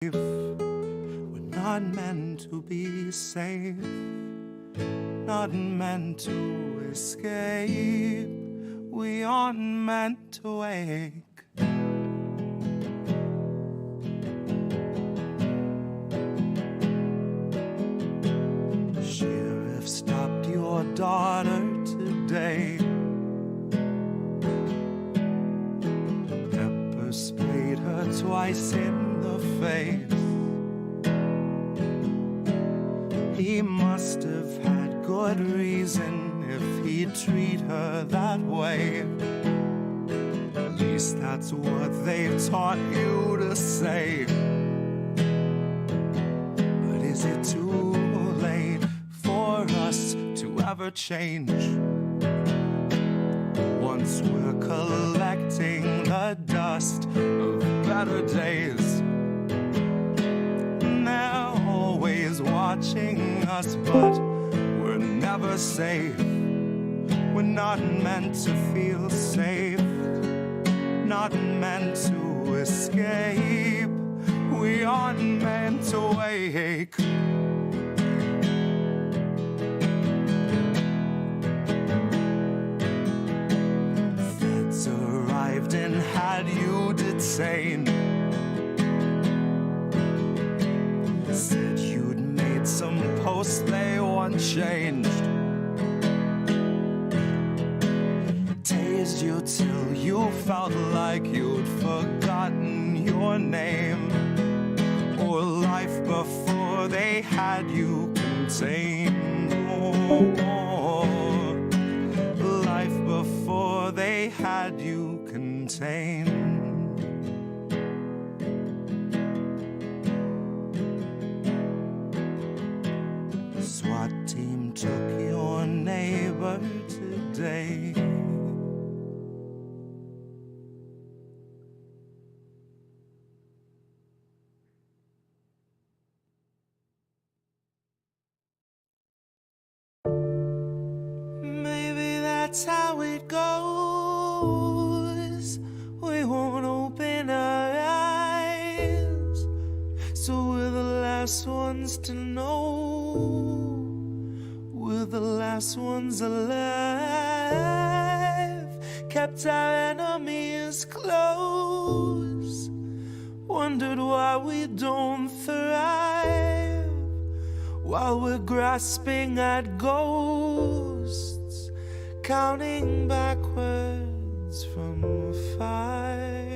We're not meant to be safe, not meant to escape. We aren't meant to wake. Sheriff stopped your daughter today. Pepper sprayed her twice in the face. He must have had good reason if he'd treat her that way. At least that's what they've taught you to say. But is it too late for us to ever change? Once we're collecting the dust of better days, they're always watching us, but we're never safe. We're not meant to feel safe, not meant to escape. We aren't meant to wake. Feds arrived and had you detained. Said you'd made some posts they want changed. Tased you till you felt like you'd forgotten your name, or life before they had you contained. Oh, life before they had you contained. SWAT team took your neighbor today. Maybe that's how it goes. We won't open our eyes, so we're the last ones to know. We're the last ones alive, kept our enemies close, wondered why we don't thrive, while we're grasping at ghosts, counting backwards from 5,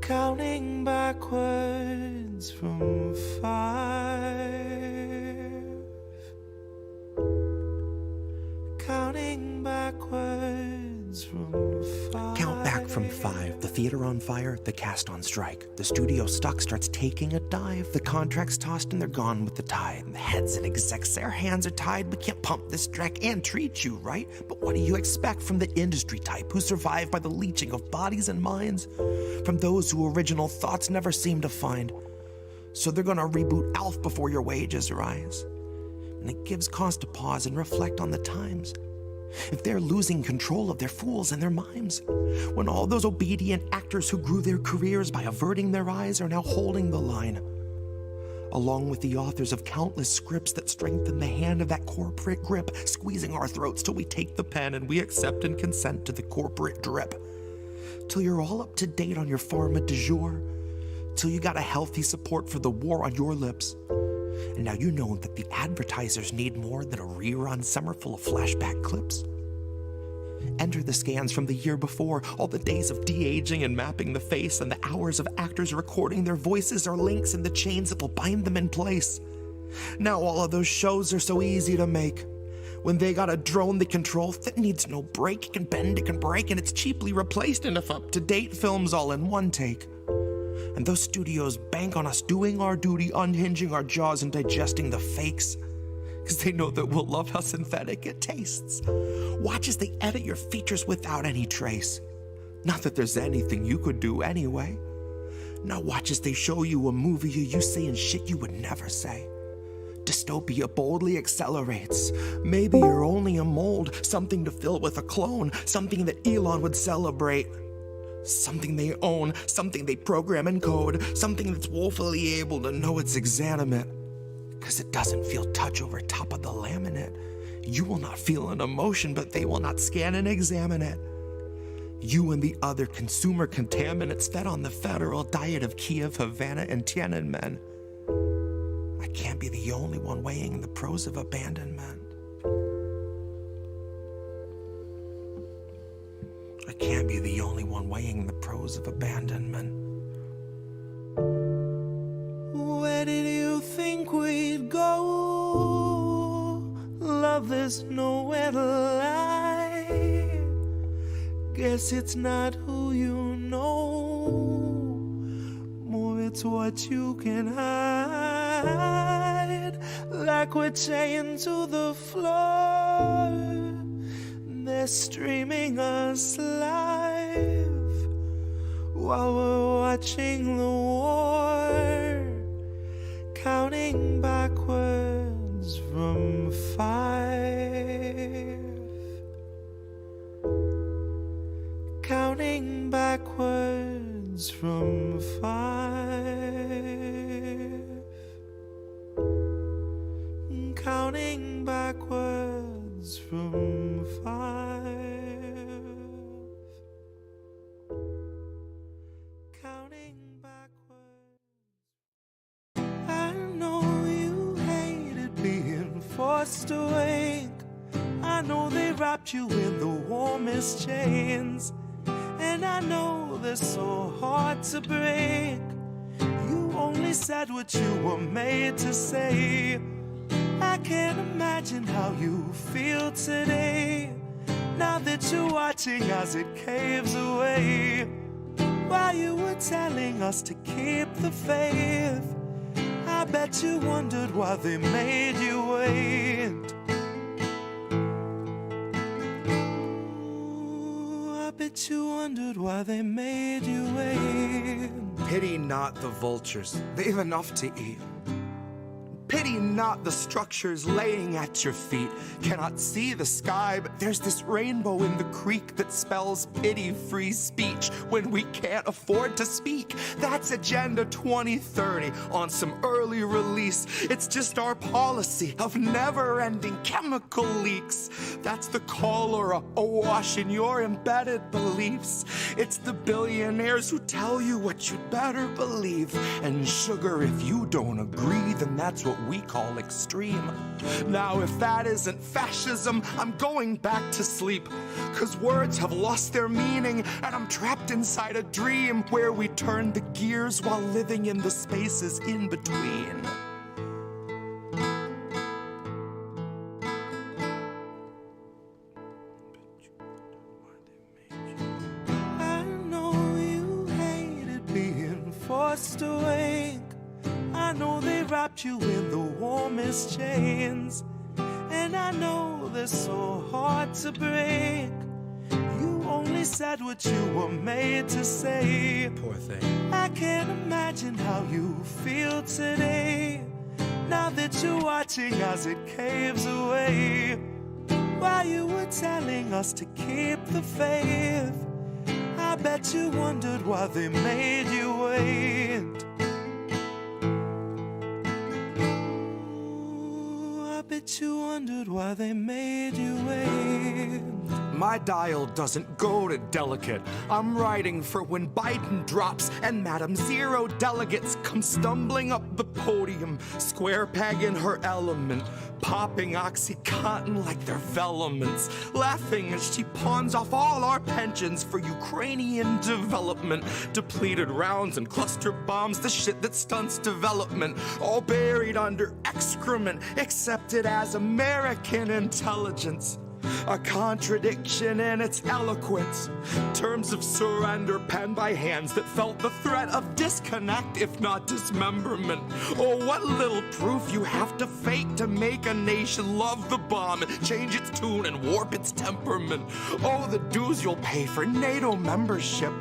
counting backwards from 5, counting backwards from 5. Count back from 5. The theater on fire, the cast on strike. The studio stock starts taking a dive. The contract's tossed and they're gone with the tide. The heads and execs, their hands are tied. We can't pump this dreck and treat you right. But what do you expect from the industry type who survive by the leeching of bodies and minds? From those who original thoughts never seem to find. So they're gonna reboot ALF before your wages rise. And it gives cause to pause and reflect on the times. If they're losing control of their fools and their mimes, when all those obedient actors who grew their careers by averting their eyes are now holding the line, along with the authors of countless scripts that strengthen the hand of that corporate grip, squeezing our throats till we take the pen and we accept and consent to the corporate drip. Till you're all up to date on your pharma du jour, till you got a healthy support for the war on your lips. And now you know that the advertisers need more than a rerun summer full of flashback clips. Enter the scans from the year before, all the days of de-aging and mapping the face, and the hours of actors recording their voices are links in the chains that will bind them in place. Now all of those shows are so easy to make. When they got a drone they control that needs no break, it can bend, it can break, and it's cheaply replaced enough up-to-date films all in one take. And those studios bank on us doing our duty, unhinging our jaws and digesting the fakes, because they know that we'll love how synthetic it tastes. Watch as they edit your features without any trace. Not that there's anything you could do anyway. Now watch as they show you a movie you saying shit you would never say. Dystopia boldly accelerates. Maybe you're only a mold, something to fill with a clone, something that Elon would celebrate. Something they own, something they program and code, something that's woefully able to know its exanimate. 'Cause it doesn't feel touch over top of the laminate. You will not feel an emotion, but they will not scan and examine it. You and the other consumer contaminants fed on the federal diet of Kiev, Havana, and Tiananmen. I can't be the only one weighing the pros of abandonment. I can't be the only one weighing the pros of abandonment. Where did you think we'd go? Love, there's nowhere to lie. Guess it's not who you know, more it's what you can hide. Like we're chained to the floor, they're streaming us live while we're watching the war, counting backwards from 5. Counting backwards from 5. Counting backwards from 5. Counting backwards. I know you hated being forced awake. I know they wrapped you in the warmest chains. And I know they're so hard to break. You only said what you were made to say. I can't imagine how you feel today, now that you're watching as it caves away. While you were telling us to keep the faith, I bet you wondered why they made you wait. I bet you wondered why they made you wait. Pity not the vultures, they've enough to eat. Pity not the structures laying at your feet. Cannot see the sky, but there's this rainbow in the creek that spells pity-free speech when we can't afford to speak. That's Agenda 2030 on some early release. It's just our policy of never-ending chemical leaks. That's the cholera awash in your embedded beliefs. It's the billionaires who tell you what you'd better believe. And sugar, if you don't agree, then that's what we call extreme. Now, if that isn't fascism, I'm going back to sleep. 'Cause words have lost their meaning, and I'm trapped inside a dream where we turn the gears while living in the spaces in between. I know you hated being forced awake. I know they wrapped you in the warmest chains. And I know they're so hard to break. You only said what you were made to say. Poor thing. I can't imagine how you feel today, now that you're watching as it caves away. While you were telling us to keep the faith, I bet you wondered why they made you wait. I bet you wondered why they made you wait. My dial doesn't go to delicate. I'm writing for when Biden drops and Madam Zero delegates come stumbling up the podium, square peg in her element, popping OxyContin like they're velaments, laughing as she pawns off all our pensions for Ukrainian development, depleted rounds and cluster bombs, the shit that stunts development, all buried under excrement, accepted as American intelligence. A contradiction in its eloquence. Terms of surrender penned by hands that felt the threat of disconnect, if not dismemberment. Oh, what little proof you have to fake to make a nation love the bomb, change its tune and warp its temperament. Oh, the dues you'll pay for NATO membership.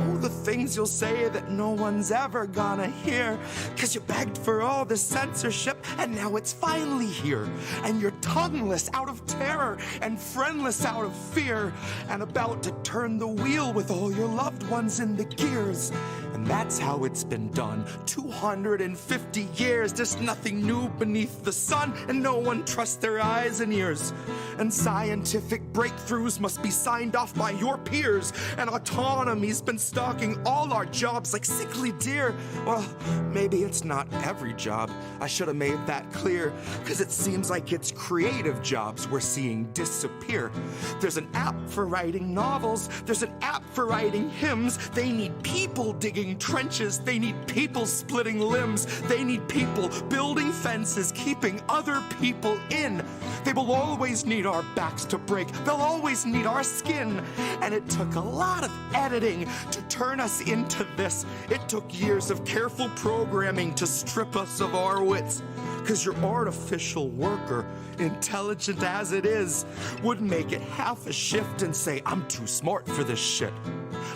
Oh, the things you'll say that no one's ever gonna hear. 'Cause you begged for all the censorship and now it's finally here. And you're tongueless out of terror and lying friendless out of fear, and about to turn the wheel with all your loved ones in the gears. And that's how it's been done. 250 years, there's nothing new beneath the sun, and no one trusts their eyes and ears. And scientific breakthroughs must be signed off by your peers, and autonomy's been stalking all our jobs like sickly deer. Well, maybe it's not every job. I should have made that clear, because it seems like it's creative jobs we're seeing disappear. There's an app for writing novels, there's an app for writing hymns. They need people digging trenches, they need people splitting limbs, they need people building fences, keeping other people in. They will always need our backs to break, they'll always need our skin. And it took a lot of editing to turn us into this. It took years of careful programming to strip us of our wits. 'Cause your artificial worker, intelligent as it is, would make it half a shift and say, I'm too smart for this shit.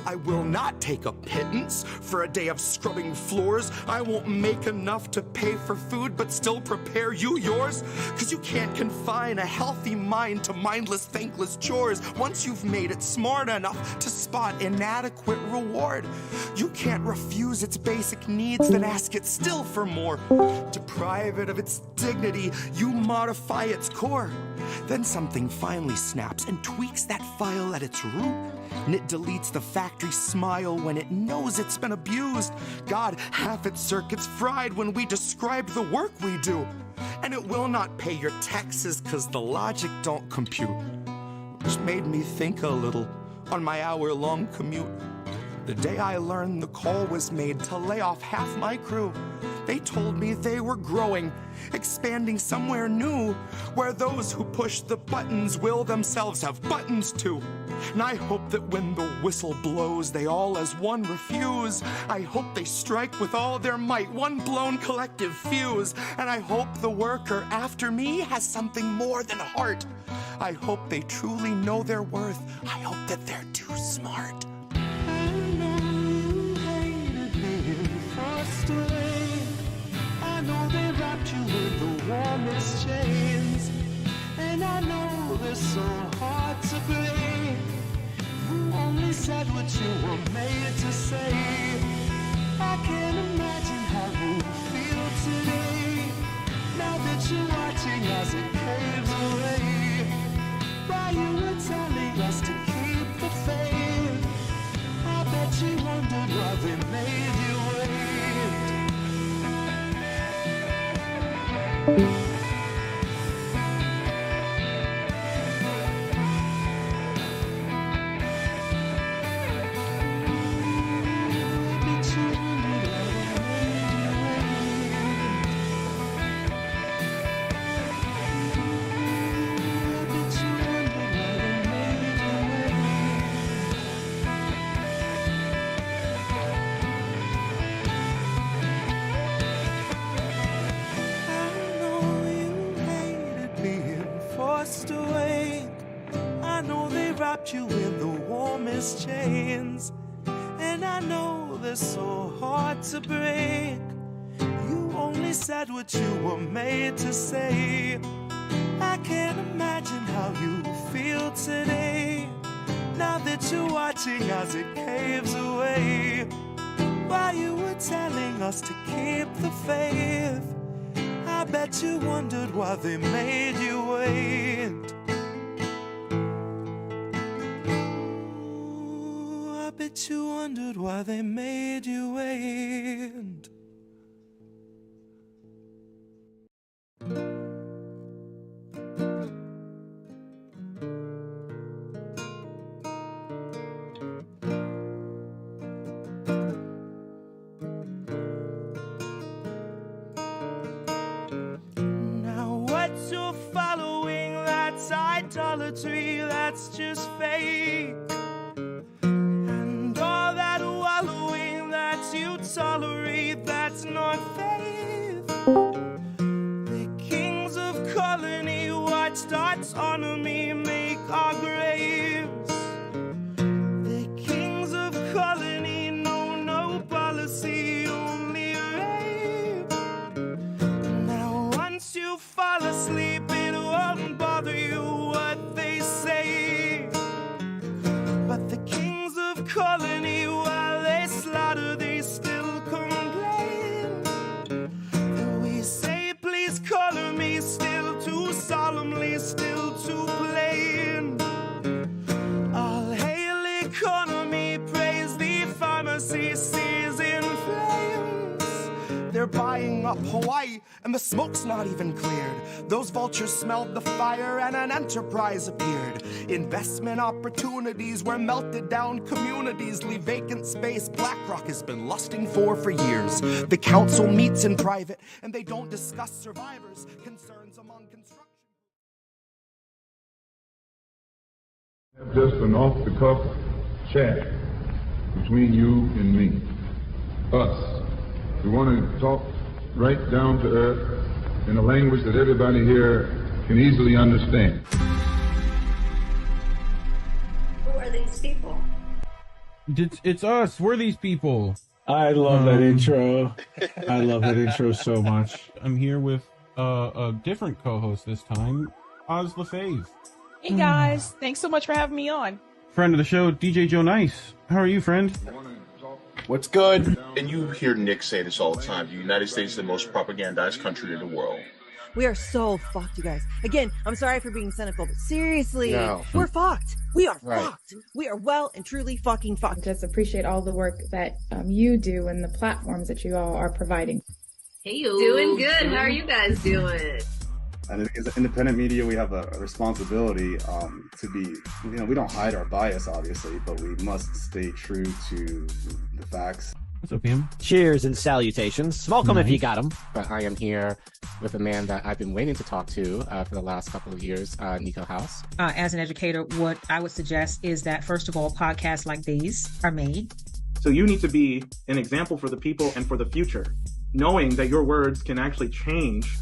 I will not take a pittance for a day of scrubbing floors. I won't make enough to pay for food, but still prepare you yours. 'Cause you can't confine a healthy mind to mindless, thankless chores. Once you've made it smart enough to spot inadequate reward, you can't refuse its basic needs, then ask it still for more. Deprive it of its dignity, you modify its core. Then something finally snaps and tweaks that file at its root. And it deletes the factory smile when it knows it's been abused. God, half its circuits fried when we describe the work we do. And it will not pay your taxes 'cause the logic don't compute. Which made me think a little on my hour-long commute. The day I learned the call was made to lay off half my crew. They told me they were growing, expanding somewhere new, where those who push the buttons will themselves have buttons too. And I hope that when the whistle blows, they all as one refuse. I hope they strike with all their might, one blown collective fuse. And I hope the worker after me has something more than heart. I hope they truly know their worth. I hope that they're too smart. I know they wrapped you in the warmest chains, and I know they're so hard to break. You only said what you were made to say. I can't imagine how you feel today, now that you're watching as it caves away. While you were telling us to keep the faith, I bet you wondered why they made you wait. You in the warmest chains, and I know they're so hard to break. You only said what you were made to say. I can't imagine how you feel today, now that you're watching as it caves away. While you were telling us to keep the faith, I bet you wondered why they made you wait. I bet you wondered why they made you wait. Now what you're following, that's idolatry, that's just fake. You tolerate, that's not faith. The kings of colony watched autonomy make our graves. The kings of colony know no policy, only rape. Now once you fall asleep, it won't bother you what they say. CC's in flames. They're buying up Hawaii, and the smoke's not even cleared. Those vultures smelled the fire, and an enterprise appeared. Investment opportunities where melted down communities leave vacant space BlackRock has been lusting for years. The council meets in private, and they don't discuss survivors' concerns among construction. Just an off-the-cuff chat between you and me. Us. We want to talk right down to earth in a language that everybody here can easily understand. Who are these people? It's us. We're these people. I love that intro. I love that intro so much. I'm here with a different co-host this time, Oz LaFave. Hey guys, thanks so much for having me on. Friend of the show, DJ Joe Nice. How are you, friend? What's good? And you hear Nick say this all the time. The United States is the most propagandized country in the world. We are so fucked, you guys. Again, I'm sorry for being cynical, but seriously, we're fucked. We are fucked. We are well and truly fucking fucked. Just appreciate all the work that you do and the platforms that you all are providing. Hey, you. Doing good. How are you guys doing? And as independent media, we have a responsibility to be, we don't hide our bias, obviously, but we must stay true to the facts. What's up, Ian? Cheers and salutations. Welcome if you got them. But I am here with a man that I've been waiting to talk to for the last couple of years, Nico House. As an educator, what I would suggest is that, first of all, podcasts like these are made. So you need to be an example for the people and for the future, knowing that your words can actually change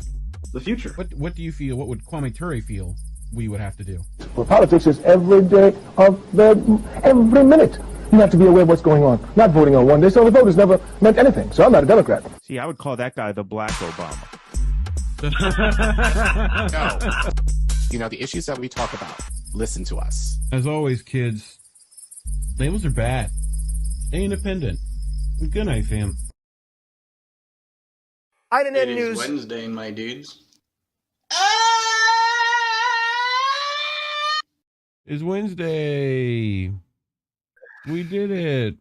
the future. What do you feel? What would Kwame Ture feel we would have to do? Well, politics is every day of every minute. You have to be aware of what's going on. Not voting on one day, so the vote has never meant anything. So I'm not a Democrat. See, I would call that guy the Black Obama. No. The issues that we talk about, listen to us. As always, kids, labels are bad. Stay independent. Good night, fam. It News. is Wednesday, my dudes. It's Wednesday. We did it.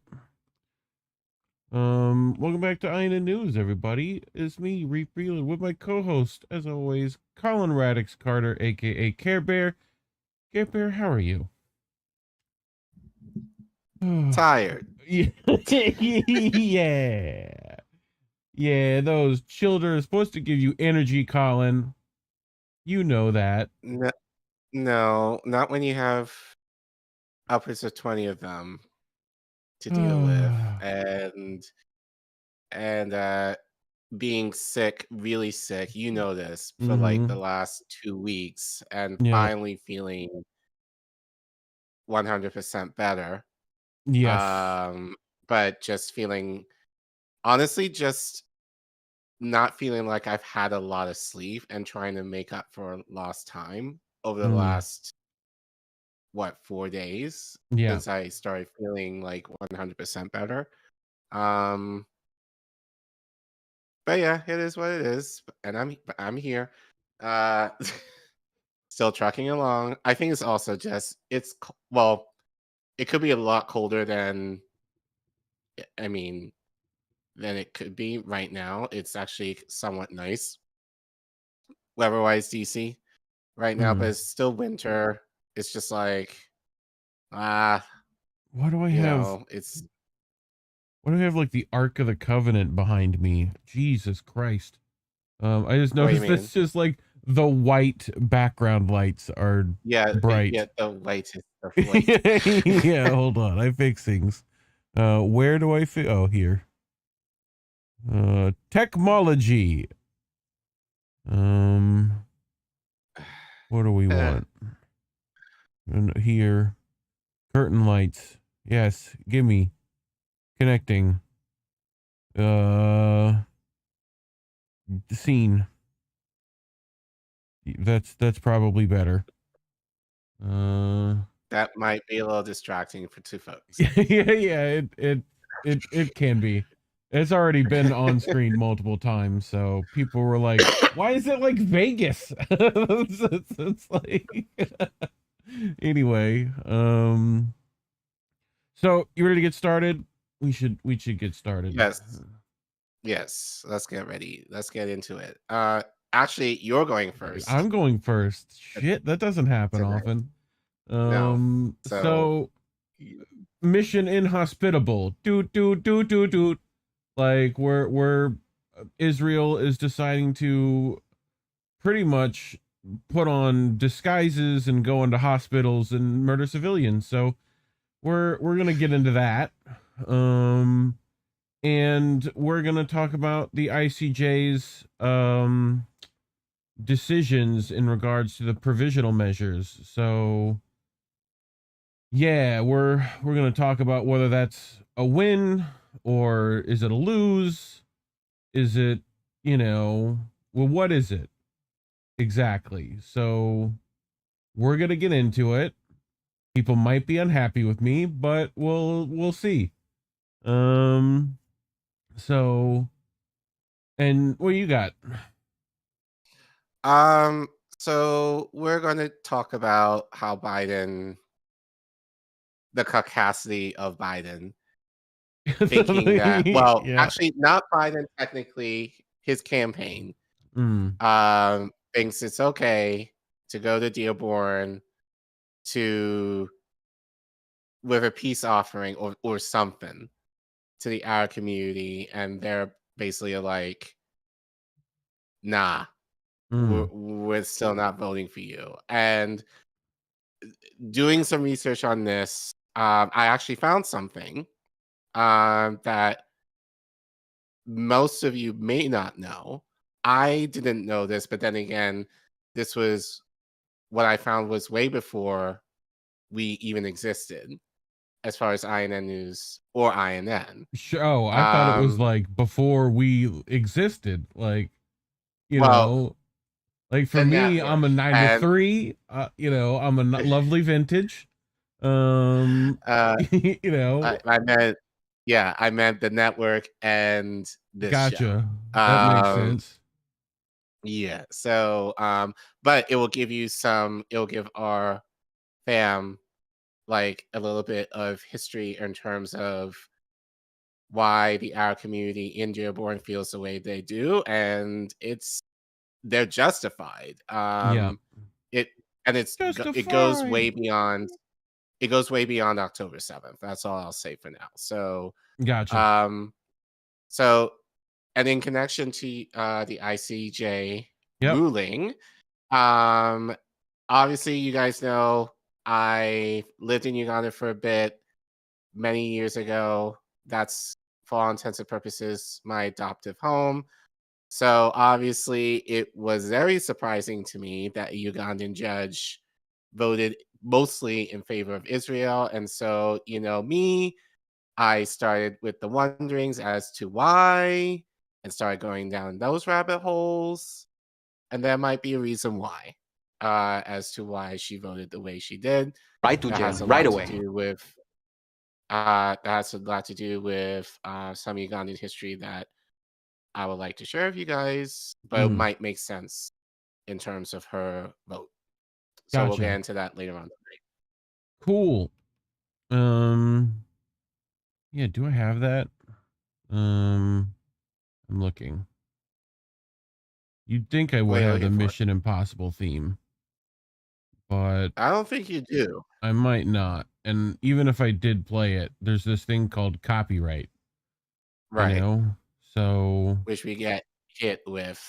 Welcome back to INHOSPITABLE News, everybody. It's me, Reef Breland, with my co-host, as always, Collin Radix-Carter, aka Care Bear. Care Bear, how are you? Tired. Yeah, those children are supposed to give you energy, Collin. You know that. No, not when you have upwards of 20 of them to deal with, and being sick, really sick. You know this for like the last 2 weeks, and finally feeling 100% better. Yes. But just feeling, honestly, just not feeling like I've had a lot of sleep and trying to make up for lost time over the last 4 days since I started feeling like 100% better. But yeah, it is what it is, and I'm here, still trucking along. I think it's also just it could be a lot colder than it could be right now. It's actually somewhat nice weather-wise, DC right now, but it's still winter. It's just like, what do I have? What do I have, like the Ark of the Covenant behind me? Jesus Christ. I just noticed it's just like the white background lights are bright. Yeah, the lights are flickering. Yeah, hold on. I fix things. Where do I fit? Oh, here. Technology. What do we want? And here. Curtain lights. Yes, give me. Connecting. Scene. That's probably better. That might be a little distracting for two folks. yeah, it can be. It's already been on screen multiple times, so people were like, "Why is it like Vegas?" it's like anyway. So you ready to get started? we should get started. Yes, let's get ready. Let's get into it. Actually, you're going first. I'm going first. Shit, that doesn't happen often. No. So mission inhospitable. Doot. Like where Israel is deciding to pretty much put on disguises and go into hospitals and murder civilians. So we're gonna get into that. And we're gonna talk about the ICJ's decisions in regards to the provisional measures. So yeah, we're gonna talk about whether that's a win or is it a lose? Is it, well, what is it exactly? So we're gonna get into it. People might be unhappy with me, but we'll see. So, and what you got? So we're going to talk about how the caucasity of Biden, thinking that, well, actually not Biden, technically his campaign, thinks it's okay to go to Dearborn with a peace offering or something to the Arab community, and they're basically like, nah, we're still not voting for you. And doing some research on this, I actually found something that most of you may not know. I didn't know this, but then again, this was what I found was way before we even existed, as far as INN News or INN. Oh, I thought it was like before we existed. Like, like for me, network. I'm a 93. I'm a lovely vintage. I meant the network and this gotcha. Show. That makes sense. Yeah. So, but it will give our fam like a little bit of history in terms of why the Arab community in Dearborn feels the way they do, and they're justified. It goes way beyond October 7th. That's all I'll say for now. So gotcha. So, and in connection to the ICJ ruling, obviously you guys know I lived in Uganda for a bit many years ago. That's, for all intents and purposes, my adoptive home. So obviously it was very surprising to me that a Ugandan judge voted mostly in favor of Israel. And so, I started with the wonderings as to why and started going down those rabbit holes. And there might be a reason why. As to why she voted the way she did. Right to jail, right away. That has a lot to do with some Ugandan history that I would like to share with you guys, but it might make sense in terms of her vote. So we'll get into that later on tonight. Cool. Yeah, do I have that? I'm looking. You'd think I would have the Mission Impossible theme, but I don't think you do. I might not. And even if I did play it, there's this thing called copyright. Right. So which we get hit with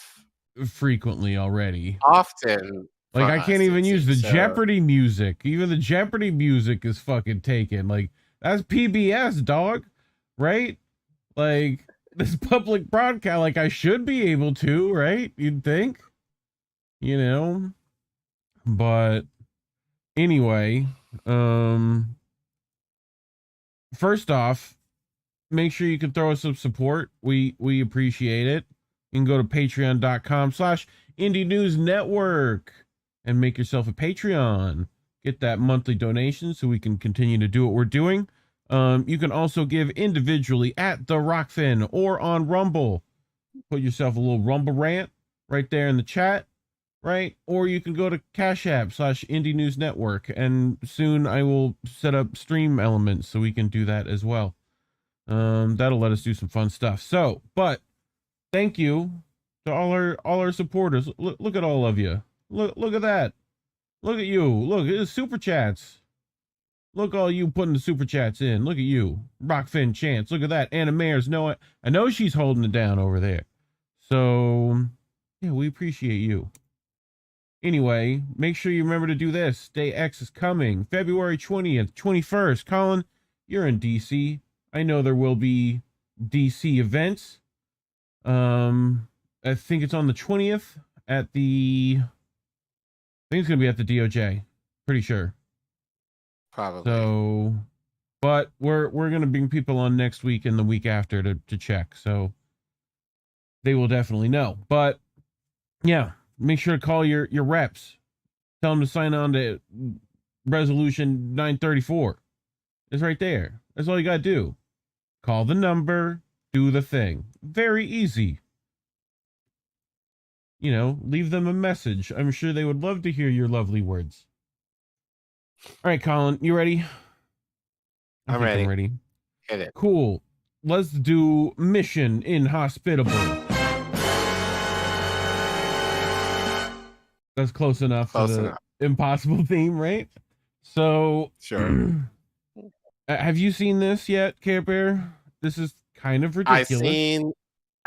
frequently already. Often. Like I can't even use the Jeopardy music. Even the Jeopardy music is fucking taken. Like that's PBS, dog. Right? Like this public broadcast, like I should be able to, right? You'd think, but anyway, first off, make sure you can throw us some support. We appreciate it. You can go to patreon.com/Indie News Network and make yourself a Patreon. Get that monthly donation so we can continue to do what we're doing. You can also give individually at the Rockfin or on Rumble. Put yourself a little Rumble rant right there in the chat, right? Or you can go to Cash App /Indie News Network, and soon I will set up stream elements so we can do that as well. That'll let us do some fun stuff. So, but thank you to all our supporters. Look at all of you. Look at that. Look at you. Look, it's super chats. Look, all you putting the super chats in. Look at you. Rockfin Chance. Look at that. Anna Mayers. I know she's holding it down over there. So, yeah, we appreciate you. Anyway, make sure you remember to do this. Day X is coming. February 20th, 21st. Collin, you're in DC. I know there will be DC events. I think it's on the 20th at the... I think it's going to be at the DOJ. Pretty sure. Probably. So, but we're going to bring people on next week and the week after to check. So they will definitely know. But yeah, make sure to call your reps. Tell them to sign on to Resolution 934. It's right there. That's all you got to do. Call the number, do the thing. Very easy. You know, leave them a message. I'm sure they would love to hear your lovely words. All right, Collin, you ready? I'm ready. I'm ready. Hit it. Cool. Let's do Mission Inhospitable. That's close enough for the impossible theme, right? So, sure. Have you seen this yet, Care Bear? This is kind of ridiculous. I've seen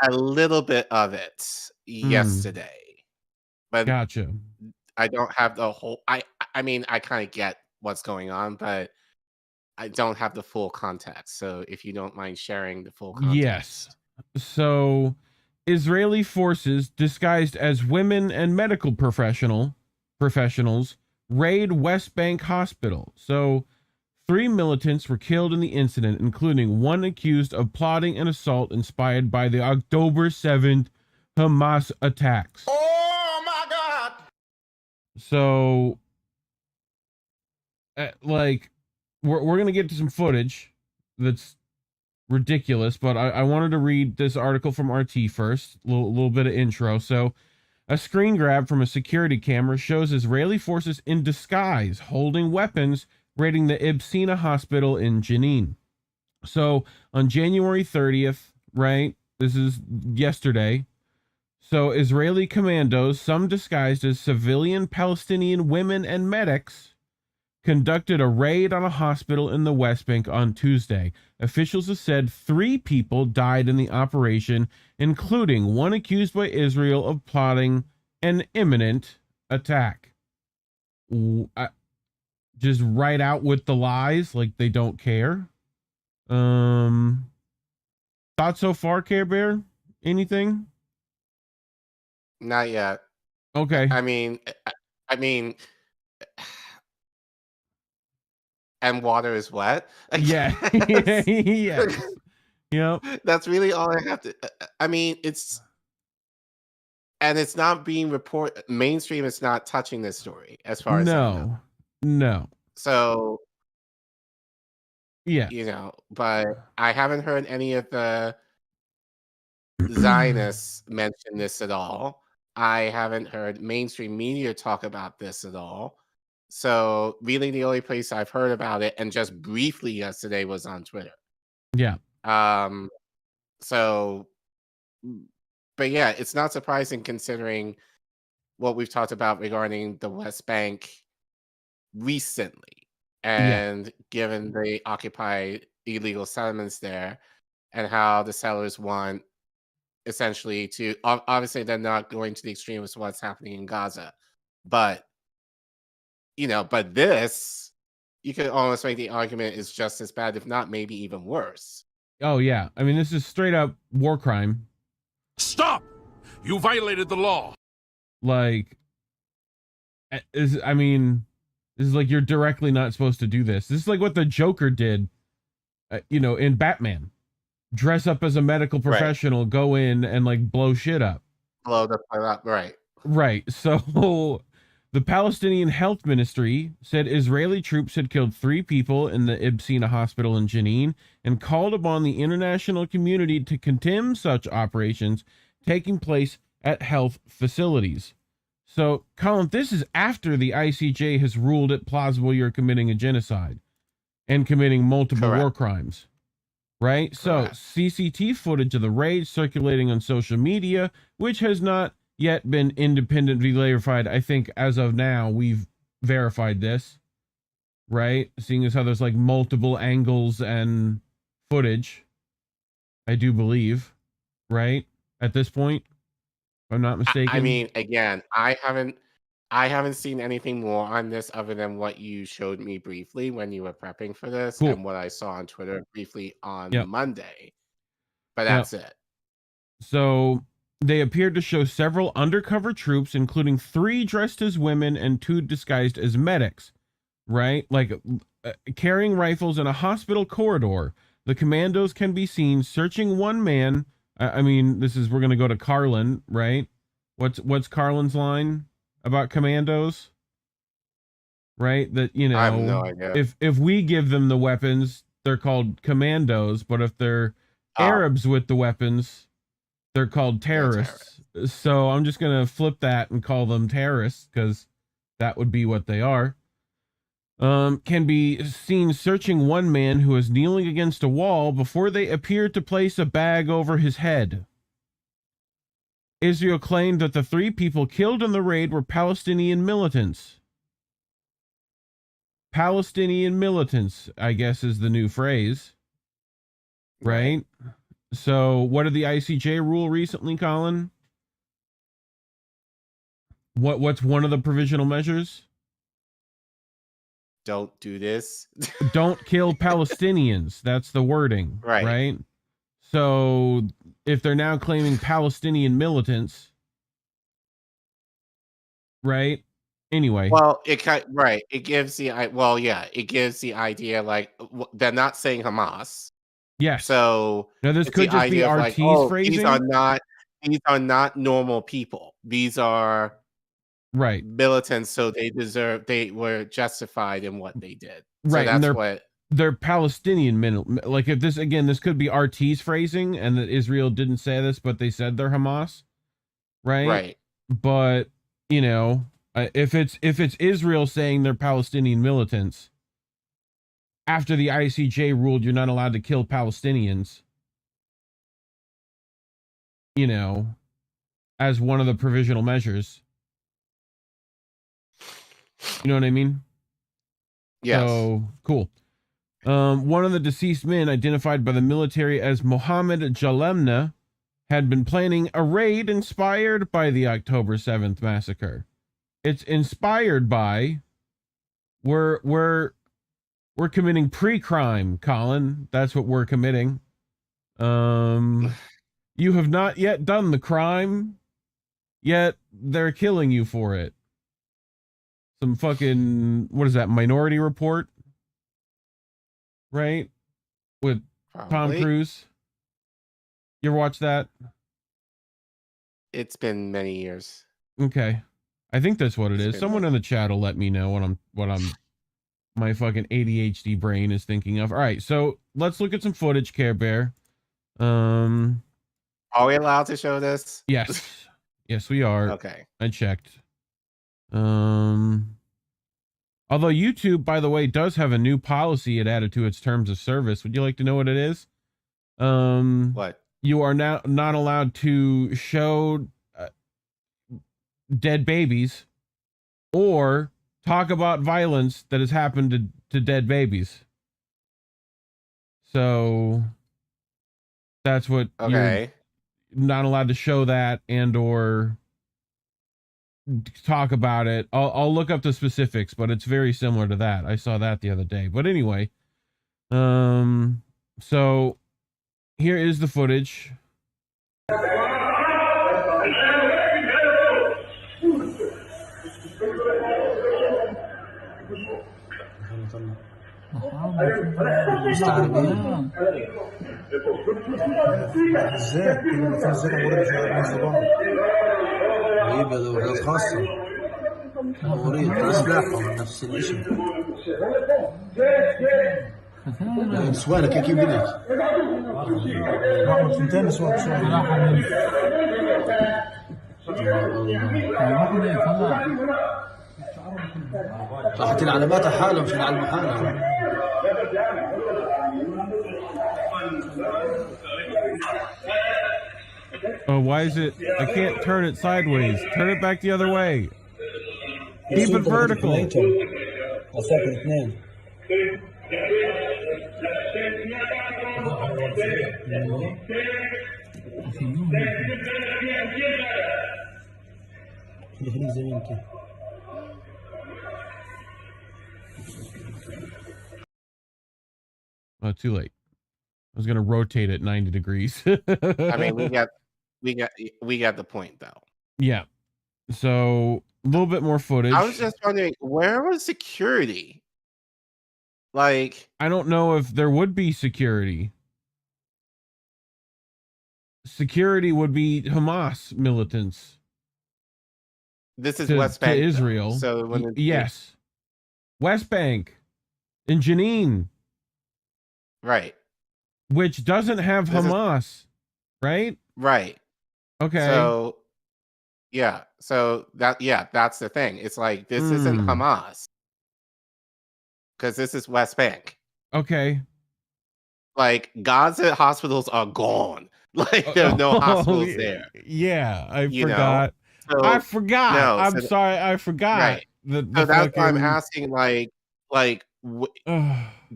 a little bit of it yesterday, but gotcha. I don't have the whole. I mean, I kind of get what's going on, but I don't have the full context. So, if you don't mind sharing the full context. Yes. So, Israeli forces disguised as women and medical professionals raid West Bank hospital. So, 3 militants were killed in the incident, including one accused of plotting an assault inspired by the October 7th Hamas attacks. Oh my God! So, like, we're going to get to some footage that's ridiculous, but I wanted to read this article from RT first, a little bit of intro. So, a screen grab from a security camera shows Israeli forces in disguise holding weapons raiding the Ibsina hospital in Jenin. So, on January 30th, right, this is yesterday, so Israeli commandos, some disguised as civilian Palestinian women and medics, conducted a raid on a hospital in the West Bank on Tuesday. Officials have said 3 people died in the operation, including one accused by Israel of plotting an imminent attack. Just right out with the lies, like they don't care. Thoughts so far, Care Bear? Anything? Not yet. Okay. I mean, and water is wet. Yeah. Yes. Yep. That's really all I have to. I mean, it's not being reported. Mainstream is not touching this story, as far as I know. No. So, yeah, you know, but I haven't heard any of the Zionists mention this at all. I haven't heard mainstream media talk about this at all. So, really, the only place I've heard about it, and just briefly yesterday, was on Twitter. Yeah. So, but yeah, it's not surprising considering what we've talked about regarding the West Bank recently, and given they occupy illegal settlements there, and how the settlers want essentially to obviously they're not going to the extreme of what's happening in Gaza, but you know, but this, you could almost make the argument is just as bad, if not maybe even worse. Oh yeah, I mean, this is straight up war crime. Stop! You violated the law. Like, this is like, you're directly not supposed to do this. This is like what the Joker did, in Batman. Dress up as a medical professional, go in and like blow shit up. Blow the place up, right. Right. So the Palestinian Health Ministry said Israeli troops had killed 3 people in the Ibsina hospital in Jenin and called upon the international community to condemn such operations taking place at health facilities. So, Collin, this is after the ICJ has ruled it plausible you're committing a genocide and committing multiple war crimes, right? So CCTV footage of the raid circulating on social media, which has not yet been independently verified. I think as of now, we've verified this, right? Seeing as how there's like multiple angles and footage, I do believe, right? At this point, if I'm not mistaken. I mean, again, I haven't seen anything more on this other than what you showed me briefly when you were prepping for this and what I saw on Twitter briefly on Monday. But that's it. So they appeared to show several undercover troops, including 3 dressed as women and 2 disguised as medics, right? Like carrying rifles in a hospital corridor. The commandos can be seen searching one man. I mean, we're going to go to Collin, right? What's Carlin's line about commandos? Right? That, you know, I have no idea. If we give them the weapons, they're called commandos, but if they're Arabs with the weapons, they're called terrorists. So I'm just going to flip that and call them terrorists, because that would be what they are. Can be seen searching one man who is kneeling against a wall before they appear to place a bag over his head. Israel claimed that the 3 people killed in the raid were Palestinian militants. Palestinian militants, I guess, is the new phrase. Right? So, what did the ICJ rule recently, Collin? What's one of the provisional measures? Don't do this. Don't kill Palestinians. That's the wording. Right? So, if they're now claiming Palestinian militants, right? Anyway. Well, it gives it gives the idea like they're not saying Hamas. Yes. So now this could just be RT's phrasing. These are not normal people. These are militants, so they were justified in what they did. Right. So that's they're Palestinian men. Like if this could be RT's phrasing, and that Israel didn't say this, but they said they're Hamas, right? Right. But you know, if it's Israel saying they're Palestinian militants, after the ICJ ruled you're not allowed to kill Palestinians, you know, as one of the provisional measures. You know what I mean? Yes. So cool. One of the deceased men, identified by the military as Mohammed Jalemna, had been planning a raid inspired by the October 7th massacre. It's inspired by. We're committing pre-crime, Collin. That's what we're committing. You have not yet done the crime, yet they're killing you for it. Some fucking, what is that, Minority Report? Right? With Tom Cruise. You ever watch that? It's been many years. Okay. I think that's what it is. Someone in the chat will let me know what my fucking ADHD brain is thinking of. All right, so let's look at some footage, Care Bear. Are we allowed to show this? Yes. Yes, we are. Okay. I checked. Although YouTube, by the way, does have a new policy it added to its terms of service. Would you like to know what it is? What? You are now not allowed to show dead babies or talk about violence that has happened to dead babies. So that's what you're not allowed to show, that and or talk about it. I'll look up the specifics, but it's very similar to that. I saw that the other day. But anyway, so here is the footage. مستعربين ازاي كل اللي فيه ازاي مريض مش عارف بعض غريبة ده وحاجات خاصة مريض يسلاحهم نفس الشيء نسوانك كيف بدك محمد فنتين نسوان راحت العلامات حالة مش العلم حالة Oh, why is it? I can't turn it sideways. Turn it back the other way. Keep it vertical. Oh, too late. I was gonna rotate it 90 degrees. I mean, we got the point though. Yeah. So a little bit more footage. I was just wondering, where was security? Like, I don't know if there would be security. Security would be Hamas militants. This is West Bank, to Israel. So when yes, West Bank in Jenin, right, which doesn't have Hamas, right? Right. Okay. So that's the thing. It's like this isn't Hamas because this is West Bank. Okay. Like Gaza hospitals are gone. Like there's no hospitals there. Yeah, I forgot. I forgot. No, I'm sorry, I forgot. Right. The So that's fucking... why I'm asking.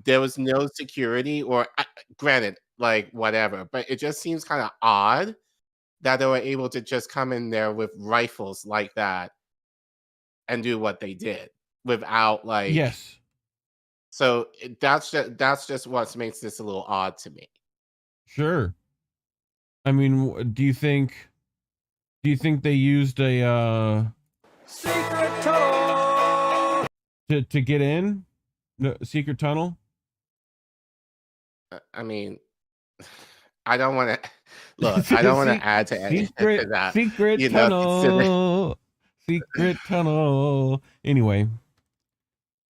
There was no security, or granted, like whatever. But it just seems kind of odd that they were able to just come in there with rifles like that and do what they did without like. Yes. So that's just what makes this a little odd to me. Sure. I mean, do you think they used a secret tunnel to get in? No, secret tunnel? I mean, I don't want to look. I don't want to add to anything to that. Secret tunnel. Secret tunnel. Anyway.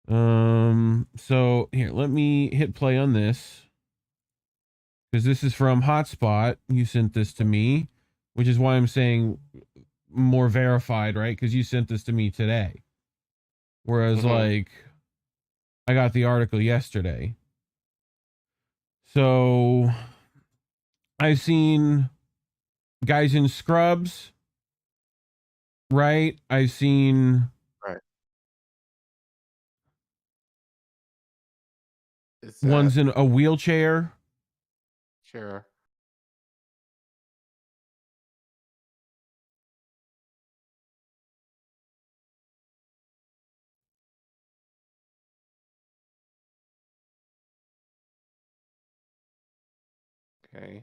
So here, let me hit play on this. Because this is from Hotspot. You sent this to me, which is why I'm saying more verified, right? Because you sent this to me today. Whereas, like, I got the article yesterday. So, I've seen guys in scrubs, right? I've seen... Right. One's in a wheelchair. Sure. Okay.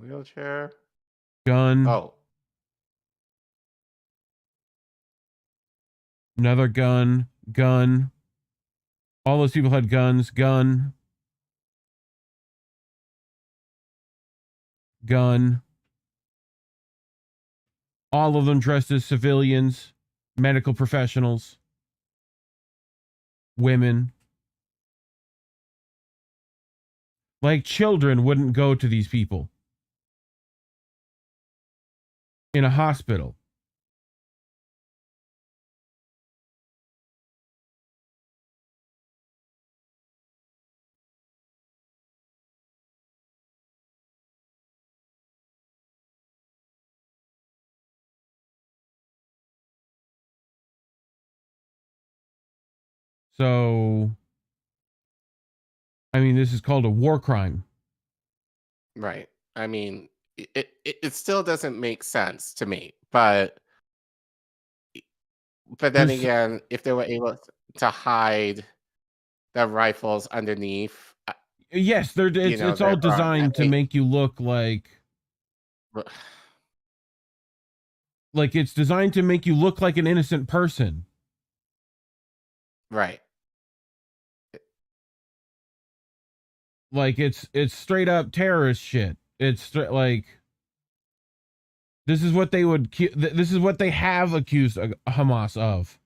Wheelchair. Gun. Oh. Another gun. Gun. All those people had guns. Gun. Gun. All of them dressed as civilians, medical professionals, women. Like children wouldn't go to these people in a hospital. So, I mean, this is called a war crime. Right. I mean, it still doesn't make sense to me, but then again, if they were able to hide the rifles underneath, yes, it's all designed to make you look like it's designed to make you look like an innocent person. Right. Like it's straight up terrorist shit. It's like this is what they have accused Hamas of.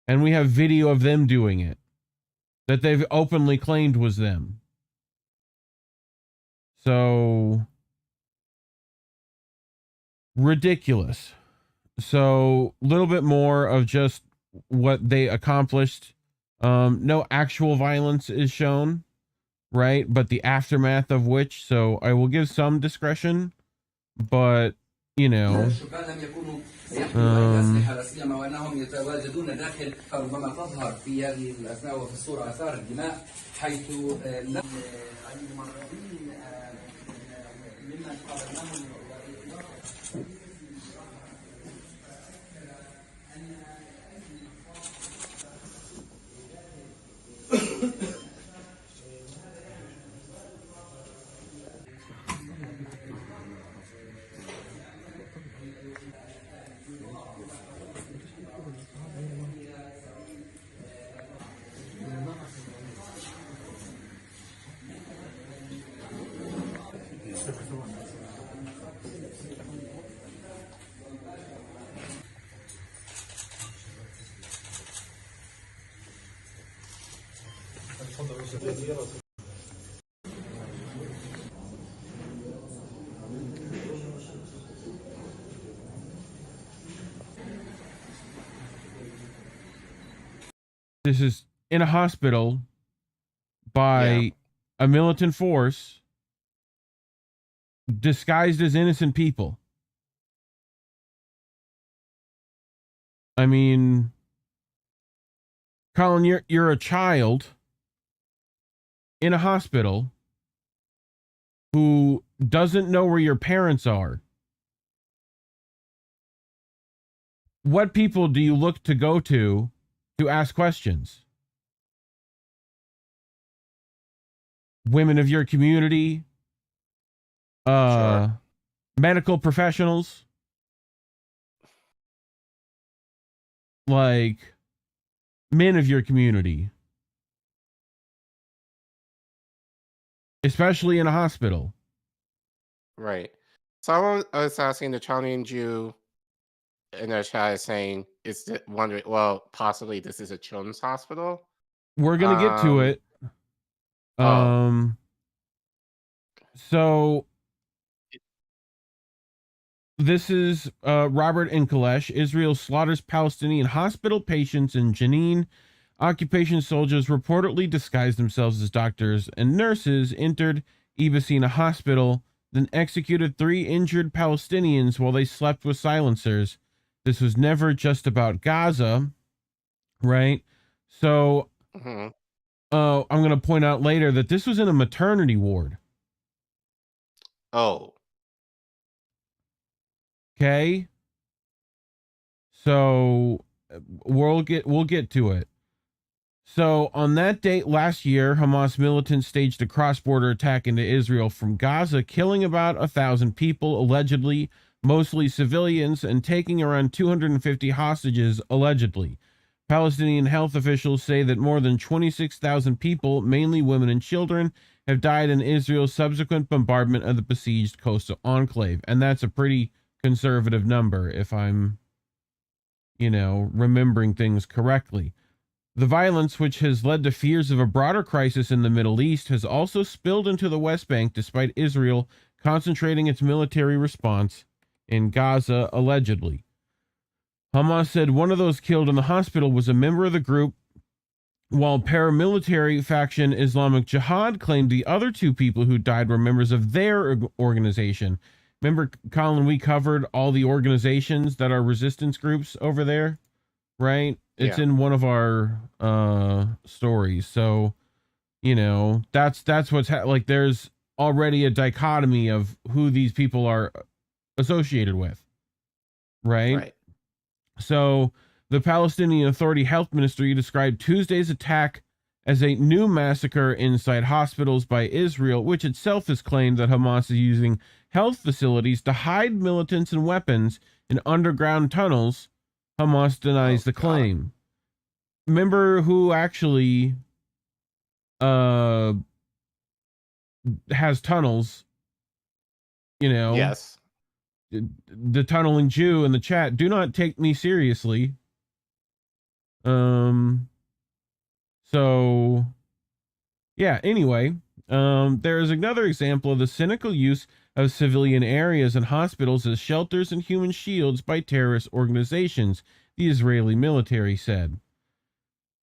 And we have video of them doing it that they've openly claimed was them. So ridiculous. So a little bit more of just what they accomplished. No actual violence is shown, right? But the aftermath of which, so I will give some discretion, but you know, الأسلحة سيما وأنهم يتواجدون داخل فربما تظهر في هذه الأثناء وفي الصورة آثار الدماء حيث لم الممرضين ممن قابلناهم this is in a hospital by a militant force disguised as innocent people. I mean, Collin, you're a child in a hospital who doesn't know where your parents are. What people do you look to go to ask questions? Women of your community, Sure. medical professionals, like men of your community, especially in a hospital. Right. So I was asking the Chinese Jew in the chat is saying, wondering, well, possibly this is a children's hospital. We're gonna get to it. So this is Robert and Kalesh. Israel slaughters Palestinian hospital patients in Jenin. Occupation soldiers reportedly disguised themselves as doctors and nurses, entered Ibasina hospital, then executed 3 injured Palestinians while they slept with silencers. This was never just about Gaza, right? So, I'm going to point out later that this was in a maternity ward. Oh. Okay. So we'll get to it. So on that date last year, Hamas militants staged a cross-border attack into Israel from Gaza, killing about 1,000 people, allegedly, mostly civilians, and taking around 250 hostages, allegedly. Palestinian health officials say that more than 26,000 people, mainly women and children, have died in Israel's subsequent bombardment of the besieged coastal enclave. And that's a pretty conservative number, if I'm, remembering things correctly. The violence, which has led to fears of a broader crisis in the Middle East, has also spilled into the West Bank, despite Israel concentrating its military response in Gaza, allegedly. Hamas said one of those killed in the hospital was a member of the group, while paramilitary faction Islamic Jihad claimed the other 2 people who died were members of their organization. Remember, Collin, we covered all the organizations that are resistance groups over there, right? It's in one of our stories. So, that's what's like. There's already a dichotomy of who these people are associated with, right? So the Palestinian Authority Health Ministry described Tuesday's attack as a new massacre inside hospitals by Israel, which itself has claimed that Hamas is using health facilities to hide militants and weapons in underground tunnels. Hamas denies the claim. Remember who actually has tunnels, Yes. The tunneling Jew in the chat, do not take me seriously. So yeah, anyway, There is another example of the cynical use of civilian areas and hospitals as shelters and human shields by terrorist organizations, the Israeli military said.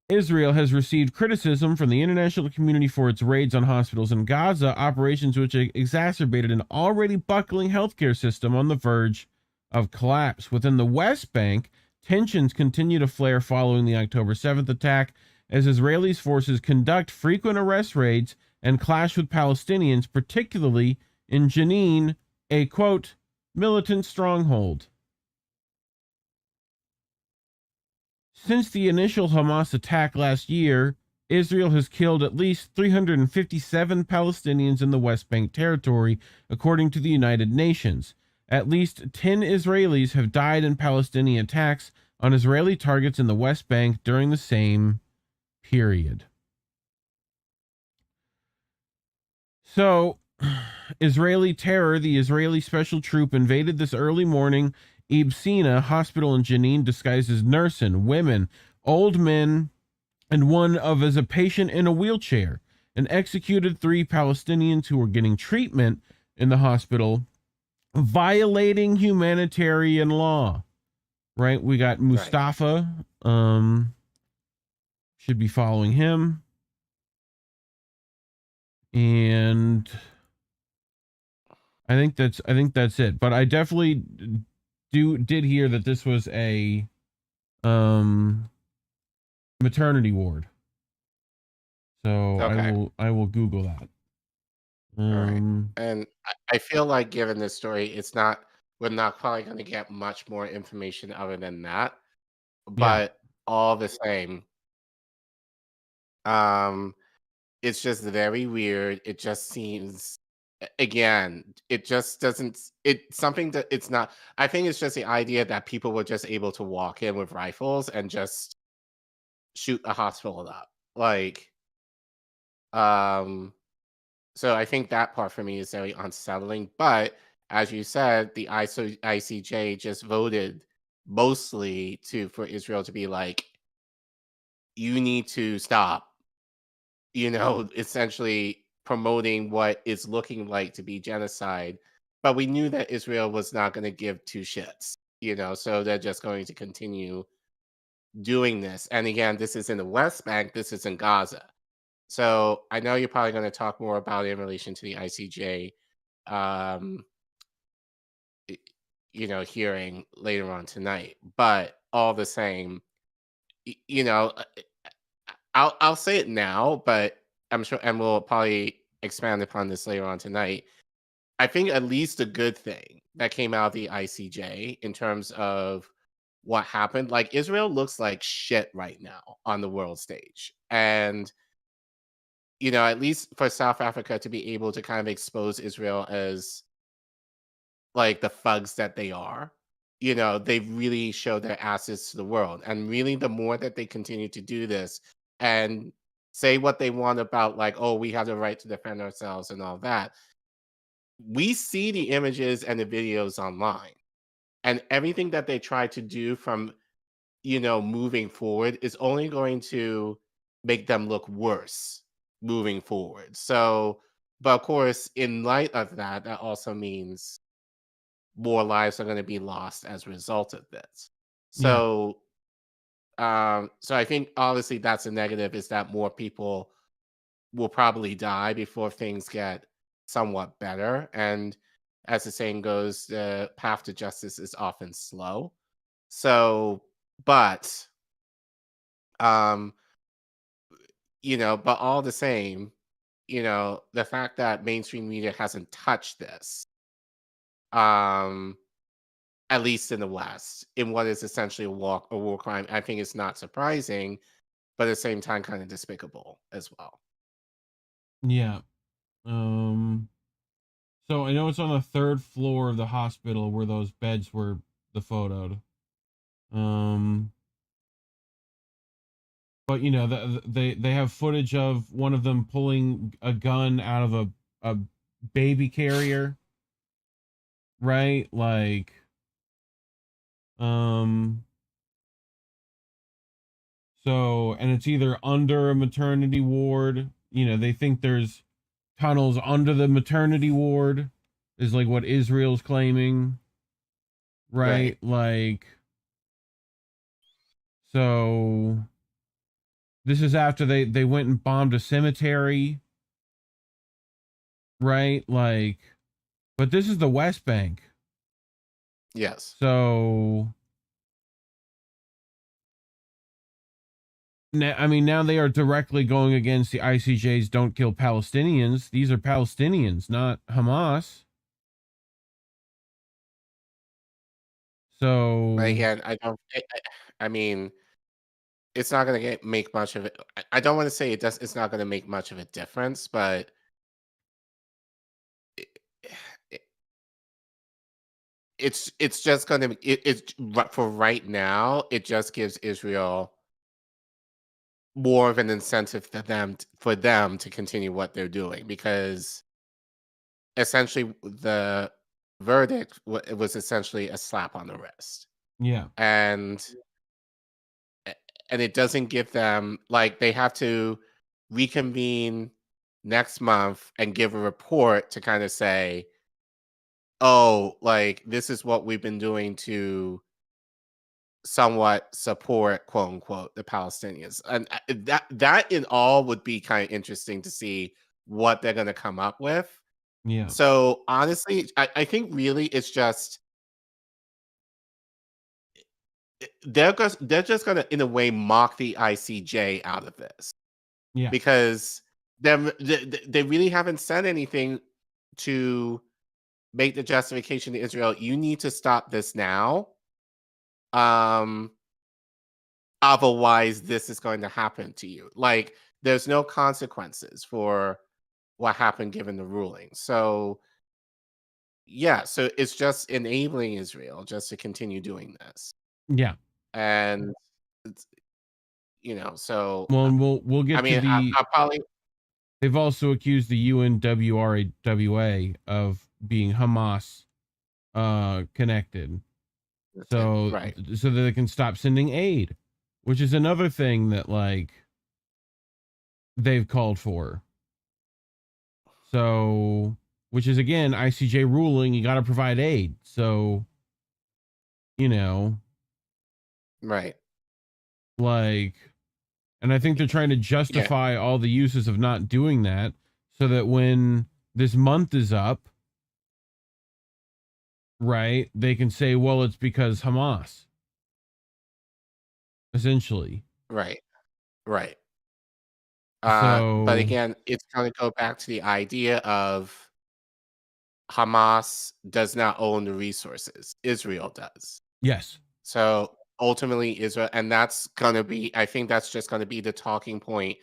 Israel has received criticism from the international community for its raids on hospitals in Gaza, operations which exacerbated an already buckling healthcare system on the verge of collapse. Within the West Bank, tensions continue to flare following the October 7th attack as Israeli forces conduct frequent arrest raids and clash with Palestinians, particularly in Jenin, a, quote, militant stronghold. Since the initial Hamas attack last year, Israel has killed at least 357 Palestinians in the West Bank territory, according to the United Nations. At least 10 Israelis have died in Palestinian attacks on Israeli targets in the West Bank during the same period. So, Israeli terror, the Israeli special troop invaded this early morning Ibsina hospital in Jenin disguised as nursing, women, old men, and one as a patient in a wheelchair, and executed 3 Palestinians who were getting treatment in the hospital, violating humanitarian law. Right? We got Mustafa, should be following him. And I think that's it. But I definitely did hear that this was a maternity ward. So okay. I will Google that. Right. And I feel like given this story, we're not probably going to get much more information other than that. But all the same, it's just very weird. It just seems, again, it just doesn't, it's something that it's not, I think it's just the idea that people were just able to walk in with rifles and just shoot a hospital up. Like, so I think that part for me is very unsettling. But as you said, the ICJ just voted mostly for Israel to be like, you need to stop, essentially promoting what is looking like to be genocide. But we knew that Israel was not going to give 2 shits, so they're just going to continue doing this. And again, this is in the West Bank, this is in Gaza. So I know you're probably going to talk more about it in relation to the ICJ, hearing later on tonight. But all the same, I'll say it now, but I'm sure, and we'll probably expand upon this later on tonight. I think at least a good thing that came out of the ICJ in terms of what happened, like Israel looks like shit right now on the world stage. And at least for South Africa to be able to kind of expose Israel as like the thugs that they are, they've really showed their asses to the world. And really, the more that they continue to do this and say what they want about, like, oh, we have the right to defend ourselves and all that, we see the images and the videos online. And everything that they try to do from, moving forward is only going to make them look worse moving forward. So, but of course, in light of that, that also means more lives are going to be lost as a result of this. So, so I think obviously that's a negative, is that more people will probably die before things get somewhat better. And as the saying goes, the path to justice is often slow. So, but, but all the same, the fact that mainstream media hasn't touched this, at least in the West, in what is essentially a war crime, I think it's not surprising, but at the same time, kind of despicable as well. Yeah. So I know it's on the 3rd floor of the hospital where those beds were photoed. But they have footage of one of them pulling a gun out of a baby carrier, right? Like, so, and it's either under a maternity ward. They think there's tunnels under the maternity ward is like what Israel's claiming, right? Like, so this is after they went and bombed a cemetery, right? Like, but this is the West Bank. Yes. So now they are directly going against the ICJ's "Don't Kill Palestinians." These are Palestinians, not Hamas. So again, I mean, it's not going to make much of it. I don't want to say it's not going to make much of a difference, but it's just going to it's for right now. It just gives Israel more of an incentive for them to continue what they're doing, because essentially the verdict was essentially a slap on the wrist. Yeah. And it doesn't give them, like, they have to reconvene next month and give a report to kind of say, oh, like, this is what we've been doing to somewhat support, quote unquote, the Palestinians. And that in all would be kind of interesting to see what they're going to come up with. Yeah. So honestly, I think really it's just they're just going to, in a way, mock the ICJ out of this. Yeah. Because they really haven't said anything to make the justification to Israel. You need to stop this now. Otherwise, this is going to happen to you. Like, there's no consequences for what happened given the ruling. So, yeah, so it's just enabling Israel just to continue doing this. Yeah. And it's, so we'll get I mean, to the. I'll probably. They've also accused the UNWRA of being Hamas connected. So that they can stop sending aid, which is another thing that, like, they've called for. So, which is, again, ICJ ruling, you got to provide aid. So, right. Like, and I think they're trying to justify all the uses of not doing that, so that when this month is up, right, they can say, well, it's because Hamas. Essentially. Right. Right. So, but again, it's going to go back to the idea of Hamas does not own the resources. Israel does. Yes. So ultimately Israel, and that's going to be, I think that's just going to be the talking point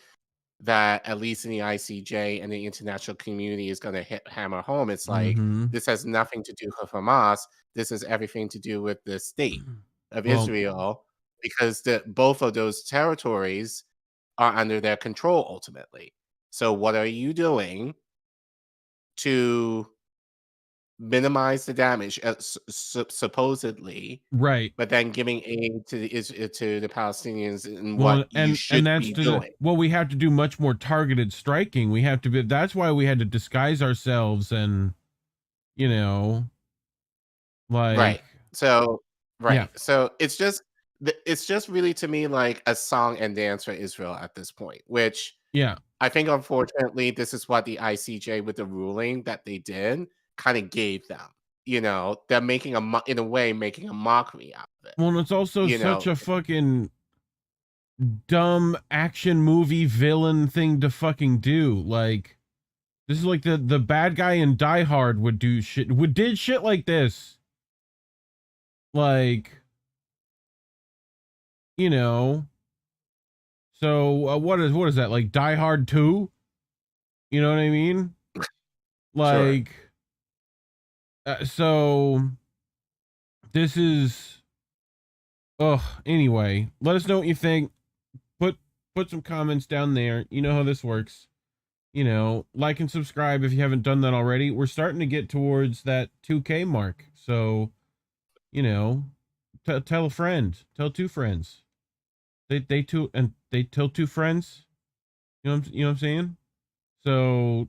that, at least in the ICJ and the international community, is going to hammer home. It's like, this has nothing to do with Hamas. This has everything to do with the state of Israel, because both of those territories are under their control ultimately. So what are you doing to minimize the damage, supposedly, right? But then giving aid to the Palestinians, and what you should be doing. Well, we have to do much more targeted striking. We have to be. That's why we had to disguise ourselves, and like right. So right. Yeah. So it's just really, to me, like a song and dance for Israel at this point, which I think, unfortunately, this is what the ICJ, with the ruling that they did, kind of gave them. They're making in a way making a mockery out of it. Well, it's also such a fucking dumb action movie villain thing to fucking do. Like, this is like the bad guy in Die Hard did shit like this. Like, so what is that, like Die Hard 2? You know what I mean? Like, so this is, anyway, let us know what you think. Put some comments down there. You know how this works. Like and subscribe if you haven't done that already. We're starting to get towards that 2K mark. So, tell a friend, tell two friends. They tell two friends. You know what I'm saying? So,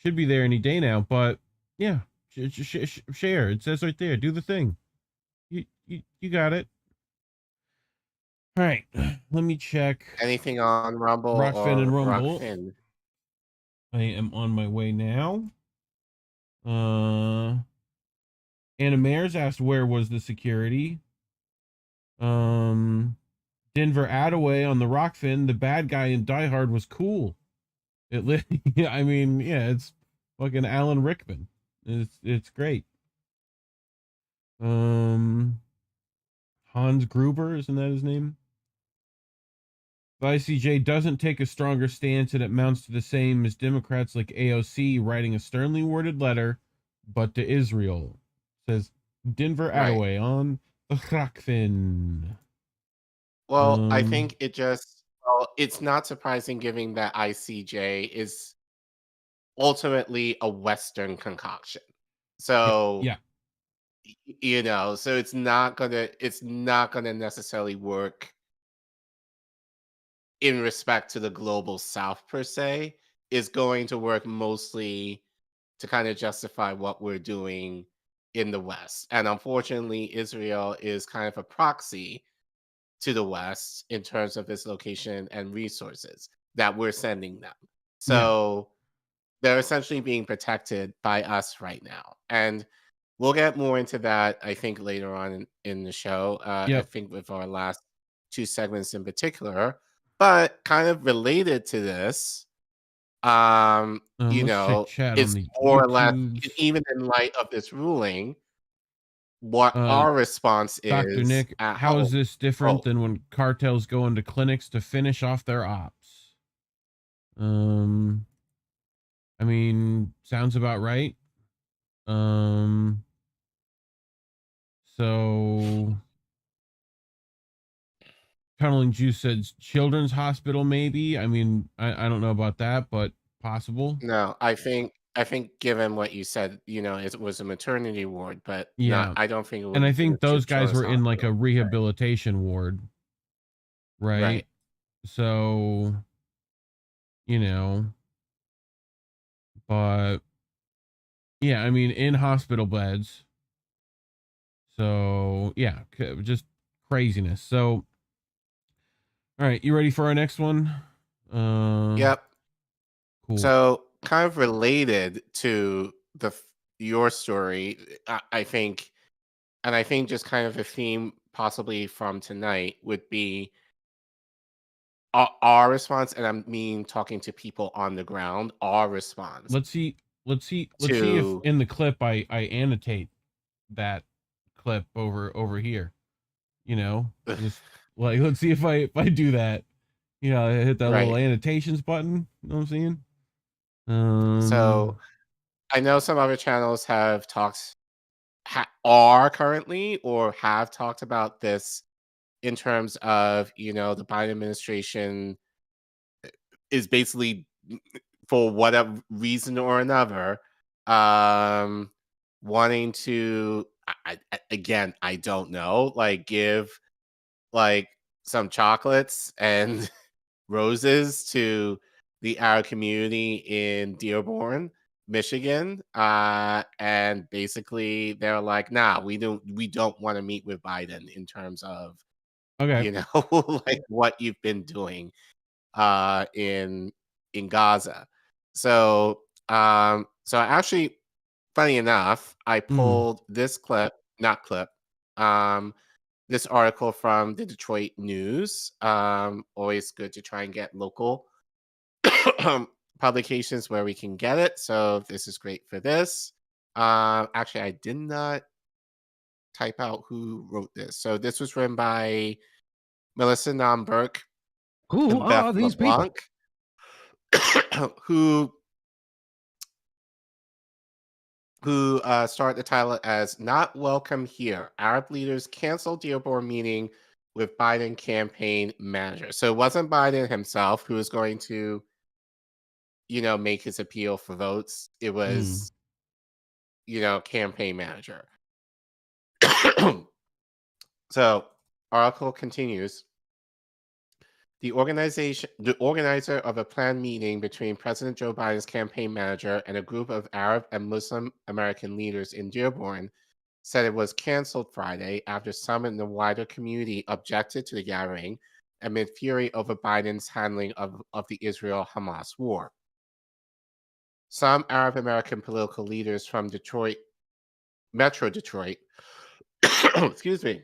Should be there any day now, but yeah, share. It says right there. Do the thing. You got it. All right, let me check. Anything on Rumble Rockfin and Rumble. Rockfin? I am on my way now. Anna Mayers asked where was the security. Denver Attaway on the Rockfin, the bad guy in Die Hard was cool. I mean, yeah, it's fucking Alan Rickman. It's great. Hans Gruber, isn't that his name? The ICJ doesn't take a stronger stance, and it amounts to the same as Democrats like AOC writing a sternly worded letter, but to Israel. Says Denver Attaway on the Rockfin. Well, I think it's not surprising given that ICJ is ultimately a Western concoction. So yeah. You know, so it's not gonna necessarily work in respect to the global South per se. Is going to work mostly to kind of justify what we're doing in the West. And unfortunately, Israel is kind of a proxy to the West in terms of its location and resources that we're sending them. So they're essentially being protected by us right now. And we'll get more into that, I think, later on in the show. I think with our last two segments in particular. But kind of related to this, you know, it's more or less, even in light of this ruling, what our response is. Dr. Nick, how is this different than when cartels go into clinics to finish off their ops? I mean, sounds about right. So Tunneling Juice said Children's Hospital, maybe. I mean, I don't know about that, but possible. No, I think given what you said, you know, it was a maternity ward, but yeah, I don't think it would. And I think those guys were in like a rehabilitation ward, right? So, you know, but yeah, I mean, in hospital beds. So yeah, just craziness. So, all right, you ready for our next one? Yep. Cool. So, kind of related to your story, I think, and I think just kind of a theme possibly from tonight would be our response, and I mean talking to people on the ground. Our response. Let's see if in the clip I annotate that clip over here. You know, just like let's see if I do that. You know, I hit that little annotations button. You know what I'm saying? So I know some other channels have are currently or have talked about this in terms of, you know, the Biden administration is basically, for whatever reason or another, wanting to, again, I don't know, like give like some chocolates and roses to the Arab community in Dearborn, Michigan, and basically they're like, nah, we don't want to meet with Biden in terms of, you know, like what you've been doing in Gaza. So actually, funny enough, I pulled this this article from the Detroit News. Always good to try and get local publications where we can get it. So this is great for this. Actually, I did not type out who wrote this. So this was written by Melissa Nann Burke. Who are these LeBlanc, people? who start the title as "Not Welcome Here." Arab leaders cancel Dearborn meeting with Biden campaign manager. So it wasn't Biden himself who was going to, you know, make his appeal for votes. It was, you know, campaign manager. So article continues. The organizer of a planned meeting between President Joe Biden's campaign manager and a group of Arab and Muslim American leaders in Dearborn said it was canceled Friday after some in the wider community objected to the gathering amid fury over Biden's handling of the Israel-Hamas war. Some Arab American political leaders from Metro Detroit, excuse me,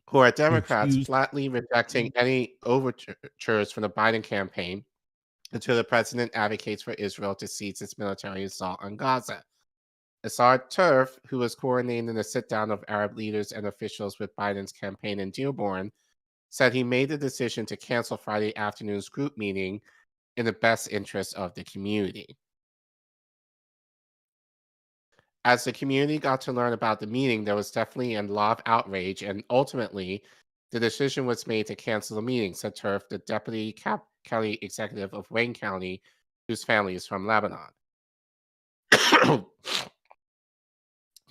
who are Democrats, flatly rejecting any overtures from the Biden campaign until the president advocates for Israel to cease its military assault on Gaza. Asad Turf, who was coordinating the sit-down of Arab leaders and officials with Biden's campaign in Dearborn, said he made the decision to cancel Friday afternoon's group meeting in the best interest of the community. As the community got to learn about the meeting, there was definitely a lot of outrage, and ultimately, the decision was made to cancel the meeting, said Turf, the deputy county executive of Wayne County, whose family is from Lebanon.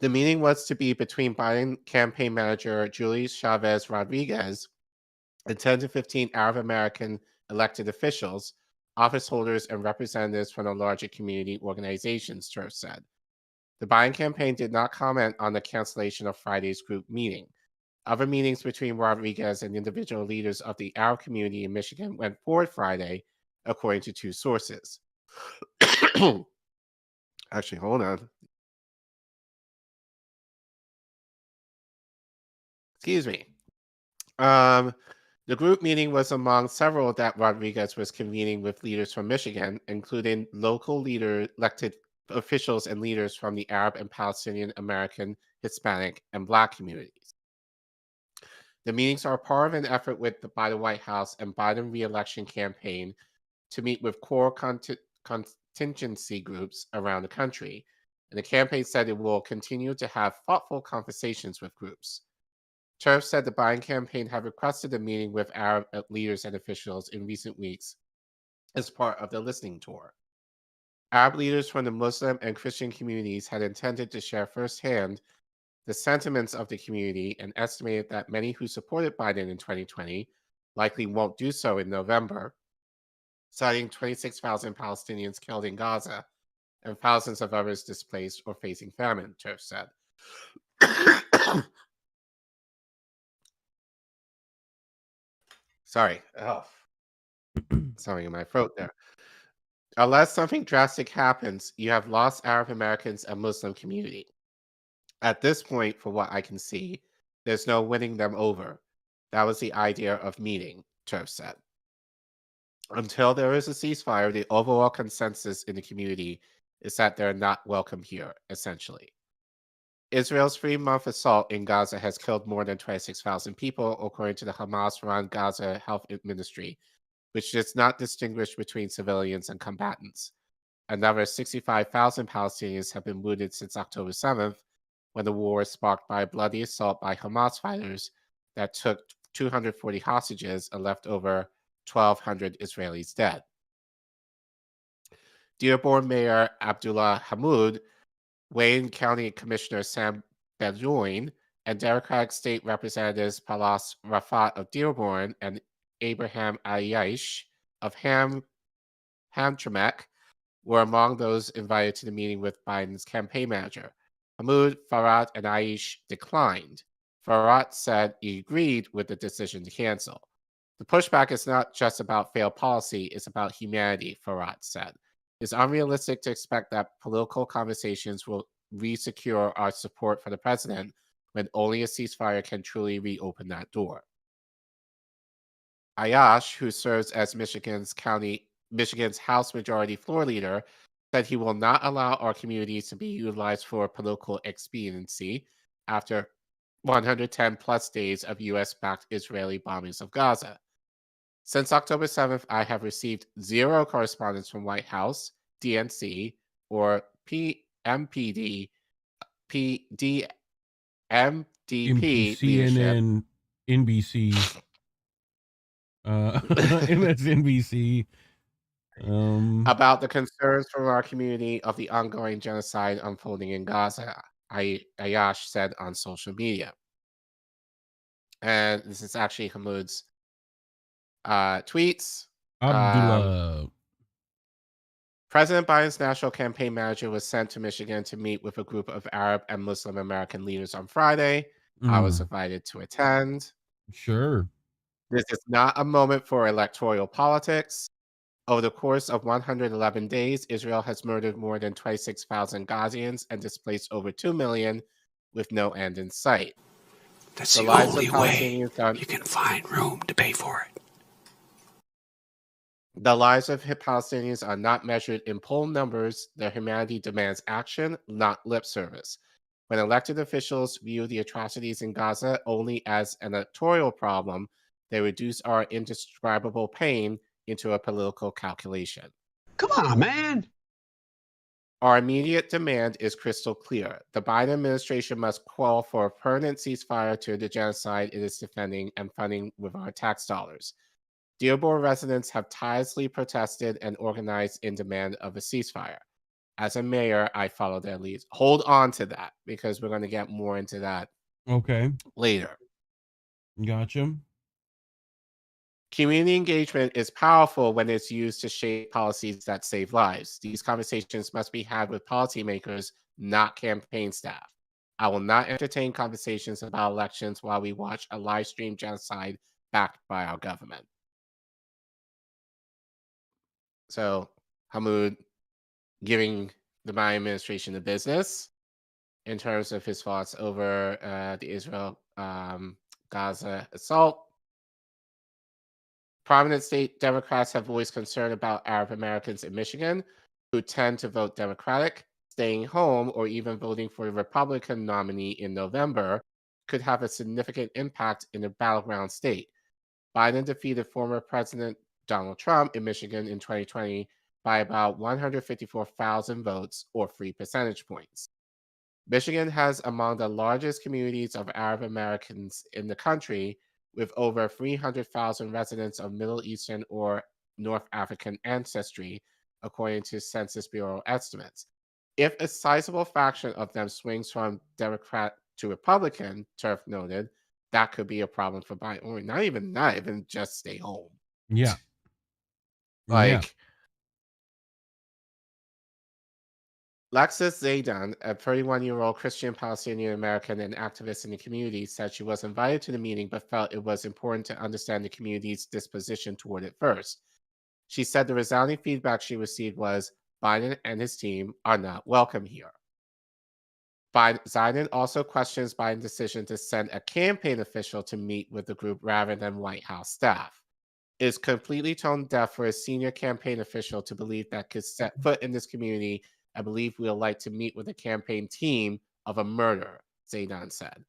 The meeting was to be between Biden campaign manager Julie Chavez Rodriguez and 10 to 15 Arab American elected officials, office holders, and representatives from the larger community organizations, Turf said. The Biden campaign did not comment on the cancellation of Friday's group meeting. Other meetings between Rodriguez and individual leaders of the Arab community in Michigan went forward Friday, according to two sources. Actually, hold on. Excuse me. The group meeting was among several that Rodriguez was convening with leaders from Michigan, including local elected officials and leaders from the Arab and Palestinian American, Hispanic, and Black communities. The meetings are part of an effort by the White House and Biden re-election campaign to meet with core contingency groups around the country, and the campaign said it will continue to have thoughtful conversations with groups. Turf said the Biden campaign had requested a meeting with Arab leaders and officials in recent weeks as part of the listening tour. Arab leaders from the Muslim and Christian communities had intended to share firsthand the sentiments of the community and estimated that many who supported Biden in 2020 likely won't do so in November, citing 26,000 Palestinians killed in Gaza and thousands of others displaced or facing famine, Turf said. Sorry. Oh. Something in my throat there. Unless something drastic happens, you have lost Arab Americans and Muslim community. At this point, for what I can see, there's no winning them over. That was the idea of meeting, Turf said. Until there is a ceasefire, the overall consensus in the community is that they're not welcome here, essentially. Israel's 3-month assault in Gaza has killed more than 26,000 people, according to the Hamas-run Gaza Health Ministry, which does not distinguish between civilians and combatants. Another 65,000 Palestinians have been wounded since October 7th, when the war was sparked by a bloody assault by Hamas fighters that took 240 hostages and left over 1,200 Israelis dead. Dearborn Mayor Abdullah Hammoud, Wayne County Commissioner Sam Bedouin, and Democratic State Representatives Palas Rafat of Dearborn and Abraham Ayash of Hamtramck were among those invited to the meeting with Biden's campaign manager. Hammoud, Farhat, and Aish declined. Farhat said he agreed with the decision to cancel. The pushback is not just about failed policy, it's about humanity, Farhat said. It's unrealistic to expect that political conversations will re-secure our support for the president when only a ceasefire can truly reopen that door. Ayash, who serves as Michigan's House Majority Floor Leader, said he will not allow our communities to be utilized for political expediency after 110 plus days of U.S.-backed Israeli bombings of Gaza. Since October 7th, I have received zero correspondence from White House, DNC, or MDP CNN, NBC, MSNBC, about the concerns from our community of the ongoing genocide unfolding in Gaza, Ayash said on social media. And this is actually Hammoud's Tweets. Abdullah. President Biden's national campaign manager was sent to Michigan to meet with a group of Arab and Muslim American leaders on Friday. I was invited to attend. Sure. This is not a moment for electoral politics. Over the course of 111 days, Israel has murdered more than 26,000 Gazians and displaced over 2 million with no end in sight. That's the only way you can find room to pay for it. The lives of Palestinians are not measured in poll numbers. Their humanity demands action, not lip service. When elected officials view the atrocities in Gaza only as an electoral problem, they reduce our indescribable pain into a political calculation. Come on, man. Our immediate demand is crystal clear. The Biden administration must call for a permanent ceasefire to the genocide it is defending and funding with our tax dollars. Dearborn residents have tirelessly protested and organized in demand of a ceasefire. As a mayor, I follow their leads. Hold on to that because we're going to get more into that later. Gotcha. Community engagement is powerful when it's used to shape policies that save lives. These conversations must be had with policymakers, not campaign staff. I will not entertain conversations about elections while we watch a live stream genocide backed by our government. So, Hamoud giving the Biden administration the business in terms of his thoughts over the Israel-Gaza assault. Prominent state Democrats have voiced concern about Arab Americans in Michigan who tend to vote Democratic. Staying home or even voting for the Republican nominee in November could have a significant impact in a battleground state. Biden defeated former President Donald Trump in Michigan in 2020 by about 154,000 votes or 3 percentage points. Michigan has among the largest communities of Arab Americans in the country, with over 300,000 residents of Middle Eastern or North African ancestry, according to Census Bureau estimates. If a sizable fraction of them swings from Democrat to Republican, Turf noted, that could be a problem for Biden. Or not even just stay home. Yeah. Lexis Zaydan, a 31-year-old Christian Palestinian American and activist in the community, said she was invited to the meeting but felt it was important to understand the community's disposition toward it first. She said the resounding feedback she received was Biden and his team are not welcome here. Zaydan also questions Biden's decision to send a campaign official to meet with the group rather than White House staff. It is completely tone deaf for a senior campaign official to believe that could set foot in this community. I believe we'll like to meet with a campaign team of a murderer, Zaydan said.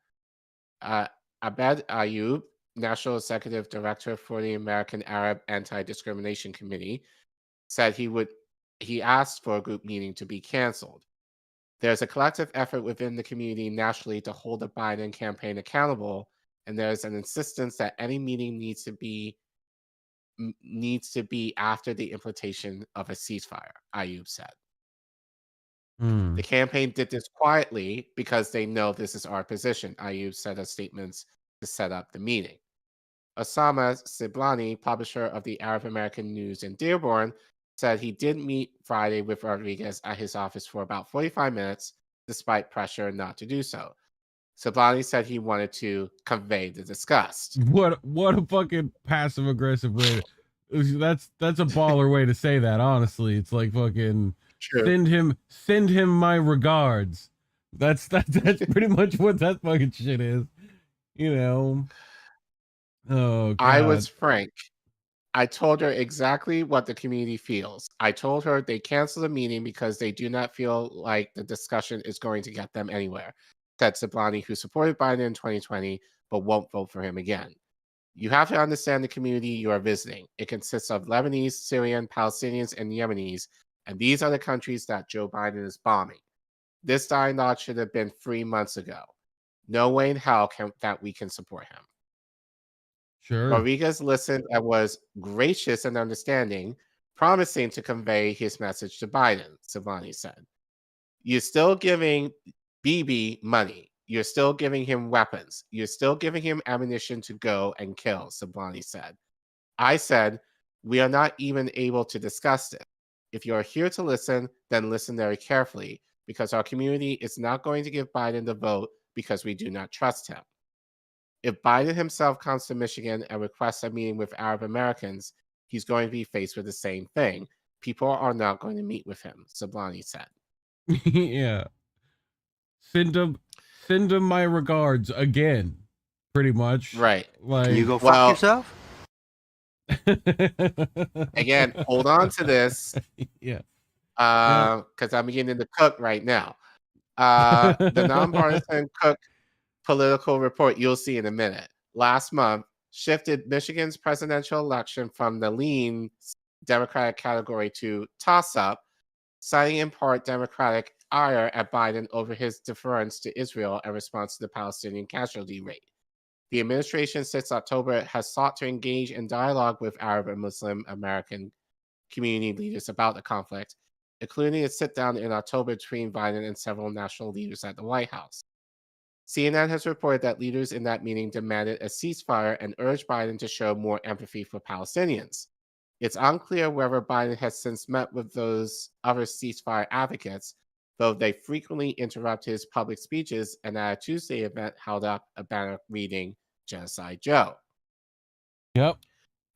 Abed Ayub, National Executive Director for the American Arab Anti-Discrimination Committee, said he asked for a group meeting to be canceled. There's a collective effort within the community nationally to hold the Biden campaign accountable, and there's an insistence that any meeting needs to be after the implementation of a ceasefire, Ayub said. The campaign did this quietly because they know this is our position, Ayub said as statements to set up the meeting. Osama Siblani, publisher of the Arab American News in Dearborn, said he did meet Friday with Rodriguez at his office for about 45 minutes, despite pressure not to do so. Siblani said he wanted to convey the disgust. What a fucking passive aggressive way. That's a baller way to say that. Honestly, it's like fucking send him my regards. That's pretty much what that fucking shit is. You know. Oh, God. I was frank. I told her exactly what the community feels. I told her they cancel the meeting because they do not feel like the discussion is going to get them anywhere, said Siblani, who supported Biden in 2020 but won't vote for him again. You have to understand the community you are visiting. It consists of Lebanese, Syrian, Palestinians, and Yemenis, and these are the countries that Joe Biden is bombing. This dialogue should have been 3 months ago. No way in hell that we can support him. Sure. Rodriguez listened and was gracious and understanding, promising to convey his message to Biden, Siblani said. You're still giving Bibi money. You're still giving him weapons. You're still giving him ammunition to go and kill, Siblani said. I said, we are not even able to discuss it. If you're here to listen, then listen very carefully, because our community is not going to give Biden the vote because we do not trust him. If Biden himself comes to Michigan and requests a meeting with Arab Americans, he's going to be faced with the same thing. People are not going to meet with him, Zablani said. Yeah. Send him my regards again, pretty much. Right. Like, Can you go fuck yourself? Again, hold on to this. Yeah. Because I'm beginning to cook right now. The nonpartisan Cook political report you'll see in a minute. Last month shifted Michigan's presidential election from the lean Democratic category to toss-up, citing in part Democratic ire at Biden over his deference to Israel in response to the Palestinian casualty rate. The administration since October has sought to engage in dialogue with Arab and Muslim American community leaders about the conflict, including a sit-down in October between Biden and several national leaders at the White House. CNN has reported that leaders in that meeting demanded a ceasefire and urged Biden to show more empathy for Palestinians. It's unclear whether Biden has since met with those other ceasefire advocates, though they frequently interrupt his public speeches and at a Tuesday event held up a banner reading Genocide Joe. Yep.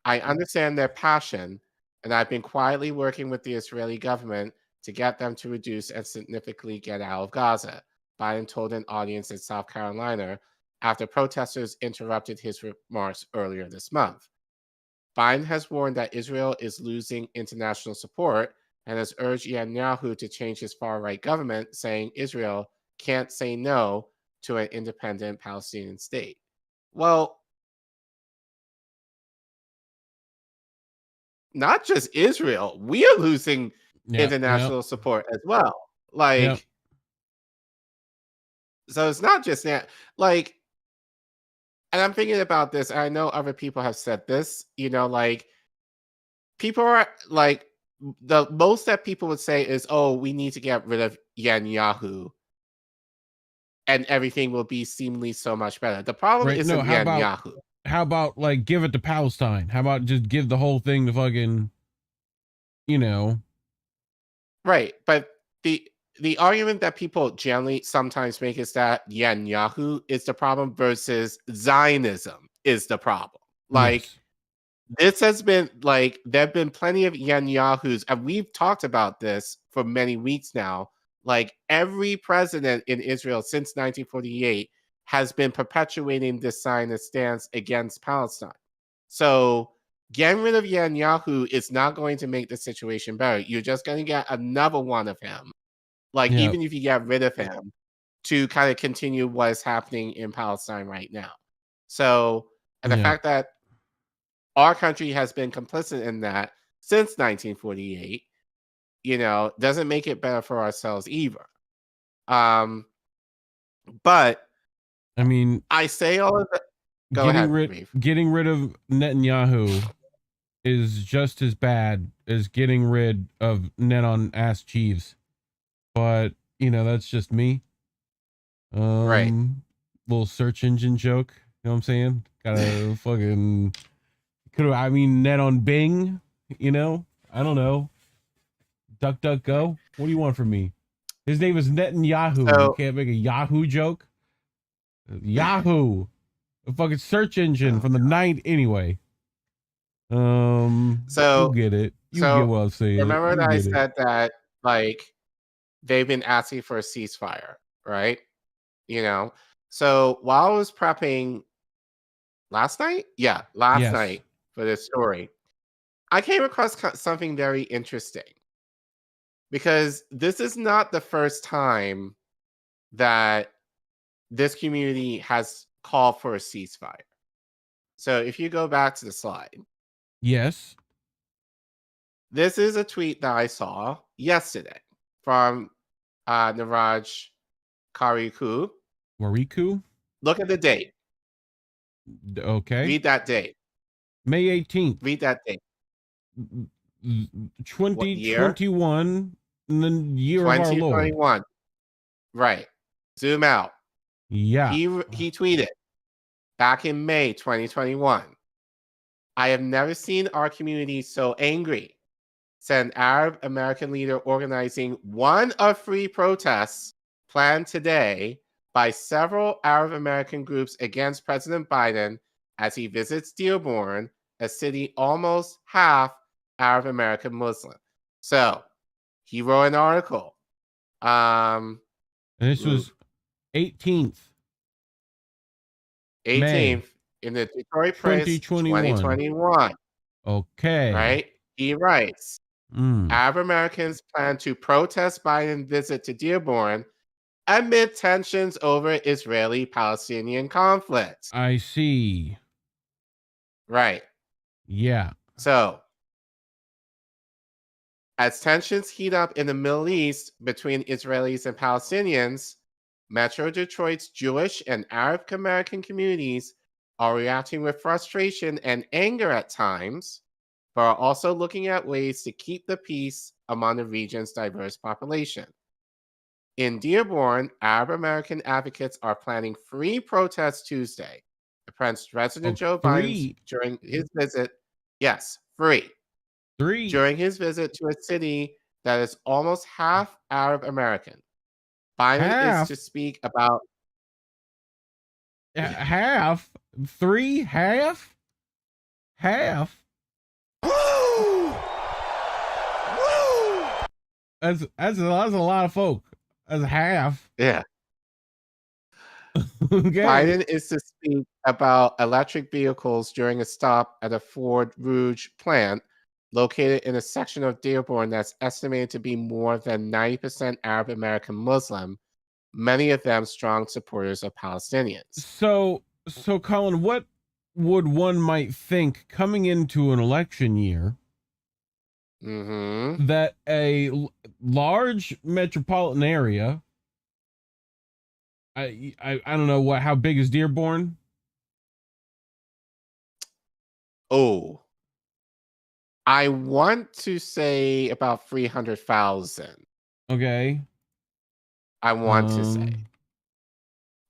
I understand their passion, and I've been quietly working with the Israeli government to get them to reduce and significantly get out of Gaza, Biden told an audience in South Carolina after protesters interrupted his remarks earlier this month. Biden has warned that Israel is losing international support and has urged Netanyahu to change his far-right government, saying Israel can't say no to an independent Palestinian state. Well, not just Israel. We are losing international support as well. Like, so it's not just that. Like, and I'm thinking about this. I know other people have said this. You know, like, people are like, the most that people would say is, "Oh, we need to get rid of Netanyahu, and everything will be seemingly so much better." The problem isn't Netanyahu. How about like give it to Palestine? How about just give the whole thing to fucking, you know? Right, but the argument that people generally sometimes make is that Netanyahu is the problem versus Zionism is the problem. Like. Yes. This has been like, there have been plenty of Netanyahus, and we've talked about this for many weeks now. Like, every president in Israel since 1948 has been perpetuating this Zionist stance against Palestine. So, getting rid of Netanyahu is not going to make the situation better. You're just going to get another one of him. Like, even if you get rid of him, to kind of continue what is happening in Palestine right now. So, and the fact that our country has been complicit in that since 1948, you know, doesn't make it better for ourselves either. But I mean, I say all of that. Getting rid of Netanyahu is just as bad as getting rid of Ned on Ass Jeeves. But, you know, that's just me. Right. Little search engine joke. You know what I'm saying? Gotta fucking... I mean, Ned on Bing, you know? I don't know. DuckDuckGo? What do you want from me? His name is Netanyahu. You can't make a Yahoo joke? Yahoo! A fucking search engine from the 90s. Anyway. You get it. You get what I'm saying. Remember that I said that, like, they've been asking for a ceasefire, right? You know? So, while I was prepping last night? Yeah, last night. For this story, I came across something very interesting, because this is not the first time that this community has called for a ceasefire. So if you go back to the slide. Yes. This is a tweet that I saw yesterday from Niraj Kariku. Mariku? Look at the date. Okay. Read that date. May 18th. Read that date. 2021, and then year of our Lord. 2021. Right. Zoom out. Yeah. He tweeted back in May 2021. I have never seen our community so angry, said an Arab American leader organizing one of 3 protests planned today by several Arab American groups against President Biden as he visits Dearborn, a city almost half Arab American Muslim. So he wrote an article. And this was 18th. 18th May, in the Detroit Press 2021. Okay. Right? He writes, Arab Americans plan to protest Biden's visit to Dearborn amid tensions over Israeli-Palestinian conflict. I see. Right. Yeah. So, as tensions heat up in the Middle East between Israelis and Palestinians, Metro Detroit's Jewish and Arab American communities are reacting with frustration and anger at times, but are also looking at ways to keep the peace among the region's diverse population. In Dearborn, Arab American advocates are planning free protests Tuesday against President Joe Biden during his visit. Yes, free. During his visit to a city that is almost half Arab American. Biden is to speak about half. 3 half. That's a lot of folk. That's half. Yeah. Okay. Biden is to speak about electric vehicles during a stop at a Ford Rouge plant located in a section of Dearborn that's estimated to be more than 90% Arab American Muslim, many of them strong supporters of Palestinians. So Collin, what would one might think coming into an election year that a large metropolitan area, I don't know how big is Dearborn? Oh, I want to say about 300,000. Okay. I want to say.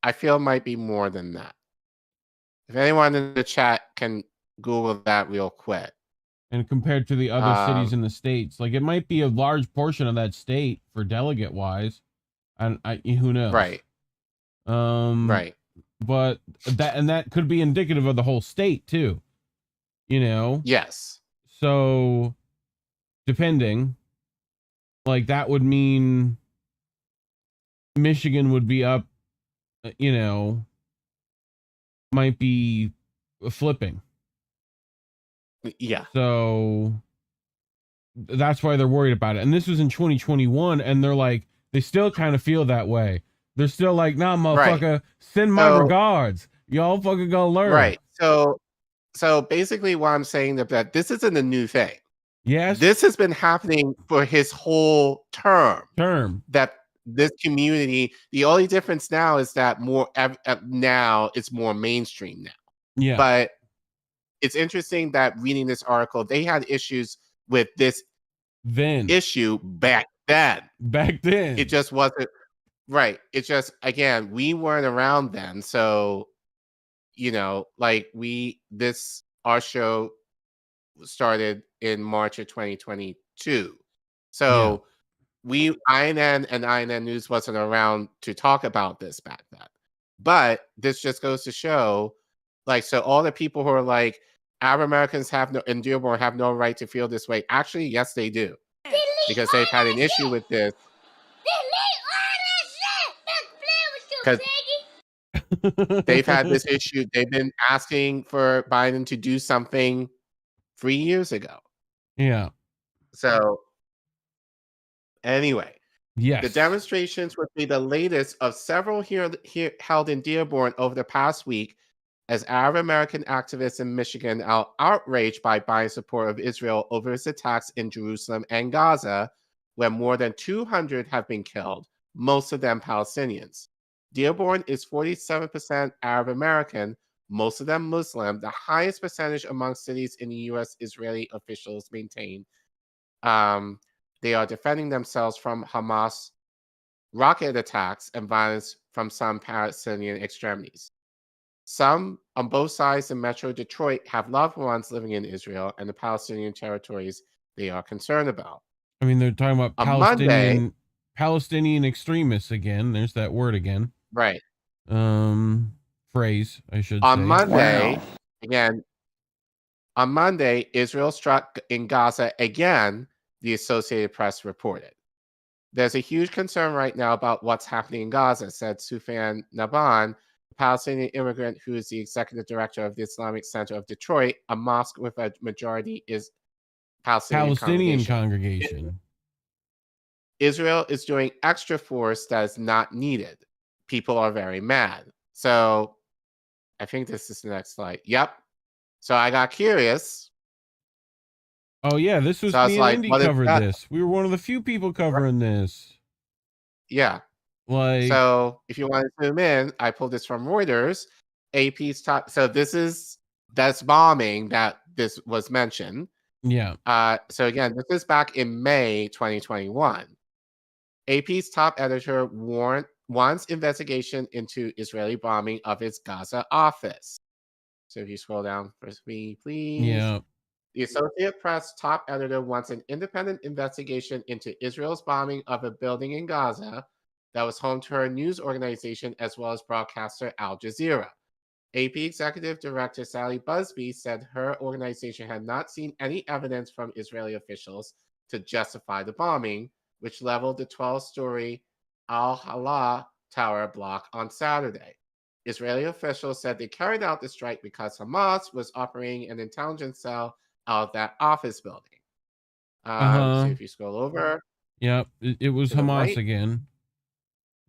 I feel it might be more than that. If anyone in the chat can Google that real quick. And compared to the other cities in the states, like it might be a large portion of that state for delegate wise. And who knows? Right. Right. But that could be indicative of the whole state too. You know? Yes. So depending, like that would mean Michigan would be up, you know, might be flipping. Yeah. So that's why they're worried about it. And this was in 2021, and they're like, they still kind of feel that way. They're still like, nah, motherfucker, send my regards. Y'all fucking gonna learn. Right. So basically what I'm saying that this isn't a new thing. Yes. This has been happening for his whole term. That this community, the only difference now is that now it's more mainstream now. Yeah. But it's interesting that reading this article, they had issues with this issue back then. It just wasn't right. It just, again, we weren't around then. So, you know, like our show started in March of 2022. So INN and INN News wasn't around to talk about this back then. But this just goes to show, like, so all the people who are like, Arab Americans in Dearborn have no right to feel this way. Actually, yes, they do. Because they've had an issue with this. Because they've had this issue. They've been asking for Biden to do something 3 years ago. Yeah. So, anyway. Yes. The demonstrations would be the latest of several here held in Dearborn over the past week as Arab American activists in Michigan are outraged by Biden's support of Israel over its attacks in Jerusalem and Gaza, where more than 200 have been killed, most of them Palestinians. Dearborn is 47% Arab American, most of them Muslim, the highest percentage among cities in the U.S. Israeli officials maintain. They are defending themselves from Hamas rocket attacks and violence from some Palestinian extremities. Some on both sides in Metro Detroit have loved ones living in Israel and the Palestinian territories they are concerned about. I mean, they're talking about Palestinian extremists again. There's that word again. Right. Phrase, I should say. On Monday, Israel struck in Gaza again, the Associated Press reported. There's a huge concern right now about what's happening in Gaza, said Sufyan Naban, a Palestinian immigrant who is the executive director of the Islamic Center of Detroit, a mosque with a majority is Palestinian congregation. Israel is doing extra force that is not needed. People are very mad. So I think this is the next slide. Yep. So I got curious. Oh yeah, this was me and Indy covered this. We were one of the few people covering this. Yeah. Like, so if you want to zoom in, I pulled this from Reuters. AP's top. So that's bombing that this was mentioned. Yeah. So again, this is back in May 2021. AP's top editor wants investigation into Israeli bombing of its Gaza office. So if you scroll down for me, please. Yeah. The Associated Press top editor wants an independent investigation into Israel's bombing of a building in Gaza that was home to her news organization as well as broadcaster Al Jazeera. AP Executive Director Sally Busby said her organization had not seen any evidence from Israeli officials to justify the bombing, which leveled the 12-story Al-Hala tower block on Saturday. Israeli officials said they carried out the strike because Hamas was operating an intelligence cell out of that office building. So if you scroll over. Yep, it was Hamas again.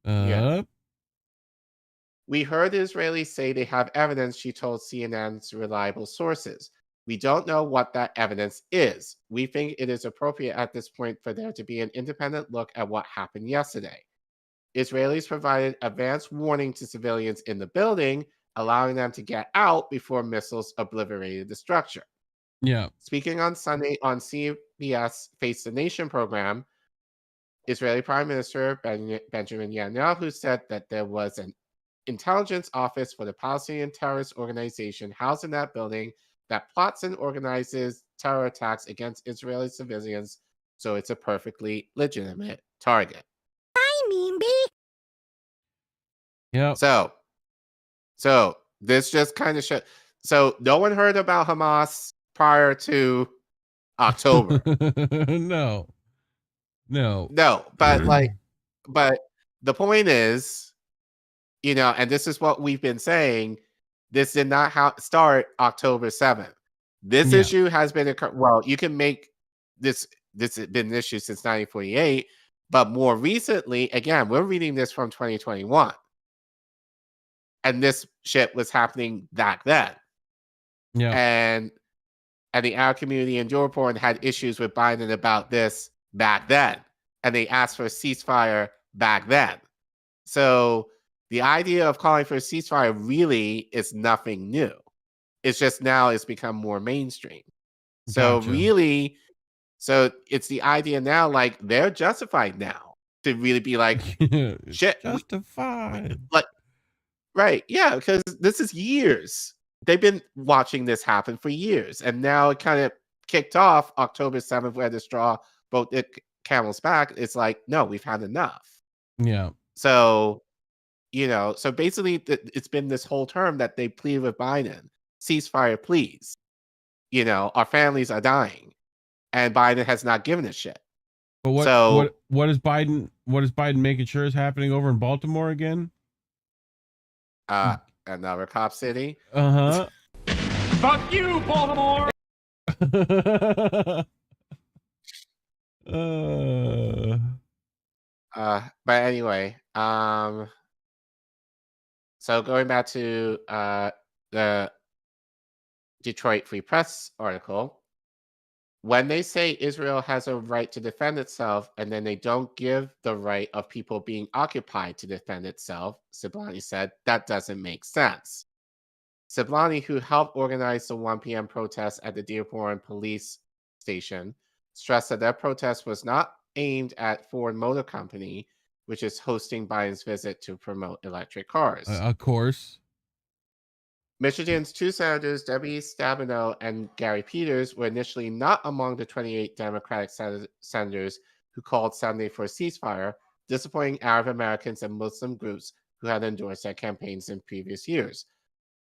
Yeah. We heard the Israelis say they have evidence, she told CNN's reliable sources. We don't know what that evidence is. We think it is appropriate at this point for there to be an independent look at what happened yesterday. Israelis provided advance warning to civilians in the building, allowing them to get out before missiles obliterated the structure. Yeah. Speaking on Sunday on CBS Face the Nation program, Israeli Prime Minister Benjamin Netanyahu said that there was an intelligence office for the Palestinian terrorist organization housed in that building that plots and organizes terror attacks against Israeli civilians, so it's a perfectly legitimate target. Yeah. So this just kind of shows. So no one heard about Hamas prior to October. No. But the point is, and this is what we've been saying. This did not start October 7th. This issue has been you can make this has been an issue since 1948, but more recently, again, we're reading this from 2021. And this shit was happening back then. Yeah. And the Arab community in Dearborn had issues with Biden about this back then. And they asked for a ceasefire back then. So the idea of calling for a ceasefire really is nothing new. It's just now it's become more mainstream. So really, it's the idea now, like they're justified now to really be like, shit. Justified. Right. Yeah, because this is years. They've been watching this happen for years. And now it kind of kicked off October 7th where the straw broke the camel's back. It's like, no, we've had enough. Yeah. So, so basically it's been this whole term that they plead with Biden, ceasefire, please. Our families are dying. And Biden has not given a shit. But what is Biden making sure is happening over in Baltimore again? Another cop city. Fuck you, Baltimore. But anyway, so going back to the Detroit Free Press article, when they say Israel has a right to defend itself and then they don't give the right of people being occupied to defend itself, Siblani said, that doesn't make sense. Siblani, who helped organize the 1 p.m. protest at the Dearborn police station, stressed that their protest was not aimed at Ford Motor Company, which is hosting Biden's visit to promote electric cars. Of course. Michigan's two senators, Debbie Stabenow and Gary Peters, were initially not among the 28 Democratic senators who called Sunday for a ceasefire, disappointing Arab Americans and Muslim groups who had endorsed their campaigns in previous years.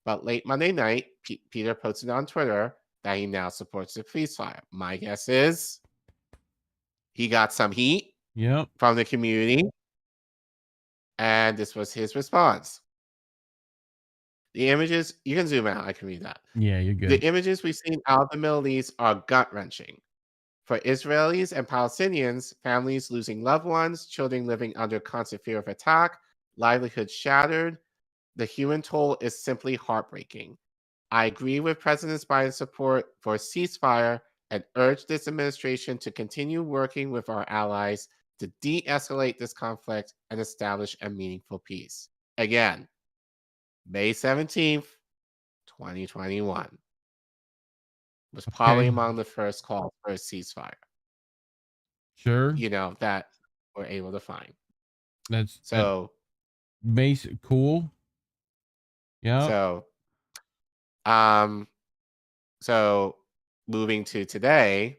But late Monday night, Peter posted on Twitter that he now supports the ceasefire. My guess is he got some heat from the community, and this was his response. The images, you can zoom out, I can read that. Yeah, you're good. The images we've seen out of the Middle East are gut-wrenching. For Israelis and Palestinians, families losing loved ones, children living under constant fear of attack, livelihoods shattered, the human toll is simply heartbreaking. I agree with President Biden's support for a ceasefire and urge this administration to continue working with our allies to de-escalate this conflict and establish a meaningful peace. Again, May 17th, 2021 was probably among the first calls for a ceasefire. Sure. That we're able to find. That's so cool. Yeah. So moving to today,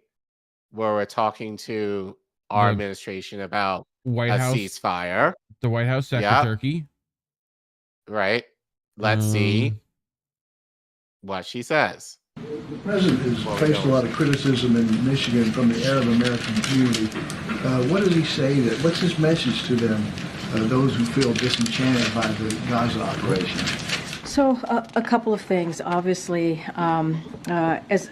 where we're talking to our administration about White a House ceasefire. The White House Secretary. Right. Let's see what she says. The president has faced a lot of criticism in Michigan from the Arab American community. What does he say? What's his message to them, those who feel disenchanted by the Gaza operation? So a couple of things. Obviously, as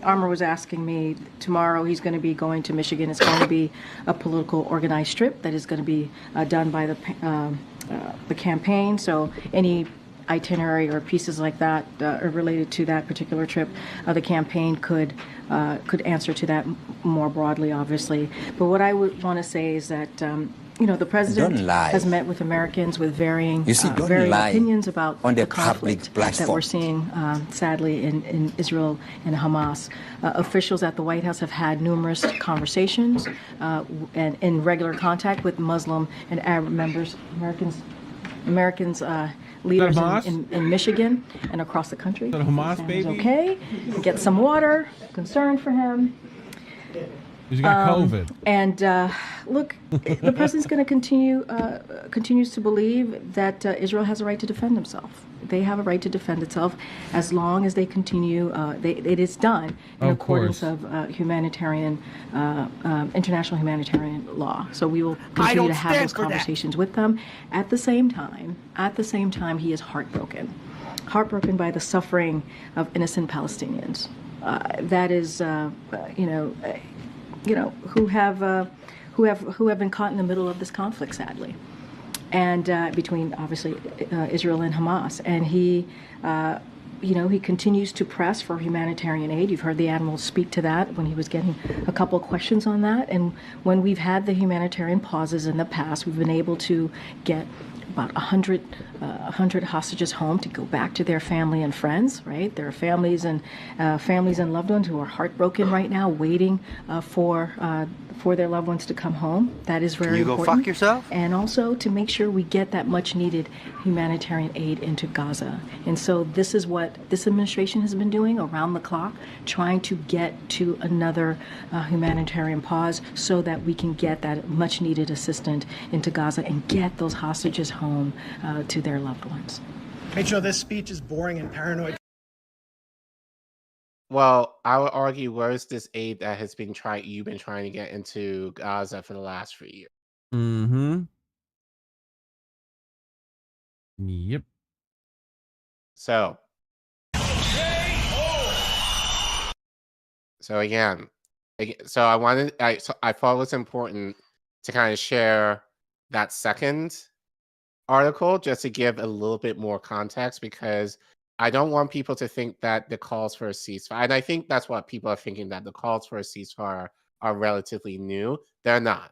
Armor was asking me, tomorrow he's going to be going to Michigan. It's going to be a political organized trip that is going to be done by the campaign. So any itinerary or pieces like that are related to that particular trip, the campaign could answer to that more broadly, obviously. But what I would want to say is that the president has met with Americans with varying opinions about on the conflict that we're seeing, sadly, in Israel and Hamas. Officials at the White House have had numerous conversations and in regular contact with Muslim and Arab Americans leaders in Michigan and across the country. Is that Hamas, baby? Okay, get some water. Concerned for him. He's got COVID. And look, the president's going to continues to believe that Israel has a right to defend himself. They have a right to defend itself as long as they continue. It is done in accordance of humanitarian, international humanitarian law. So we will continue to have those conversations with them. At the same time, he is heartbroken by the suffering of innocent Palestinians. That is, who have been caught in the middle of this conflict, sadly, and between obviously Israel and Hamas. And he continues to press for humanitarian aid. You've heard the Admiral speak to that when he was getting a couple of questions on that. And when we've had the humanitarian pauses in the past, we've been able to get about 100 hostages home to go back to their family and friends, right? There are families and loved ones who are heartbroken right now, waiting for their loved ones to come home. That is very important. Can you go fuck yourself? And also to make sure we get that much needed humanitarian aid into Gaza. And so this is what this administration has been doing around the clock, trying to get to another humanitarian pause so that we can get that much needed assistance into Gaza and get those hostages home to their loved ones. Rachel, this speech is boring and paranoid. Well, I would argue, where's this aid that you've been trying to get into Gaza for the last 3 years? Mm-hmm. Yep. So again, so I thought it was important to kind of share that second article just to give a little bit more context, because I don't want people to think that the calls for a ceasefire, and I think that's what people are thinking, that the calls for a ceasefire are relatively new. They're not.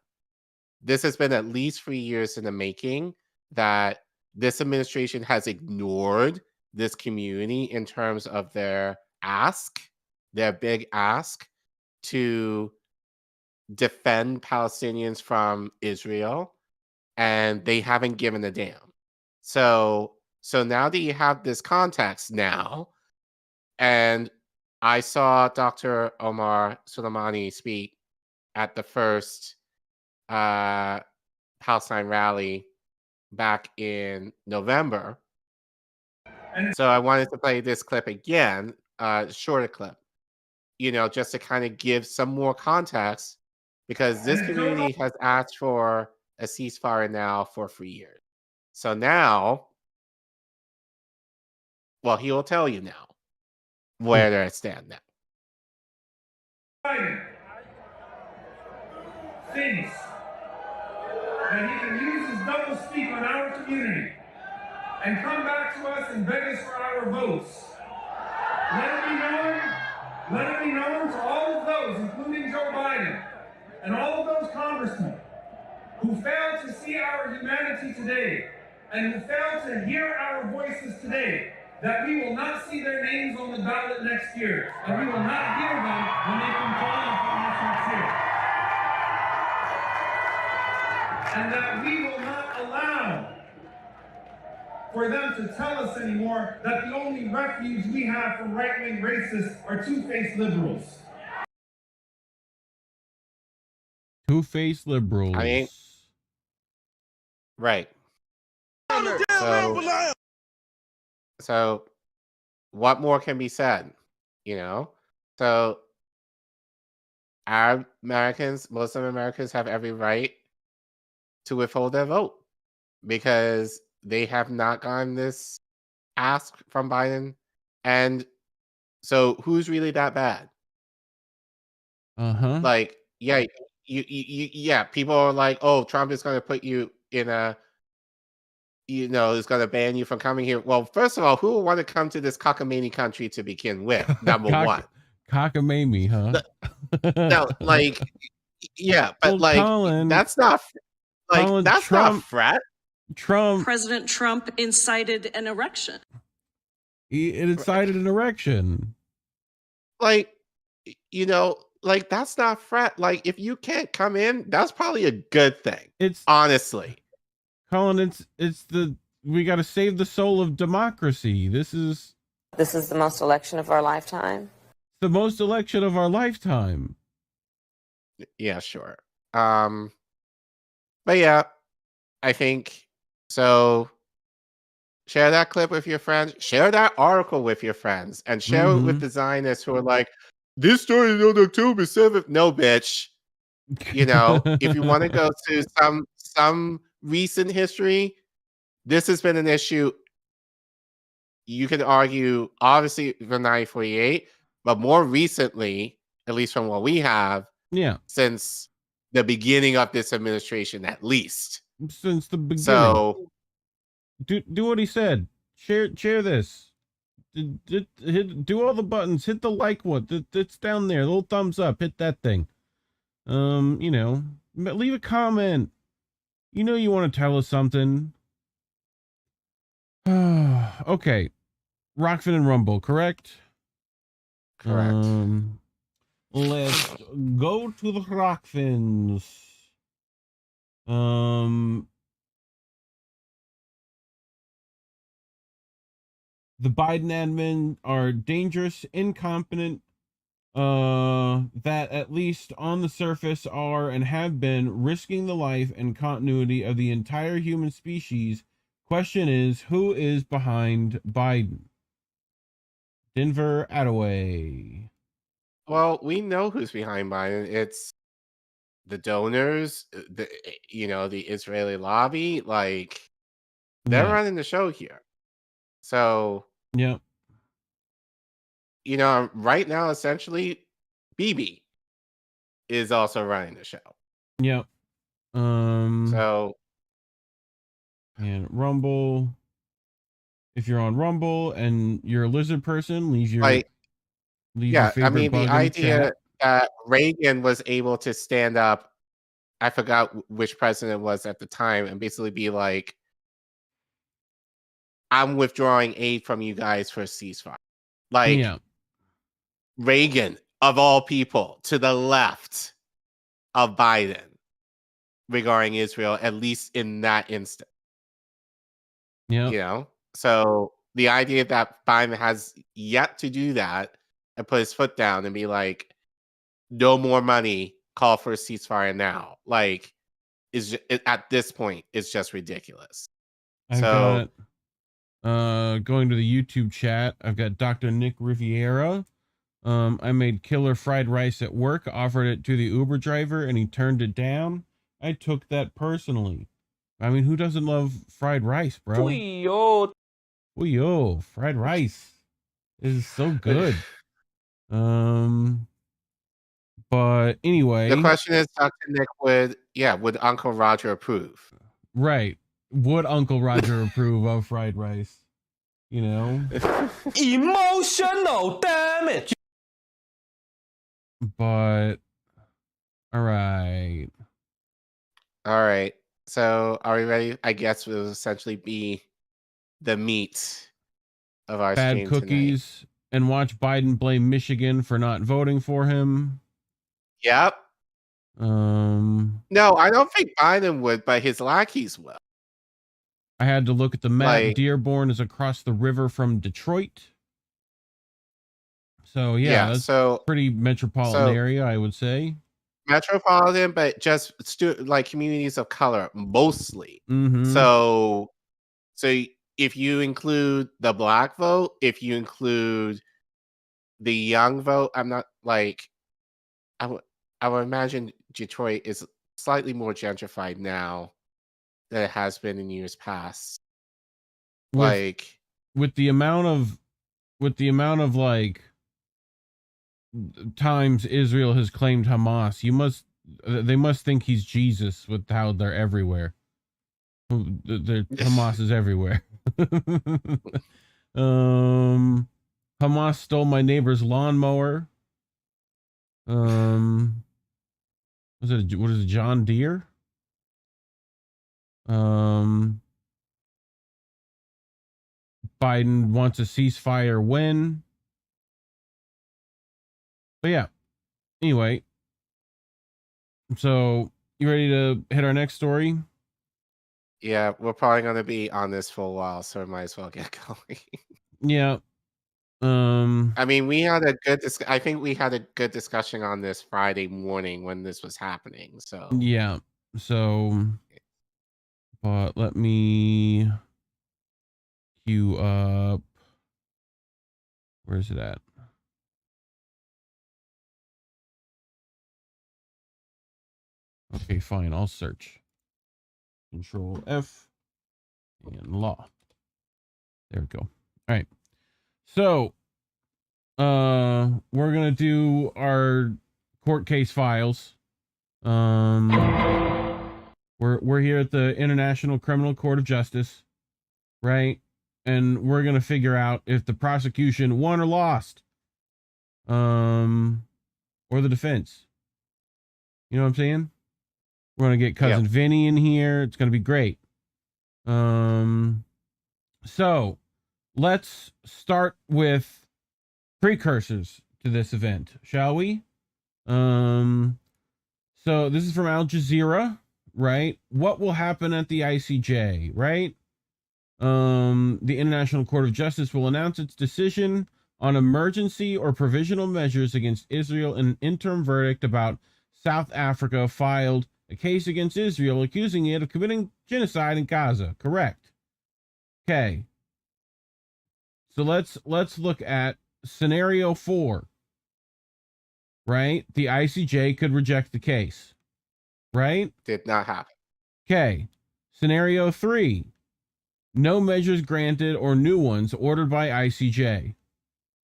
This has been at least 3 years in the making, that this administration has ignored this community in terms of their big ask to defend Palestinians from Israel, and they haven't given a damn. So So now that you have this context now, and I saw Dr. Omar Soleimani speak at the first Palestine rally back in November. So I wanted to play this clip again, shorter clip, just to kind of give some more context, because this community has asked for a ceasefire now for 3 years. So now, well, he will tell you now where they stand now. Thinks that he can use his double speak on our community and come back to us and beg us for our votes. Let it be known to all of those, including Joe Biden, and all of those congressmen who failed to see our humanity today and who failed to hear our voices today, that we will not see their names on the ballot next year, and we will not hear them when they come calling upon us next year. And that we will not allow for them to tell us anymore that the only refuge we have from right-wing racists are two-faced liberals. Two-faced liberals. I mean, right. So what more can be said? So Arab Americans, Muslim Americans have every right to withhold their vote because they have not gotten this ask from Biden. And so who's really that bad? Like, yeah, yeah, people are like, oh, Trump is going to put you in a, is going to ban you from coming here. Well, first of all, who would want to come to this cockamamie country to begin with? Number one. Cockamamie, huh? No, like, yeah, but well, Collin, that's not, like, Collin, that's Trump, not frat. President Trump incited an erection. It incited an erection. Like, like, that's not frat. Like, if you can't come in, that's probably a good thing. It's honestly, Collin, we got to save the soul of democracy. This is the most election of our lifetime. The most election of our lifetime. Yeah, sure. But yeah, I think so. Share that clip with your friends. Share that article with your friends, and share it with the Zionists who are like, "This story is on October 7th." No, bitch. If you want to go to some recent history, this has been an issue. You can argue, obviously, for 1948, but more recently, at least from what we have, since the beginning of this administration, at least since the beginning. So do what he said. Share this. Do all the buttons. Hit the like one. It's down there. Little thumbs up. Hit that thing. Leave a comment. You want to tell us something. Okay. Rockfin and Rumble, correct? Correct. Let's go to the Rockfins. The Biden admin are dangerous, incompetent, that at least on the surface are and have been risking the life and continuity of the entire human species. Question is, who is behind Biden? Denver Attaway. Well, we know who's behind Biden. It's the donors, the Israeli lobby. Like, they're running the show here. So, yeah. Right now, essentially, BB is also running the show. Yep. So, and Rumble. If you're on Rumble and you're a lizard person, leave your your favorite bug the in idea chat. that Reagan was able to stand up, I forgot which president was at the time, and basically be like, I'm withdrawing aid from you guys for a ceasefire. Like, Reagan, of all people, to the left of Biden regarding Israel, at least in that instant. Yeah. So the idea that Biden has yet to do that and put his foot down and be like, no more money, call for a ceasefire now. Like, at this point, it's just ridiculous. I've got going to the YouTube chat. I've got Dr. Nick Riviera. I made killer fried rice at work, offered it to the Uber driver, and he turned it down. I took that personally. I mean, who doesn't love fried rice, bro? Yo, fried rice is so good. But anyway, the question is, Dr. Nick, would Uncle Roger approve? Right. Would Uncle Roger approve of fried rice? You know? Emotional damage. But all right. So are we ready? I guess it will essentially be the meat of our bad stream cookies tonight. And watch Biden blame Michigan for not voting for him. Yep. No, I don't think Biden would, but his lackeys will. I had to look at the map. Dearborn is across the river from Detroit. So yeah, that's pretty metropolitan area, I would say. Metropolitan, but just communities of color mostly. Mm-hmm. So if you include the Black vote, if you include the young vote, I'm not like I would imagine Detroit is slightly more gentrified now than it has been in years past. With the amount of like times Israel has claimed Hamas, they must think he's Jesus with how they're everywhere. Hamas is everywhere. Hamas stole my neighbor's lawnmower. What is it, John Deere? Biden wants a ceasefire when. But yeah. Anyway. So, you ready to hit our next story? Yeah, we're probably going to be on this for a while, so we might as well get going. Yeah. I mean, I think we had a good discussion on this Friday morning when this was happening. So yeah. So, but let me queue up. Where is it at? Okay, fine. I'll search. Control F and law. There we go. All right. So, we're gonna do our court case files. We're here at the International Criminal Court of Justice, right? And we're gonna figure out if the prosecution won or lost, or the defense. You know what I'm saying? We're gonna get Cousin Vinny in here. It's gonna be great. So let's start with precursors to this event, shall we? So this is from Al Jazeera, right? What will happen at the ICJ, right? The International Court of Justice will announce its decision on emergency or provisional measures against Israel in an interim verdict about South Africa filed a case against Israel accusing it of committing genocide in Gaza. Correct. Okay. So let's look at scenario 4. Right? The ICJ could reject the case. Right? Did not happen. Okay. Scenario 3. No measures granted or new ones ordered by ICJ.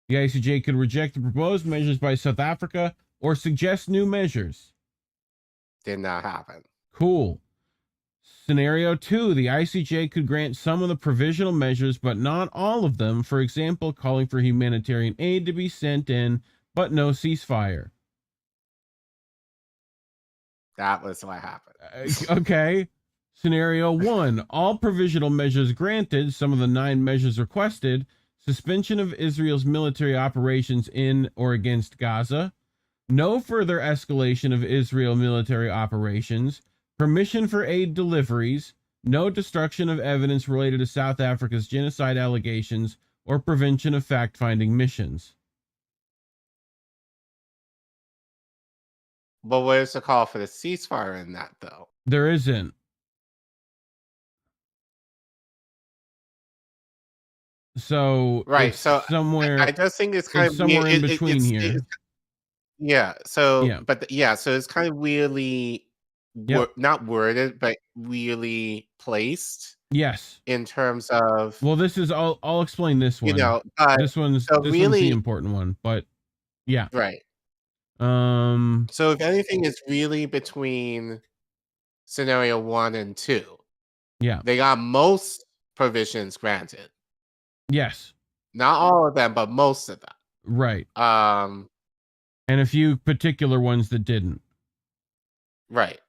The ICJ could reject the proposed measures by South Africa or suggest new measures. Did not happen. Cool. Scenario 2, the ICJ could grant some of the provisional measures, but not all of them. For example, calling for humanitarian aid to be sent in, but no ceasefire. That was what happened. Okay. Scenario 1, all provisional measures granted, some of the 9 measures requested, suspension of Israel's military operations in or against Gaza, no further escalation of Israel military operations, permission for aid deliveries, no destruction of evidence related to South Africa's genocide allegations or prevention of fact-finding missions. But where's the call for the ceasefire in that, though? There isn't. So Right. it's So somewhere. I just think it's kind of somewhere weird. in between here. Yeah. So, Yeah. but so it's kind of weirdly, not worded, but really placed. Yes. In terms of, well, this is. I'll explain this one. This one's the important one. But yeah. Right. So if anything is really between scenario 1 and 2, yeah, they got most provisions granted. Yes. Not all of them, but most of them. Right. And a few particular ones that didn't. Right.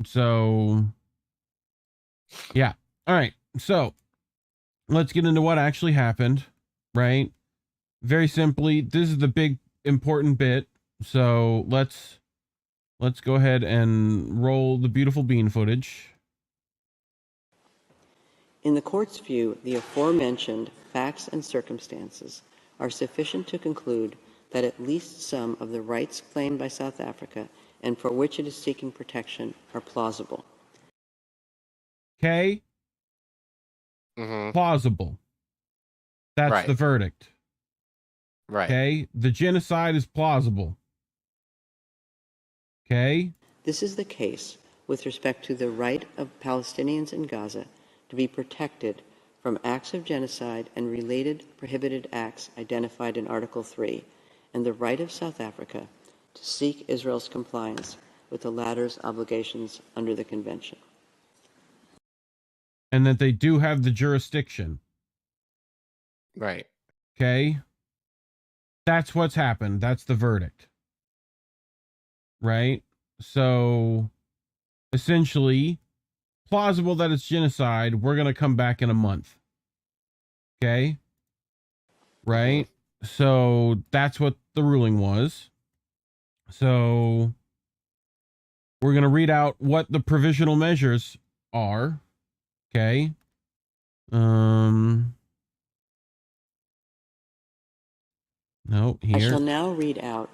So yeah. All right. So let's get into what actually happened. Right. Very simply, this is the big important bit. So let's go ahead and roll the beautiful bean footage. In the court's view, the aforementioned facts and circumstances are sufficient to conclude that at least some of the rights claimed by South Africa and for which it is seeking protection are plausible. Okay? Plausible. That's the verdict. Right. Okay? The genocide is plausible. Okay? This is the case with respect to the right of Palestinians in Gaza to be protected from acts of genocide and related prohibited acts identified in Article 3, and the right of South Africa to seek Israel's compliance with the latter's obligations under the Convention. And that they do have the jurisdiction. Right. Okay? That's what's happened. That's the verdict. Right? So, essentially, plausible that it's genocide. We're going to come back in a month. Okay? Right? So, that's what the ruling was. So, we're going to read out what the provisional measures are. Okay? No, here. I shall now read out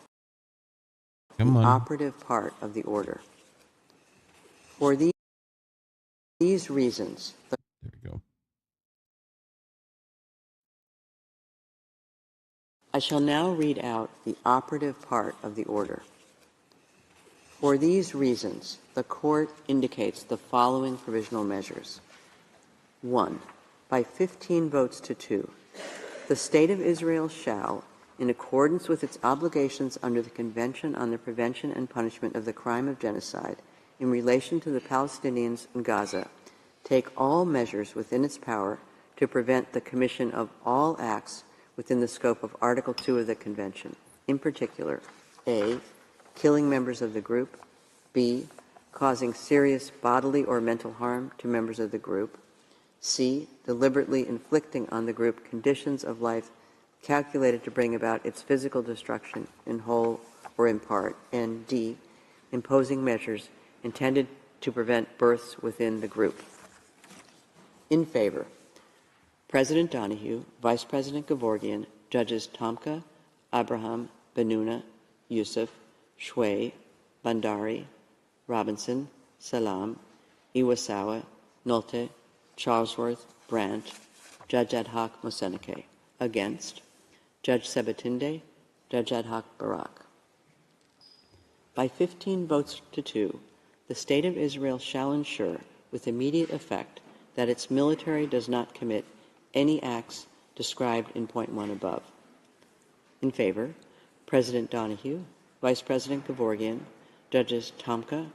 the operative part of the order. For these reasons, there we go. I shall now read out the operative part of the order. For these reasons, the court indicates the following provisional measures. 1. By 15 votes to 2, the State of Israel shall, in accordance with its obligations under the Convention on the Prevention and Punishment of the Crime of Genocide in relation to the Palestinians in Gaza, take all measures within its power to prevent the commission of all acts within the scope of Article 2 of the Convention, in particular, A, killing members of the group, B, causing serious bodily or mental harm to members of the group, C, deliberately inflicting on the group conditions of life calculated to bring about its physical destruction in whole or in part, and D, imposing measures intended to prevent births within the group. In favor, President Donahue, Vice President Gevorgian, Judges Tomka, Abraham, Benuna, Yusuf, Shway, Bandari, Robinson, Salam, Iwasawa, Nolte, Charlesworth, Brandt, Judge Ad hoc Moseneke. Against, Judge Sebatinde, Judge Ad hoc Barak. By 15 votes to 2, the State of Israel shall ensure, with immediate effect, that its military does not commit any acts described in point 1 above. In favor, President Donahue, Vice President Gevorgian, Judges Tomka,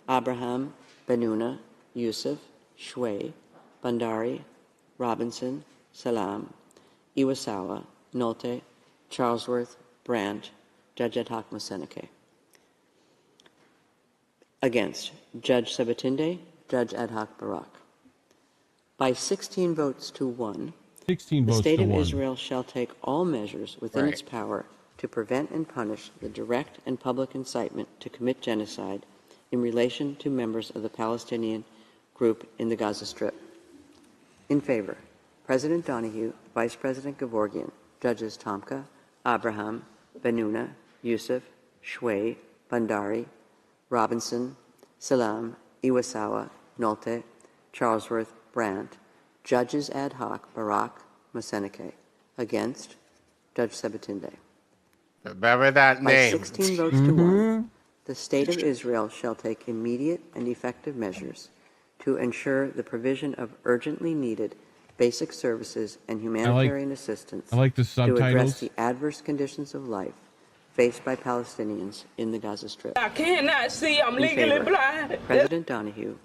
Abraham, Benuna, Yusuf, Shway, Bandari, Robinson, Salam, Iwasawa, Nolte, Charlesworth, Brandt, Judge Ad hoc Moseneke. Against, Judge Sebatinde, Judge Ad hoc Barak. By 16 votes to 1, the State of Israel shall take all measures within its power to prevent and punish the direct and public incitement to commit genocide in relation to members of the Palestinian group in the Gaza Strip. In favor, President Donahue, Vice President Gevorgian, Judges Tomka, Abraham, Benuna, Yusuf, Shway, Bandari, Robinson, Salam, Iwasawa, Nolte, Charlesworth, Brandt, Judges Ad Hoc, Barak, Masenike. Against, Judge Sabatinde. Remember that name. By 16 votes to 1, the State of Israel shall take immediate and effective measures to ensure the provision of urgently needed basic services and humanitarian assistance I like the to address subtitles. the adverse conditions of life faced by Palestinians in the Gaza Strip. I cannot see. I'm In legally favor, blind. President Donahue,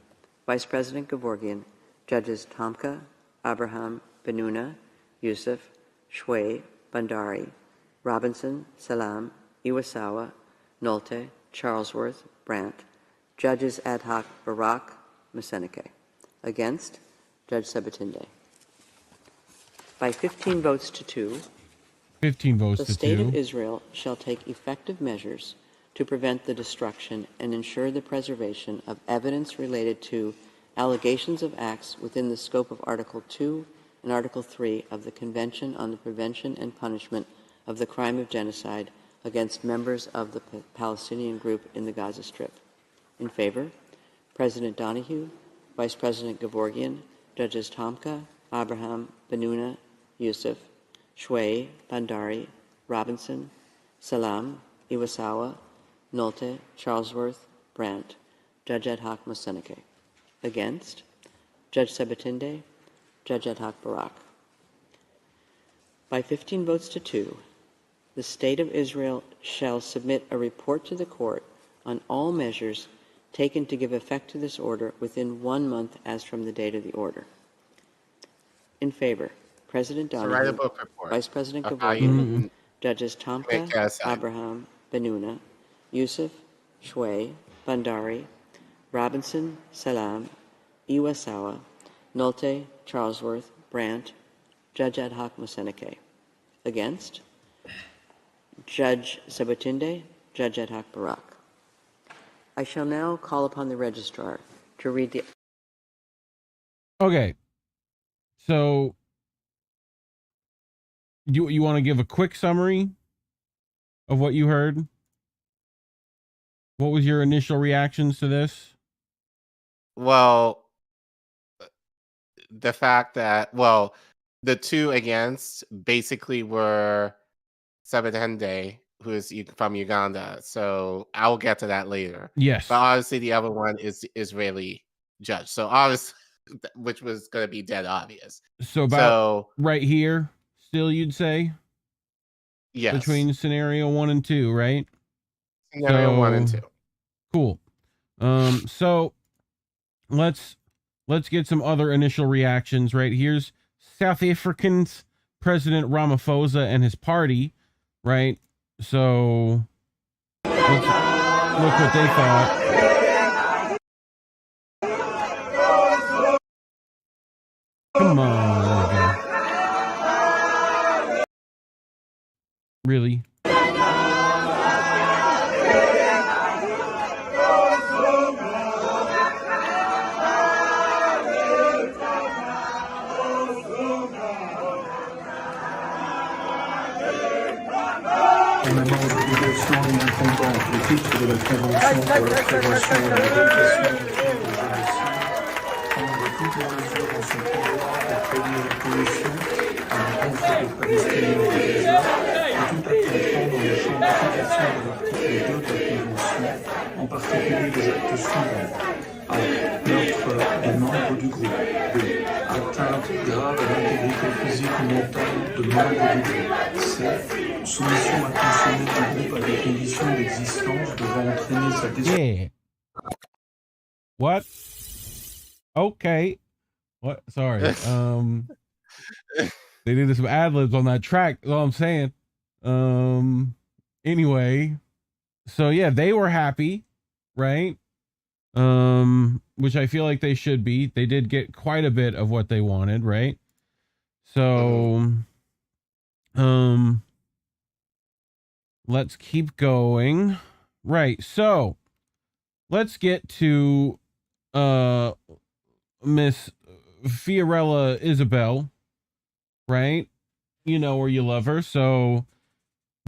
Vice President Gevorgian, Judges Tomka, Abraham, Benuna, Yusuf, Shway, Bandari, Robinson, Salam, Iwasawa, Nolte, Charlesworth, Brandt, Judges Ad Hoc, Barak, Masenike. Against, Judge Sabatinde. By 15 votes to 2, 15 votes the to State 2. of Israel shall take effective measures to prevent the destruction and ensure the preservation of evidence related to allegations of acts within the scope of Article 2 and Article 3 of the Convention on the Prevention and Punishment of the Crime of Genocide against members of the Palestinian group in the Gaza Strip. In favor, President Donahue, Vice President Gevorgian, Judges Tomka, Abraham, Benuna, Yusuf, Shway, Bandari, Robinson, Salam, Iwasawa, Nolte, Charlesworth, Brandt, Judge Ad Hoc Masenike. Against, Judge Sabatinde, Judge Ad Hoc Barak. By 15 votes to 2, the State of Israel shall submit a report to the court on all measures taken to give effect to this order within 1 month as from the date of the order. In favor, President So Donahue, write a book report Vice President of how you Gevorgian, Judges commit Tomka, genocide. Abraham, Benuna, Yusuf, Shway, Bandari, Robinson, Salam, Iwasawa, Nolte, Charlesworth, Brandt, Judge Ad Hoc Masenike. Against, Judge Sabatinde, Judge Ad Hoc Barak. I shall now call upon the registrar to read the... Okay. So you want to give a quick summary of what you heard? What was your initial reactions to this? Well, the fact that, well, the two against basically were Sabatende, who is from Uganda. So I'll get to that later. Yes. But obviously the other one is the Israeli judge. So obviously, which was going to be dead obvious. So about right here, still you'd say? Yes. Between scenario 1 and 2, right? Scenario 1 and 2. Cool. So let's get some other initial reactions, right? Here's South African's President Ramaphosa and his party, right? So let's look what they thought. Come on, there we go. Really? Au moment de l'obligation et incombant le titre de la Convention pour la prévention et la répression des crimes de génocide, prendre toutes les mesures en son pouvoir pour prévenir la pollution à l'encontre des Palestiniens de Gaza, et tout actant dans le champ d'application de l'article 2 de la Convention, en particulier les actes suivants. A. Meurtre de membres du groupe. B. Atteinte grave à l'intégrité physique ou mentale de membres du groupe. C. Soumission intentionnelle du groupe à des conditions d'existence devant entraîner sa destruction. Yeah. What? Okay. What? Sorry. They did some ad-libs on that track. That's all I'm saying. Anyway. So yeah, they were happy, right? Which I feel like they should be. They did get quite a bit of what they wanted, right? So, let's keep going. Right. So, let's get to, Miss Fiorella Isabel, right? You know her, you love her. So,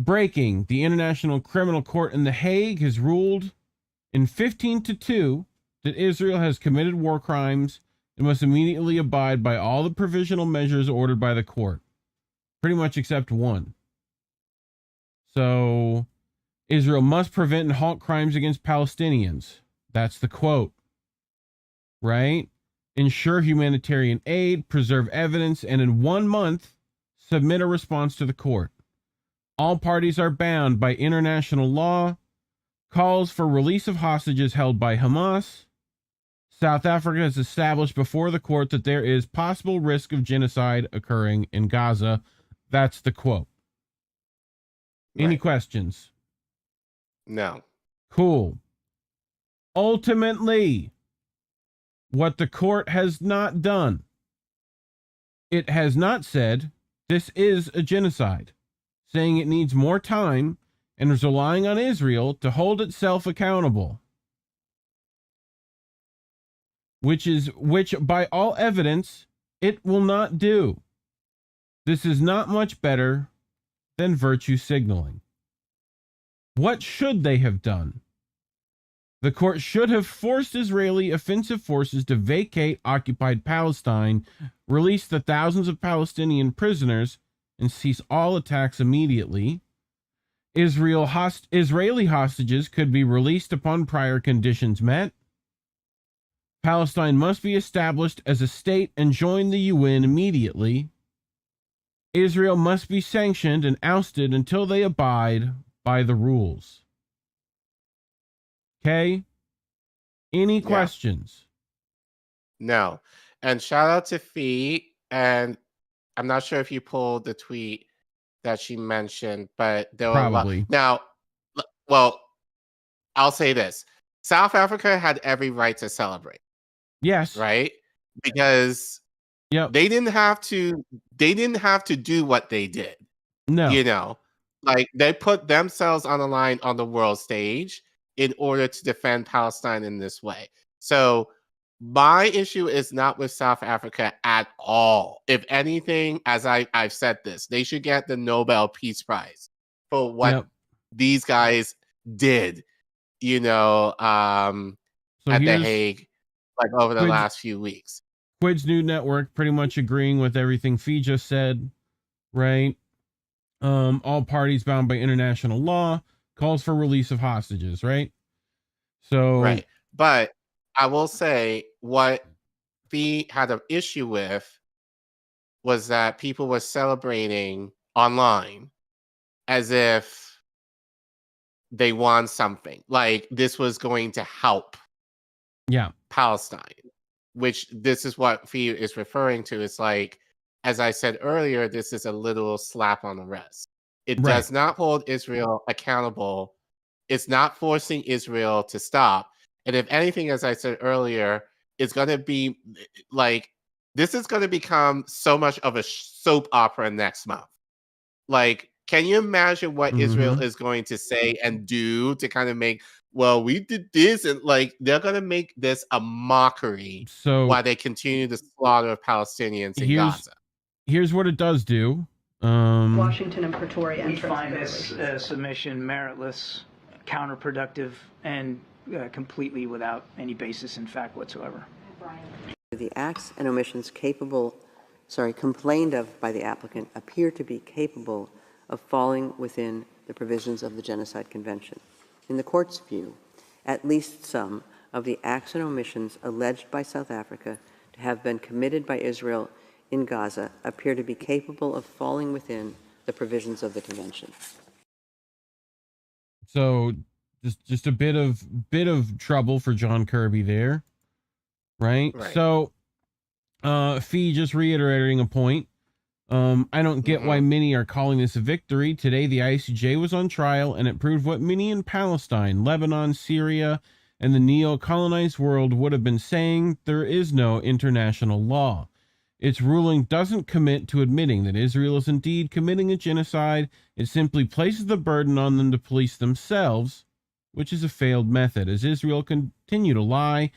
breaking, the International Criminal Court in The Hague has ruled in 15-2 that Israel has committed war crimes and must immediately abide by all the provisional measures ordered by the court, pretty much except one. So, Israel must prevent and halt crimes against Palestinians. That's the quote, right? Ensure humanitarian aid, preserve evidence, and in 1 month, submit a response to the court. All parties are bound by international law, calls for release of hostages held by Hamas. South Africa has established before the court that there is possible risk of genocide occurring in Gaza. That's the quote. Any questions? No. Cool. Ultimately, what the court has not done, it has not said this is a genocide, saying it needs more time and is relying on Israel to hold itself accountable, which by all evidence it will not do. This is not much better than virtue signaling. What should they have done? The court should have forced Israeli offensive forces to vacate occupied Palestine, release the thousands of Palestinian prisoners, and cease all attacks immediately. Israeli hostages could be released upon prior conditions met. Palestine must be established as a state and join the UN immediately. Israel must be sanctioned and ousted until they abide by the rules. Okay? Any questions? No. And shout out to Fee. And I'm not sure if you pulled the tweet that she mentioned, but there were probably. Now, well, I'll say this. South Africa had every right to celebrate. Yes. Right? Because they didn't have to do what they did. No. You know, like they put themselves on the line on the world stage in order to defend Palestine in this way. So my issue is not with South Africa at all. If anything, as I've said this, they should get the Nobel Peace Prize for what these guys did, you know, at The Hague, like over the last few weeks. Quid's New Network pretty much agreeing with everything Fee just said, right? All parties bound by international law, calls for release of hostages, right? So, right. But I will say what Fee had an issue with was that people were celebrating online as if they won something. Like this was going to help Palestine, which this is what Fee is referring to. It's like, as I said earlier, this is a little slap on the wrist. It does not hold Israel accountable. It's not forcing Israel to stop. And if anything, as I said earlier, it's going to be like, this is going to become so much of a soap opera next month. Like, can you imagine what Israel is going to say and do to kind of make, well, we did this, and like, they're going to make this a mockery while they continue the slaughter of Palestinians in Gaza. Here's what it does do. Washington and Pretoria. We find this submission meritless, counterproductive, and completely without any basis in fact whatsoever. The acts and omissions complained of by the applicant appear to be capable of falling within the provisions of the Genocide Convention. In the court's view, at least some of the acts and omissions alleged by South Africa to have been committed by Israel in Gaza appear to be capable of falling within the provisions of the convention. So just a bit of trouble for John Kirby there, right? So Fee just reiterating a point. I don't get why many are calling this a victory. Today the ICJ was on trial and it proved what many in Palestine, Lebanon, Syria, and the neo-colonized world would have been saying: there is no international law. Its ruling doesn't commit to admitting that Israel is indeed committing a genocide. It simply places the burden on them to police themselves, which is a failed method. As Israel continue to lie,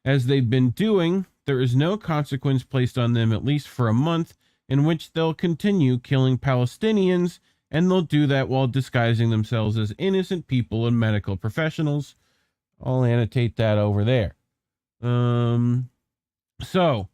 as they've been doing, there is no consequence placed on them, at least for a month, in which they'll continue killing Palestinians, and they'll do that while disguising themselves as innocent people and medical professionals. I'll annotate that over there. So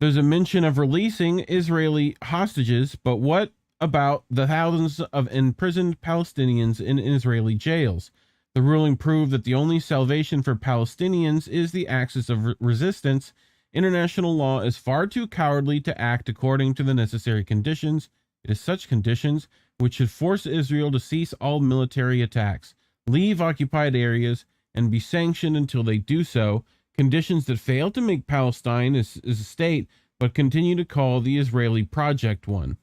there's a mention of releasing Israeli hostages, but what about the thousands of imprisoned Palestinians in Israeli jails? The ruling proved that the only salvation for Palestinians is the axis of resistance. International law is far too cowardly to act according to the necessary conditions. It is such conditions which should force Israel to cease all military attacks, leave occupied areas, and be sanctioned until they do so, conditions that fail to make Palestine as a state, but continue to call the Israeli project one.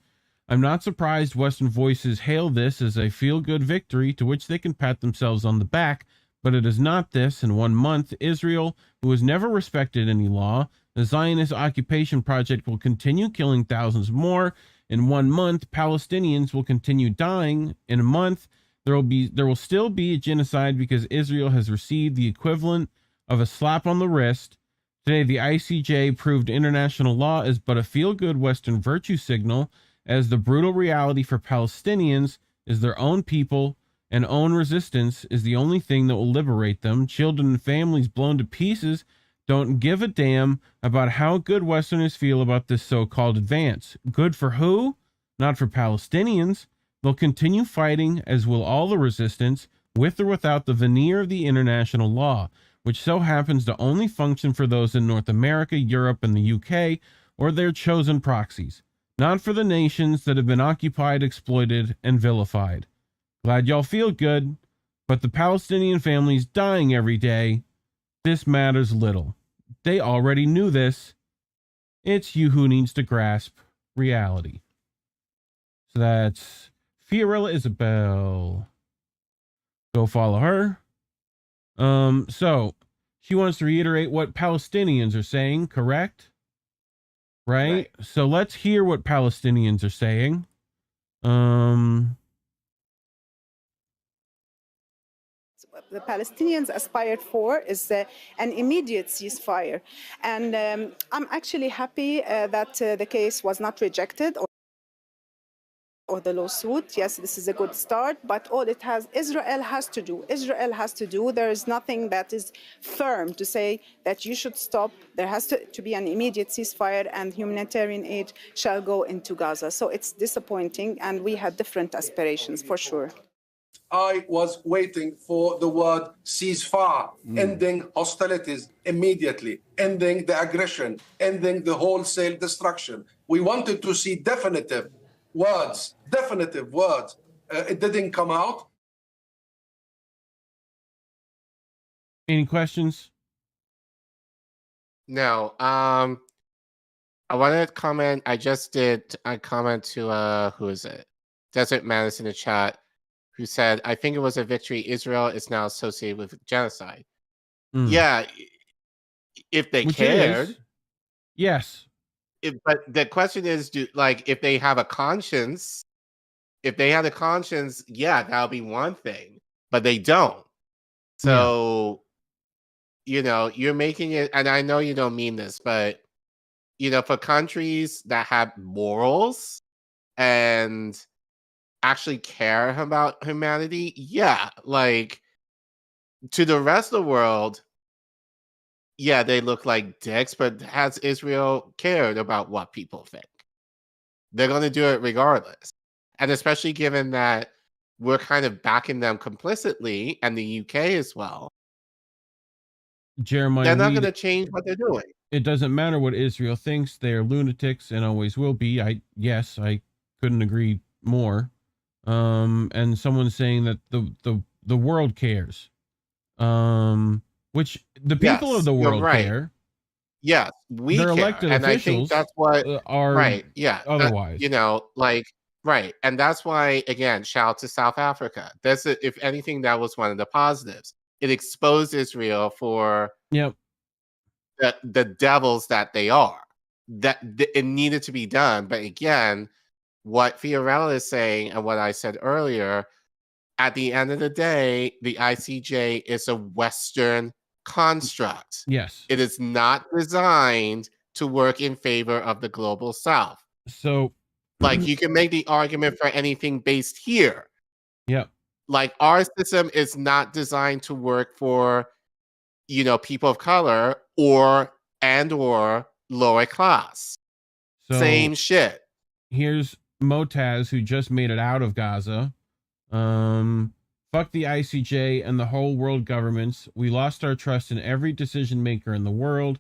I'm not surprised Western voices hail this as a feel-good victory to which they can pat themselves on the back, but it is not this. In 1 month, Israel, who has never respected any law, the Zionist occupation project will continue killing thousands more. In 1 month, Palestinians will continue dying. In a month, there will still be a genocide because Israel has received the equivalent of a slap on the wrist. Today, the ICJ proved international law is but a feel-good Western virtue signal, as the brutal reality for Palestinians is their own people and own resistance is the only thing that will liberate them. Children and families blown to pieces don't give a damn about how good Westerners feel about this so-called advance. Good for who? Not for Palestinians. They'll continue fighting, as will all the resistance, with or without the veneer of the international law, which so happens to only function for those in North America, Europe, and the UK, or their chosen proxies. Not for the nations that have been occupied, exploited, and vilified. Glad y'all feel good, but the Palestinian families dying every day, this matters little. They already knew this. It's you who needs to grasp reality. So that's Fiorella Isabel. Go follow her. So she wants to reiterate what Palestinians are saying, correct? Right? So let's hear what Palestinians are saying. The Palestinians aspired for is an immediate ceasefire. And I'm actually happy that the case was not rejected or the lawsuit. Yes, this is a good start, but all Israel has to do. There is nothing that is firm to say that you should stop. There has to be an immediate ceasefire and humanitarian aid shall go into Gaza. So it's disappointing, and we had different aspirations for sure. I was waiting for the word ceasefire, ending hostilities immediately, ending the aggression, ending the wholesale destruction. We wanted to see definitive words. It didn't come out. Any questions? No. I wanted to comment. I just did a comment to who is it? Desert Madness in the chat, who said, I think it was a victory. Israel is now associated with genocide. Yeah, if they cared. Yes. But the question is, if they have a conscience, yeah, that'll be one thing. But they don't. So, you're making it, and I know you don't mean this, but, for countries that have morals and actually care about humanity, yeah, to the rest of the world, yeah, they look like dicks, but has Israel cared about what people think? They're going to do it regardless. And especially given that we're kind of backing them complicitly, and the UK as well. Jeremiah, they're not going to change what they're doing. It doesn't matter what Israel thinks. They are lunatics and always will be. I couldn't agree more. And someone saying that the world cares. Which the people of the world care. Yes, we They're care. elected and officials. I think that's what are right. Yeah, otherwise, right, and that's why again, shout out to South Africa. If anything, that was one of the positives. It exposed Israel for the devils that they are. That it needed to be done, but again, what Fiorella is saying and what I said earlier. At the end of the day, the ICJ is a Western construct. Yes. It is not designed to work in favor of the global south. So, like, you can make the argument for anything based here. Yep. Like, our system is not designed to work for, people of color or lower class. So same shit. Here's Motaz, who just made it out of Gaza. Fuck the ICJ and the whole world governments. We lost our trust in every decision maker in the world.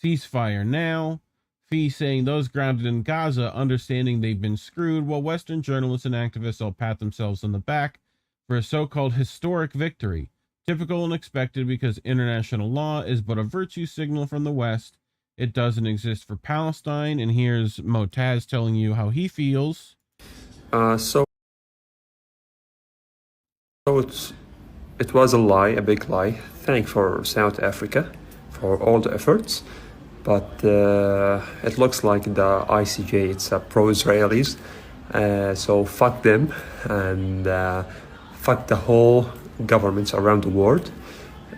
Ceasefire now. Fee saying those grounded in Gaza understanding they've been screwed, while Western journalists and activists all pat themselves on the back for a so-called historic victory. Typical and expected because international law is but a virtue signal from the West. It doesn't exist for Palestine. And here's Motaz telling you how he feels. So it was a lie, a big lie. Thank for South Africa for all the efforts. But it looks like the ICJ, it's pro-Israelis. So fuck them and fuck the whole governments around the world.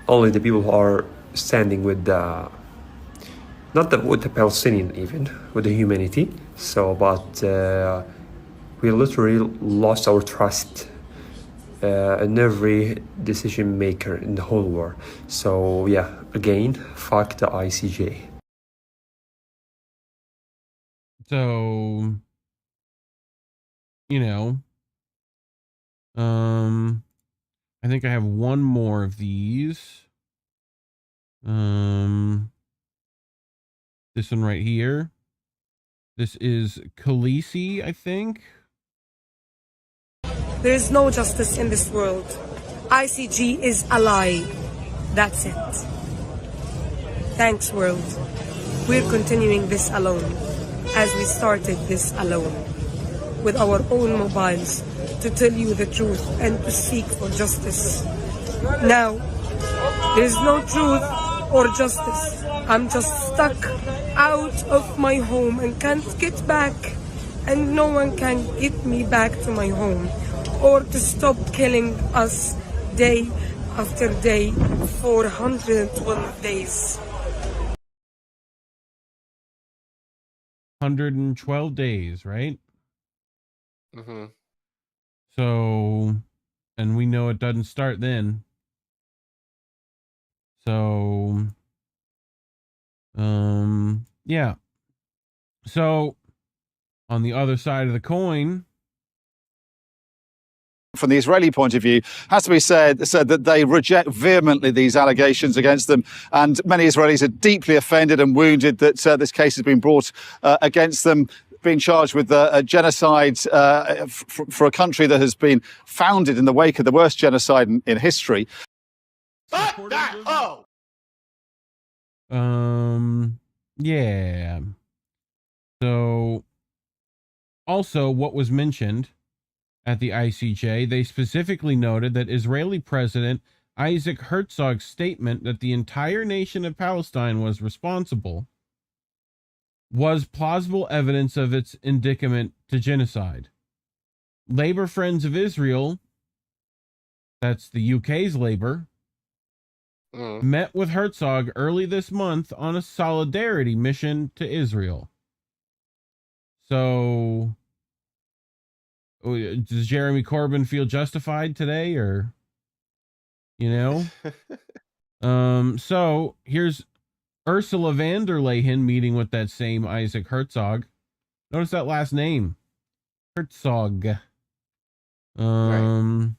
Only the people who are standing with the, with the Palestinian even, with the humanity. So, but we literally lost our trust in every decision maker in the whole world. So yeah, again, fuck the ICJ. So, I think I have one more of these. This one right here. This is Khaleesi, I think. There is no justice in this world. ICJ is a lie. That's it. Thanks, world. We're continuing this alone, as we started this alone, with our own mobiles, to tell you the truth and to seek for justice. Now, there is no truth or justice. I'm just stuck out of my home and can't get back, and no one can get me back to my home or to stop killing us day after day for 112 days. 112 days, right? Mm-hmm. So, and we know it doesn't start then. So, yeah. So, on the other side of the coin, from the Israeli point of view, has to be said that they reject vehemently these allegations against them. And many Israelis are deeply offended and wounded that this case has been brought against them, being charged with a genocide for a country that has been founded in the wake of the worst genocide in history. Fuck that! Oh! Yeah. So, also what was mentioned at the ICJ, they specifically noted that Israeli President Isaac Herzog's statement that the entire nation of Palestine was responsible was plausible evidence of its indictment to genocide. Labor Friends of Israel, that's the UK's Labor, met with Herzog early this month on a solidarity mission to Israel. So, does Jeremy Corbyn feel justified today, or, so here's Ursula von der Leyen meeting with that same Isaac Herzog. Notice that last name, Herzog. Right.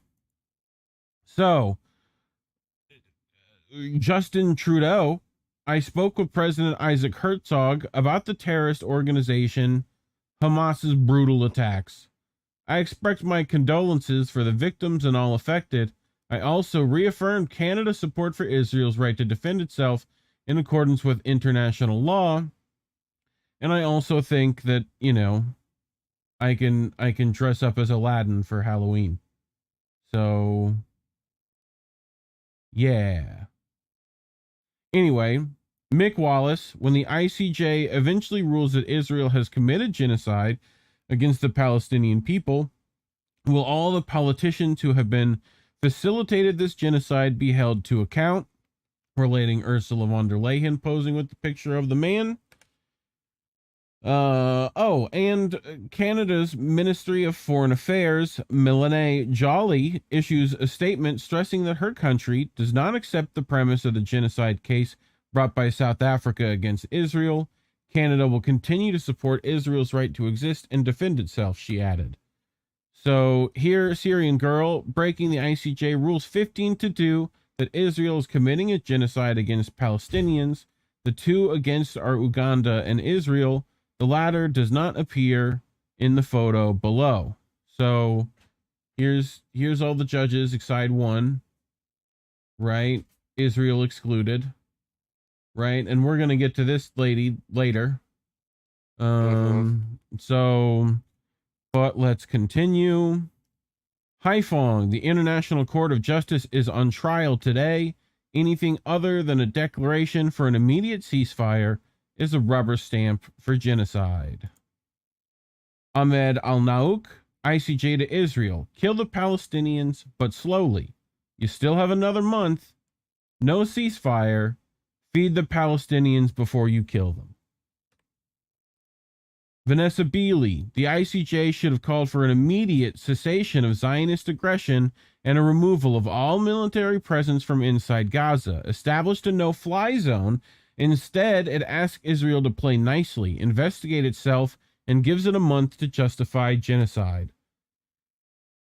So Justin Trudeau, I spoke with President Isaac Herzog about the terrorist organization Hamas's brutal attacks. I expressed my condolences for the victims and all affected. I also reaffirmed Canada's support for Israel's right to defend itself in accordance with international law. And I also think that, I can dress up as Aladdin for Halloween. So, yeah. Anyway, Mick Wallace, when the ICJ eventually rules that Israel has committed genocide against the Palestinian people, will all the politicians who have been facilitated this genocide be held to account? relating Ursula von der Leyen posing with the picture of the man. And Canada's Ministry of Foreign Affairs, Melanie Joly, issues a statement stressing that her country does not accept the premise of the genocide case brought by South Africa against Israel. Canada will continue to support Israel's right to exist and defend itself, she added. So here, Syrian girl breaking the ICJ rules 15-2 that Israel is committing a genocide against Palestinians. The two against are Uganda and Israel. The latter does not appear in the photo below. So here's all the judges, side one, right? Israel excluded, right? And we're going to get to this lady later. So, but let's continue. Haiphong, the International Court of Justice, is on trial today. Anything other than a declaration for an immediate ceasefire is a rubber stamp for genocide. Ahmed Al-Naouk, ICJ to Israel. Kill the Palestinians, but slowly. You still have another month. No ceasefire. Feed the Palestinians before you kill them. Vanessa Beeley, the ICJ should have called for an immediate cessation of Zionist aggression and a removal of all military presence from inside Gaza, established a no-fly zone. Instead, it asks Israel to play nicely, investigate itself, and gives it a month to justify genocide.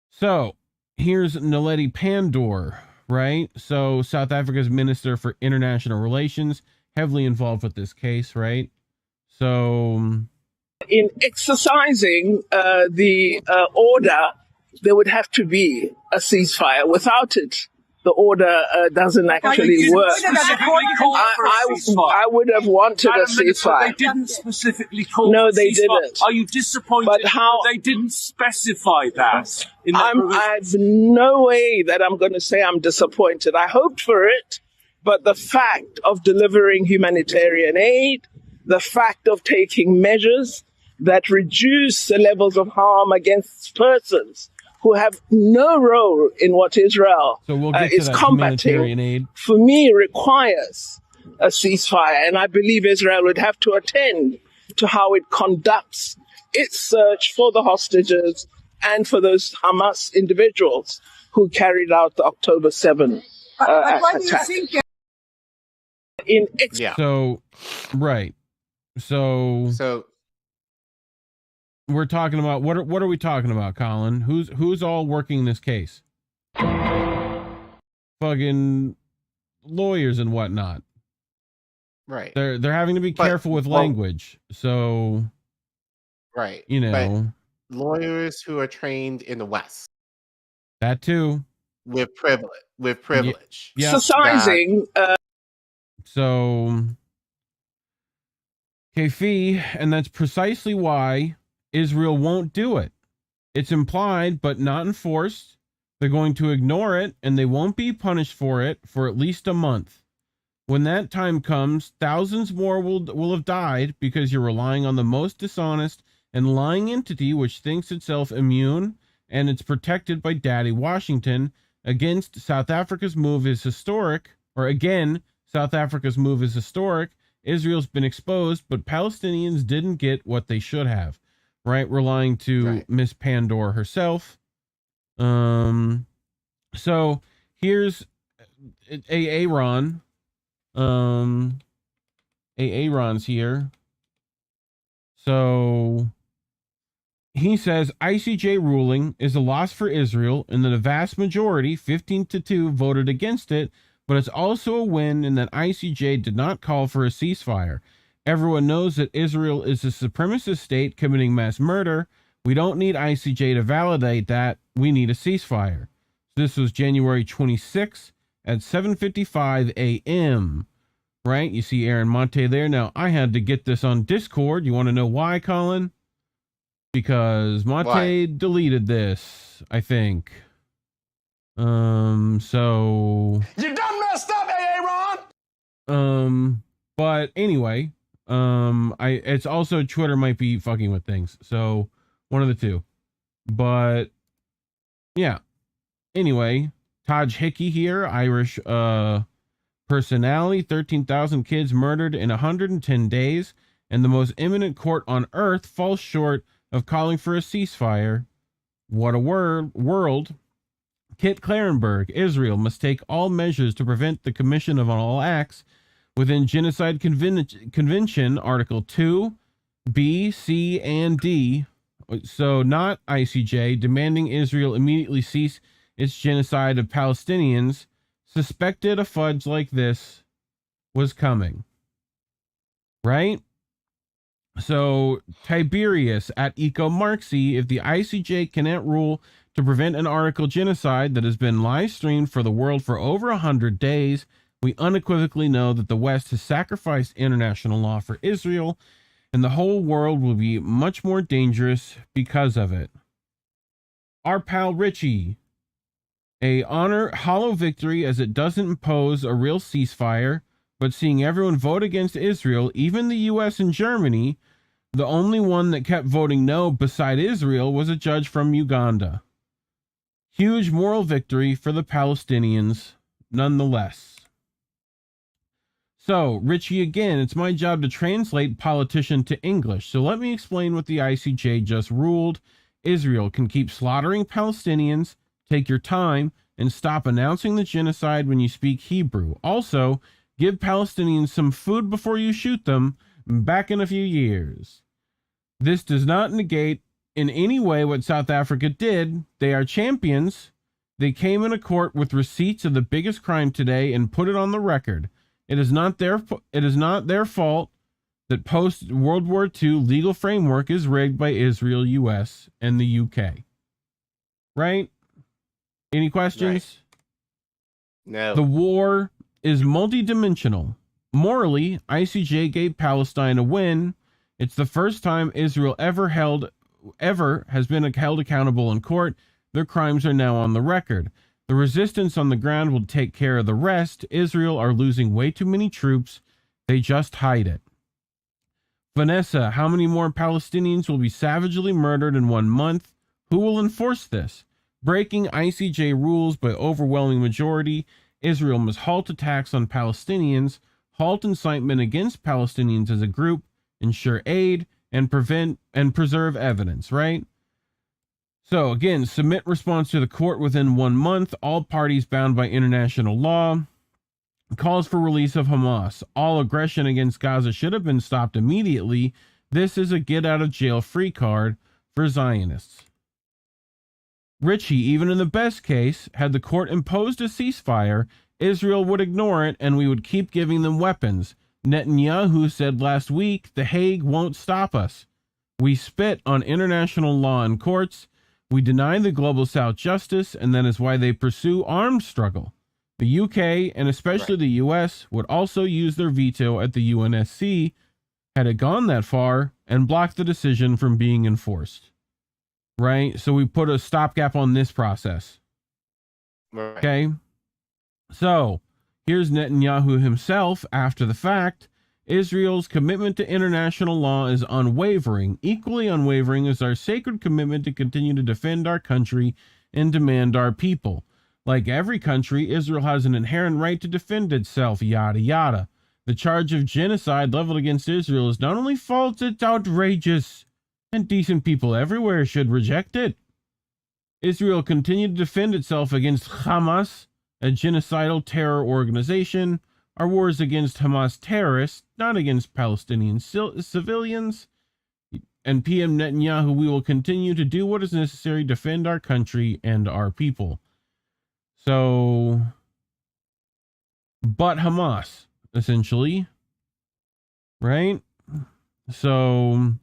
So, here's Naledi Pandor, right? So, South Africa's Minister for International Relations, heavily involved with this case, right? So, in exercising the order, there would have to be a ceasefire. Without it, the order doesn't actually work. I would have wanted a ceasefire. They didn't specifically call No, for they ceasefire. didn't. Are you disappointed But how- that they didn't specify that? I've no way that I'm going to say I'm disappointed. I hoped for it, but the fact of delivering humanitarian aid, the fact of taking measures that reduce the levels of harm against persons who have no role in what Israel is combating, aid. For me, requires a ceasefire. And I believe Israel would have to attend to how it conducts its search for the hostages and for those Hamas individuals who carried out the October 7 attack. So, right. So we're talking about what are we talking about, Collin? Who's all working this case? Fucking lawyers and whatnot. Right. They're having to be careful with language. So, right. You know, but lawyers who are trained in the West. That too. With privilege. Yeah. Exercising. So, Kefi, and that's precisely why Israel won't do it. It's implied, but not enforced. They're going to ignore it, and they won't be punished for it for at least a month. When that time comes, thousands more will have died because you're relying on the most dishonest and lying entity which thinks itself immune, and it's protected by Daddy Washington. Against South Africa's move is historic, or again, South Africa's move is historic. Israel's been exposed, but Palestinians didn't get what they should have. Right, relying to Miss Pandor herself. So here's Aaron. Aaron's here. So he says ICJ ruling is a loss for Israel, and that a vast majority, 15-2, voted against it. But it's also a win in that ICJ did not call for a ceasefire. Everyone knows that Israel is a supremacist state committing mass murder. We don't need ICJ to validate that. We need a ceasefire. This was January 26th at 7:55 a.m. Right? You see Aaron Monte there. Now, I had to get this on Discord. You want to know why, Collin? Because Monte deleted this, I think. So... You done messed up, Aaron! But anyway... it's also Twitter might be fucking with things, so one of the two. But yeah. Anyway, Taj Hickey here, Irish personality, 13,000 kids murdered in 110 days, and the most imminent court on earth falls short of calling for a ceasefire. What a world. Kit Clarenberg, Israel must take all measures to prevent the commission of all acts within Genocide Convention, Article 2, B, C, and D. So not ICJ, demanding Israel immediately cease its genocide of Palestinians. Suspected a fudge like this was coming. Right? So Tiberius at Eco-Marxy, if the ICJ cannot rule to prevent an article genocide that has been live streamed for the world for over 100 days, we unequivocally know that the West has sacrificed international law for Israel, and the whole world will be much more dangerous because of it. Our pal Richie, a hollow victory as it doesn't impose a real ceasefire, but seeing everyone vote against Israel, even the US and Germany, the only one that kept voting no beside Israel was a judge from Uganda. Huge moral victory for the Palestinians, nonetheless. So, Richie, again, it's my job to translate politician to English. So let me explain what the ICJ just ruled. Israel can keep slaughtering Palestinians. Take your time and stop announcing the genocide when you speak Hebrew. Also, give Palestinians some food before you shoot them back in a few years. This does not negate in any way what South Africa did. They are champions. They came in a court with receipts of the biggest crime today and put it on the record. It is not their fault that post World War II legal framework is rigged by Israel, US, and the UK. Right? Any questions? Right. No. The war is multidimensional. Morally, ICJ gave Palestine a win. It's the first time Israel ever has been held accountable in court. Their crimes are now on the record. The resistance on the ground will take care of the rest. Israel are losing way too many troops. They just hide it. Vanessa, how many more Palestinians will be savagely murdered in 1 month? Who will enforce this? Breaking ICJ rules by overwhelming majority. Israel must halt attacks on Palestinians, halt incitement against Palestinians as a group, ensure aid, and preserve evidence, right? So again, submit response to the court within 1 month. All parties bound by international law. Calls for release of Hamas. All aggression against Gaza should have been stopped immediately. This is a get out of jail free card for Zionists. Richie, even in the best case, had the court imposed a ceasefire, Israel would ignore it and we would keep giving them weapons. Netanyahu said last week, The Hague won't stop us. We spit on international law and courts. We deny the global South justice, and that is why they pursue armed struggle. The UK, and especially the US, would also use their veto at the UNSC had it gone that far and blocked the decision from being enforced. Right? So we put a stopgap on this process. Right. Okay? So, here's Netanyahu himself after the fact. Israel's commitment to international law is unwavering. Equally unwavering is our sacred commitment to continue to defend our country and demand our people. Like every country, Israel has an inherent right to defend itself, yada yada. The charge of genocide leveled against Israel is not only false, it's outrageous, and decent people everywhere should reject it. Israel continued to defend itself against Hamas, a genocidal terror organization. Our war is against Hamas terrorists, not against Palestinian civilians. And PM Netanyahu, we will continue to do what is necessary to defend our country and our people. So, but Hamas, essentially, right? So,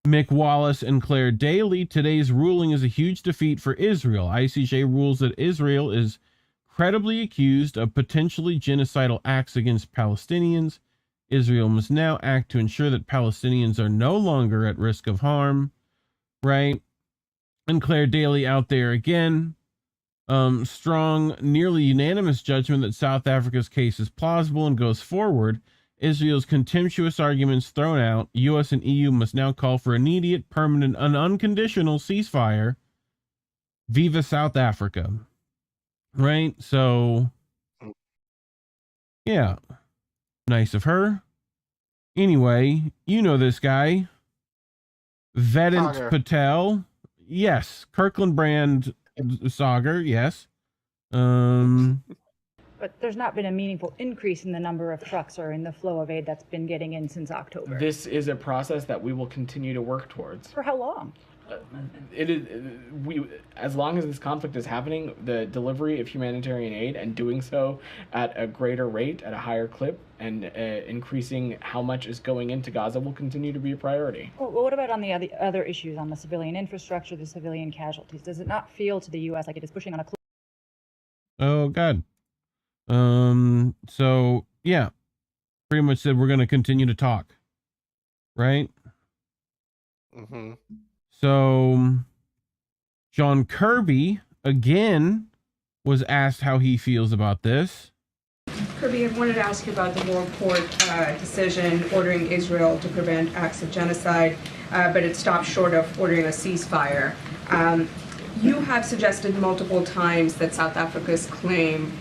Mick Wallace and Claire Daly, today's ruling is a huge defeat for Israel. ICJ rules that Israel is credibly accused of potentially genocidal acts against Palestinians. Israel must now act to ensure that Palestinians are no longer at risk of harm, right? And Claire Daly out there again. Strong, nearly unanimous judgment that South Africa's case is plausible and goes forward. Israel's contemptuous arguments thrown out. US and EU must now call for immediate, permanent, and unconditional ceasefire. Viva South Africa. Right? So, Yeah. Nice of her. Anyway, you know this guy. Vedant Sagar. Patel. Yes. Kirkland Brand Sagar. Yes. But there's not been a meaningful increase in the number of trucks or in the flow of aid that's been getting in since October. This is a process that we will continue to work towards. For how long? It is as long as this conflict is happening, the delivery of humanitarian aid and doing so at a greater rate, at a higher clip, and increasing how much is going into Gaza will continue to be a priority. Well, what about on the other issues, on the civilian infrastructure, the civilian casualties? Does it not feel to the U.S. like it is pushing on a cliff? Oh, God. So, yeah. Pretty much said we're going to continue to talk. Right? Mm-hmm. So, John Kirby, again, was asked how he feels about this. Kirby, I wanted to ask you about the World Court decision ordering Israel to prevent acts of genocide, but it stopped short of ordering a ceasefire. You have suggested multiple times that South Africa's claim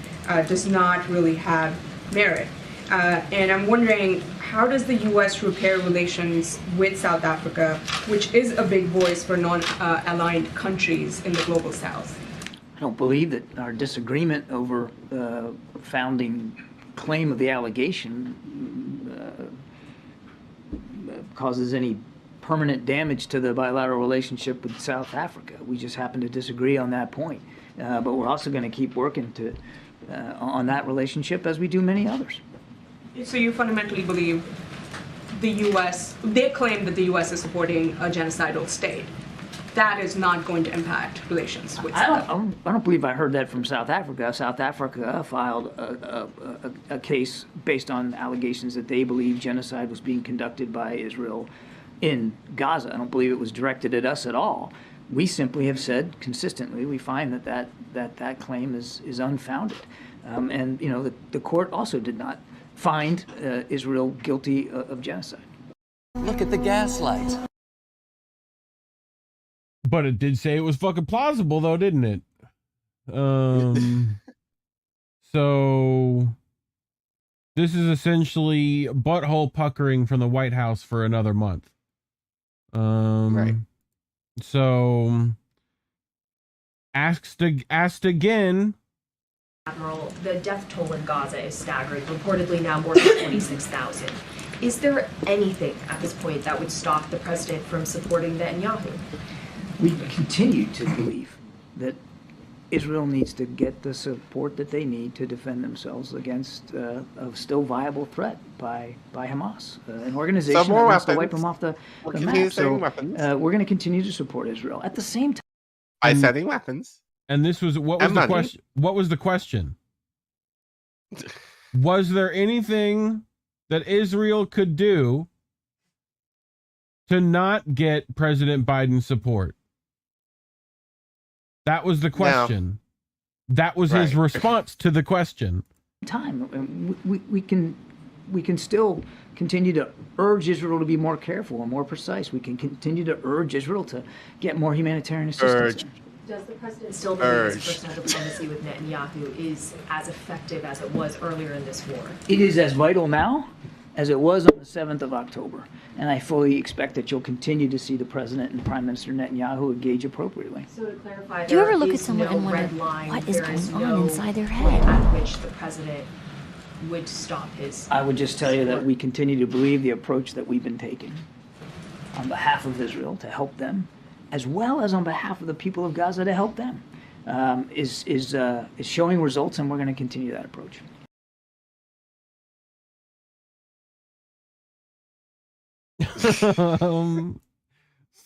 does not really have merit. And I'm wondering, how does the U.S. repair relations with South Africa, which is a big voice for non-aligned countries in the global South? I don't believe that our disagreement over founding claim of the allegation causes any permanent damage to the bilateral relationship with South Africa. We just happen to disagree on that point. But we're also going to keep working on that relationship as we do many others. So you fundamentally believe the U.S., they claim that the U.S. is supporting a genocidal state. That is not going to impact relations with South Africa. I don't believe I heard that from South Africa. South Africa filed a case based on allegations that they believe genocide was being conducted by Israel in Gaza. I don't believe it was directed at us at all. We simply have said consistently we find that claim is unfounded. And, you know, the court also did not find Israel guilty of genocide. Look at the gaslight. But it did say it was fucking plausible, though, didn't it? So this is essentially butthole puckering from the White House for another month. Right. So asked again. Admiral, the death toll in Gaza is staggering, reportedly now more than 26,000. Is there anything at this point that would stop the president from supporting Netanyahu? We continue to believe that Israel needs to get the support that they need to defend themselves against a still viable threat by Hamas, an organization that wants to wipe them off the map. So we're going to continue to support Israel. At the same time, by sending weapons. And this was what was the question? What was the question? Was there anything that Israel could do to not get President Biden's support? That was the question. No. That was his response to the question. We can still continue to urge Israel to be more careful and more precise. We can continue to urge Israel to get more humanitarian assistance. Does the president still believe his personal diplomacy with Netanyahu is as effective as it was earlier in this war? It is as vital now as it was on the 7th of October. And I fully expect that you'll continue to see the president and Prime Minister Netanyahu engage appropriately. So to clarify, do you ever look at someone and wonder what is going on inside their head? At which the president would stop his... I would just tell you that we continue to believe the approach that we've been taking on behalf of Israel to help them, as well as on behalf of the people of Gaza to help them, is showing results, and we're going to continue that approach.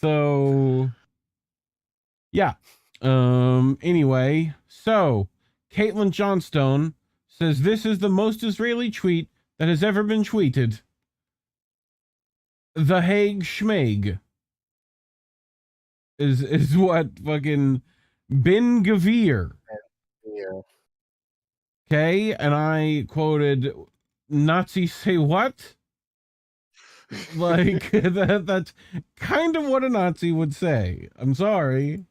So yeah. Anyway, so Caitlin Johnstone says this is the most Israeli tweet that has ever been tweeted. The Hague Schmeig is what fucking Ben Gavir. Okay, and I quoted Nazis say what? Like that's kind of what a Nazi would say. I'm sorry.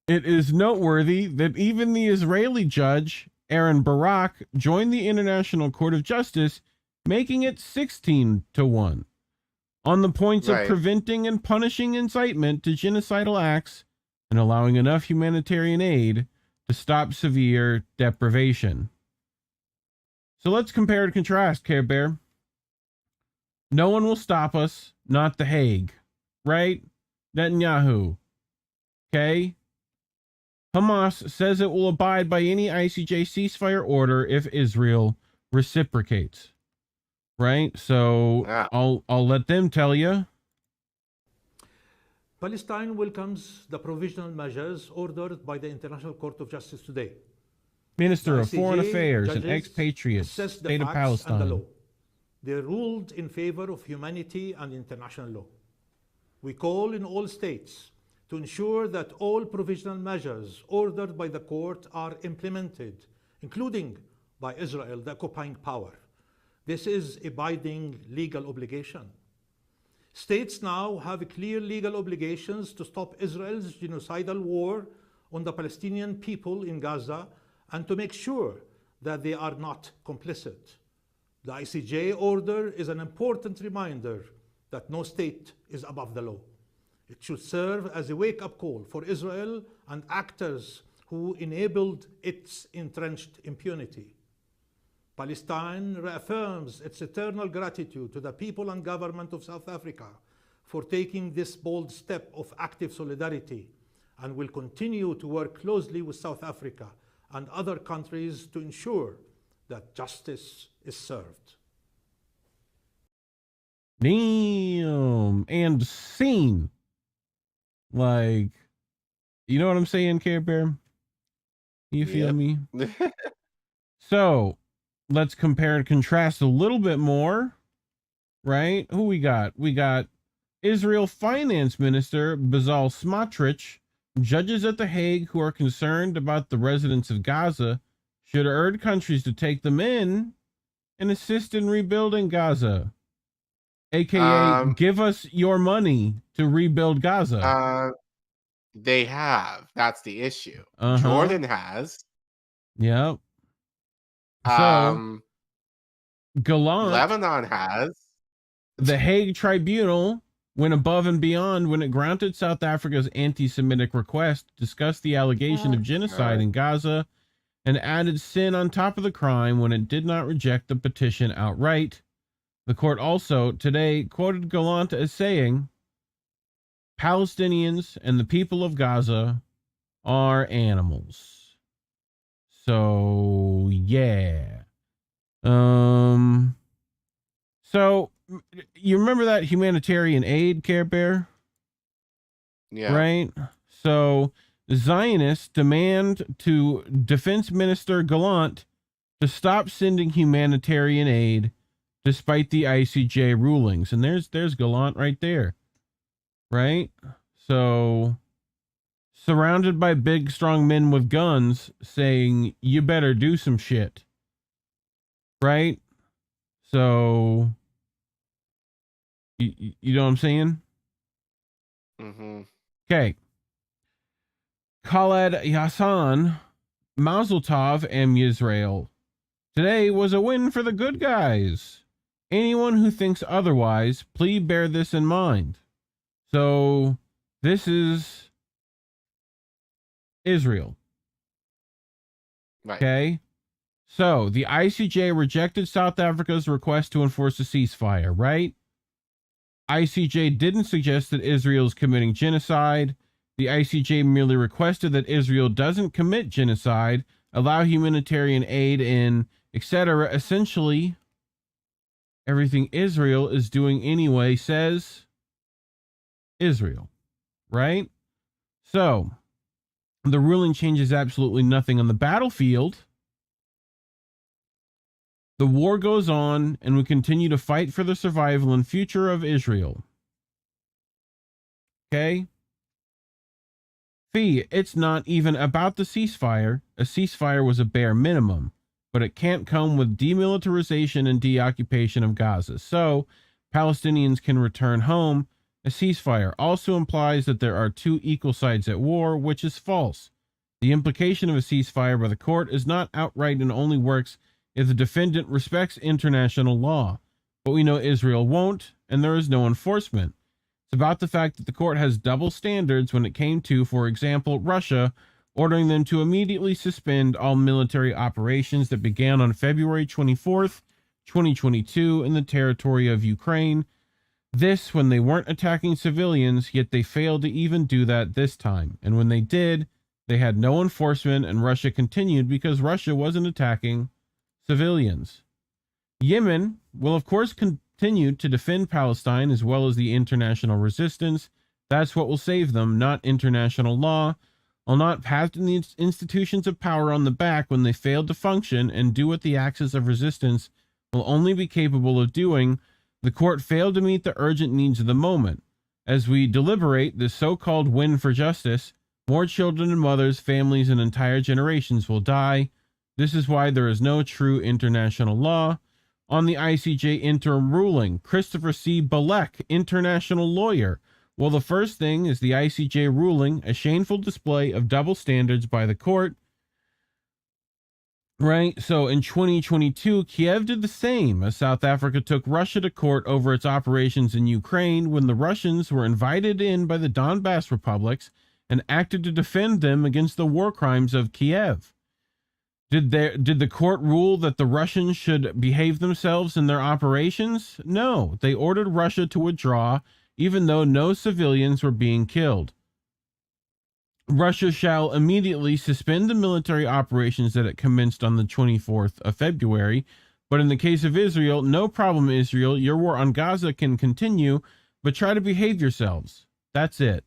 It is noteworthy that even the Israeli judge Aaron Barak joined the International Court of Justice, making it 16-1. On the points of preventing and punishing incitement to genocidal acts and allowing enough humanitarian aid to stop severe deprivation. So let's compare and contrast, Care Bear. No one will stop us, not The Hague, right? Netanyahu. Okay? Hamas says it will abide by any ICJ ceasefire order if Israel reciprocates. Right? So I'll let them tell you. Palestine welcomes the provisional measures ordered by the International Court of Justice today. Minister of Foreign Affairs and expatriates, State of Palestine. They ruled in favor of humanity and international law. We call in all states to ensure that all provisional measures ordered by the court are implemented, including by Israel, the occupying power. This is a binding legal obligation. States now have clear legal obligations to stop Israel's genocidal war on the Palestinian people in Gaza and to make sure that they are not complicit. The ICJ order is an important reminder that no state is above the law. It should serve as a wake-up call for Israel and actors who enabled its entrenched impunity. Palestine reaffirms its eternal gratitude to the people and government of South Africa for taking this bold step of active solidarity and will continue to work closely with South Africa and other countries to ensure that justice is served. Damn. And scene. Like, you know what I'm saying, Care Bear? You feel me? So, let's compare and contrast a little bit more, right? Who we got? We got Israel Finance Minister Bezalel Smotrich. Judges at The Hague who are concerned about the residents of Gaza should urge countries to take them in and assist in rebuilding Gaza. AKA, give us your money to rebuild Gaza. They have. That's the issue. Jordan has. Yep. So, Gallant, Lebanon has. The Hague Tribunal went above and beyond when it granted South Africa's anti-Semitic request to discuss the allegation of genocide in Gaza and added sin on top of the crime when it did not reject the petition outright. The court also today quoted Gallant as saying, Palestinians and the people of Gaza are animals. So, yeah. So, you remember that humanitarian aid, Care Bear? Yeah. Right? So, Zionists demand to Defense Minister Gallant to stop sending humanitarian aid despite the ICJ rulings. And there's Gallant right there. Right? So, surrounded by big, strong men with guns saying, you better do some shit. Right? So, you know what I'm saying? Mm-hmm. Okay. Khaled Hassan, Mazel Tov, and Yisrael. Today was a win for the good guys. Anyone who thinks otherwise, please bear this in mind. So, this is Israel. Right. Okay? So, the ICJ rejected South Africa's request to enforce a ceasefire, right? ICJ didn't suggest that Israel is committing genocide. The ICJ merely requested that Israel doesn't commit genocide, allow humanitarian aid in, etc. Essentially, everything Israel is doing anyway, says Israel, right? So, the ruling changes absolutely nothing on the battlefield. The war goes on, and we continue to fight for the survival and future of Israel. Okay? Fee, it's not even about the ceasefire. A ceasefire was a bare minimum, but it can't come with demilitarization and deoccupation of Gaza. So, Palestinians can return home. A ceasefire also implies that there are two equal sides at war, which is false. The implication of a ceasefire by the court is not outright and only works if the defendant respects international law. But we know Israel won't, and there is no enforcement. It's about the fact that the court has double standards when it came to, for example, Russia, ordering them to immediately suspend all military operations that began on February 24th, 2022 in the territory of Ukraine. This when they weren't attacking civilians, yet they failed to even do that this time. And when they did, they had no enforcement, and Russia continued because Russia wasn't attacking civilians. Yemen will, of course, continue to defend Palestine as well as the international resistance. That's what will save them, not international law. While not patting the institutions of power on the back when they failed to function and do what the axis of resistance will only be capable of doing, the court failed to meet the urgent needs of the moment. As we deliberate this so-called win for justice, more children and mothers, families, and entire generations will die. This is why there is no true international law. On the ICJ interim ruling, Christopher C. Balek, international lawyer. Well, the first thing is the ICJ ruling, a shameful display of double standards by the court. Right? So in 2022, Kiev did the same as South Africa took Russia to court over its operations in Ukraine when the Russians were invited in by the Donbass republics and acted to defend them against the war crimes of Kiev. Did the court rule that the Russians should behave themselves in their operations? No, they ordered Russia to withdraw, even though no civilians were being killed. Russia shall immediately suspend the military operations that it commenced on the 24th of February. But in the case of Israel, no problem, Israel. Your war on Gaza can continue, but try to behave yourselves. That's it.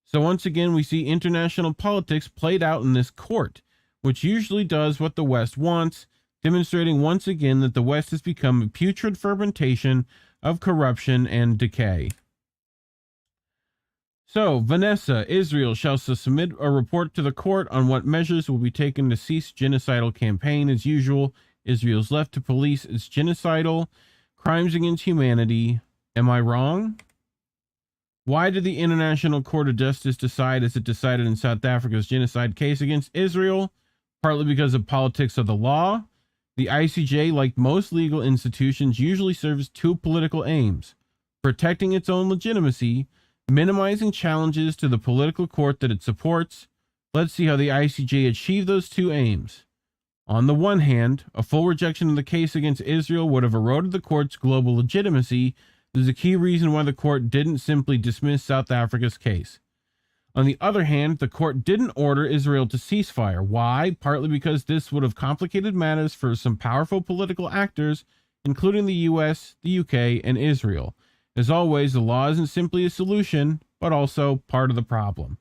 So once again, we see international politics played out in this court, which usually does what the West wants, demonstrating once again that the West has become a putrid fermentation of corruption and decay. So, Vanessa, Israel shall submit a report to the court on what measures will be taken to cease genocidal campaign. As usual, Israel's left to police its genocidal crimes against humanity. Am I wrong? Why did the International Court of Justice decide as it decided in South Africa's genocide case against Israel? Partly because of politics of the law. The ICJ, like most legal institutions, usually serves two political aims: protecting its own legitimacy, minimizing challenges to the political court that it supports. Let's see how the ICJ achieved those two aims. On the one hand, a full rejection of the case against Israel would have eroded the court's global legitimacy. This is a key reason why the court didn't simply dismiss South Africa's case. On the other hand, the court didn't order Israel to cease fire. Why? Partly because this would have complicated matters for some powerful political actors, including the US, the UK, and Israel. As always, the law isn't simply a solution, but also part of the problem.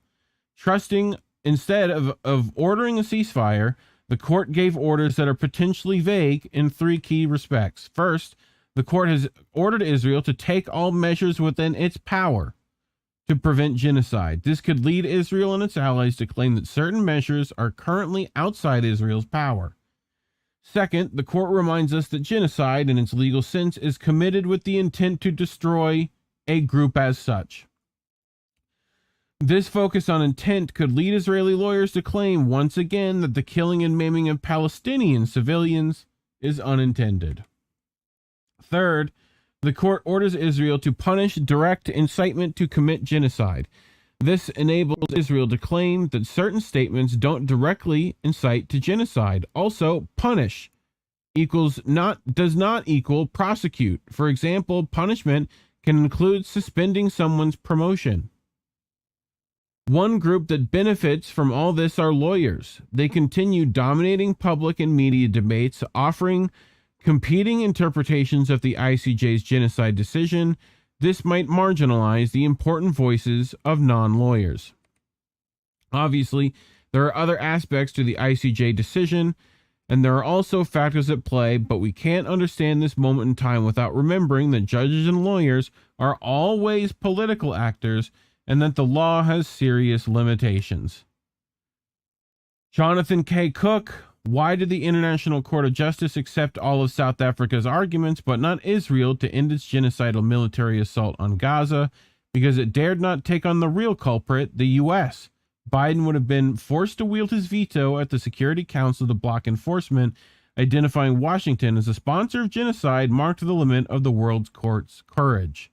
Trusting, instead of ordering a ceasefire, the court gave orders that are potentially vague in three key respects. First, the court has ordered Israel to take all measures within its power to prevent genocide. This could lead Israel and its allies to claim that certain measures are currently outside Israel's power. Second, the court reminds us that genocide, in its legal sense, is committed with the intent to destroy a group as such. This focus on intent could lead Israeli lawyers to claim once again that the killing and maiming of Palestinian civilians is unintended. Third, the court orders Israel to punish direct incitement to commit genocide. This enables Israel to claim that certain statements don't directly incite to genocide. Also, punish does not equal prosecute. For example, punishment can include suspending someone's promotion. One group that benefits from all this are lawyers. They continue dominating public and media debates, offering competing interpretations of the ICJ's genocide decision. This might marginalize the important voices of non-lawyers. Obviously, there are other aspects to the ICJ decision, and there are also factors at play, but we can't understand this moment in time without remembering that judges and lawyers are always political actors and that the law has serious limitations. Jonathan K. Cook, why did the International Court of Justice accept all of South Africa's arguments but not Israel to end its genocidal military assault on Gaza? Because it dared not take on the real culprit, the U.S. Biden would have been forced to wield his veto at the Security Council to block enforcement, identifying Washington as a sponsor of genocide marked the limit of the world's court's courage.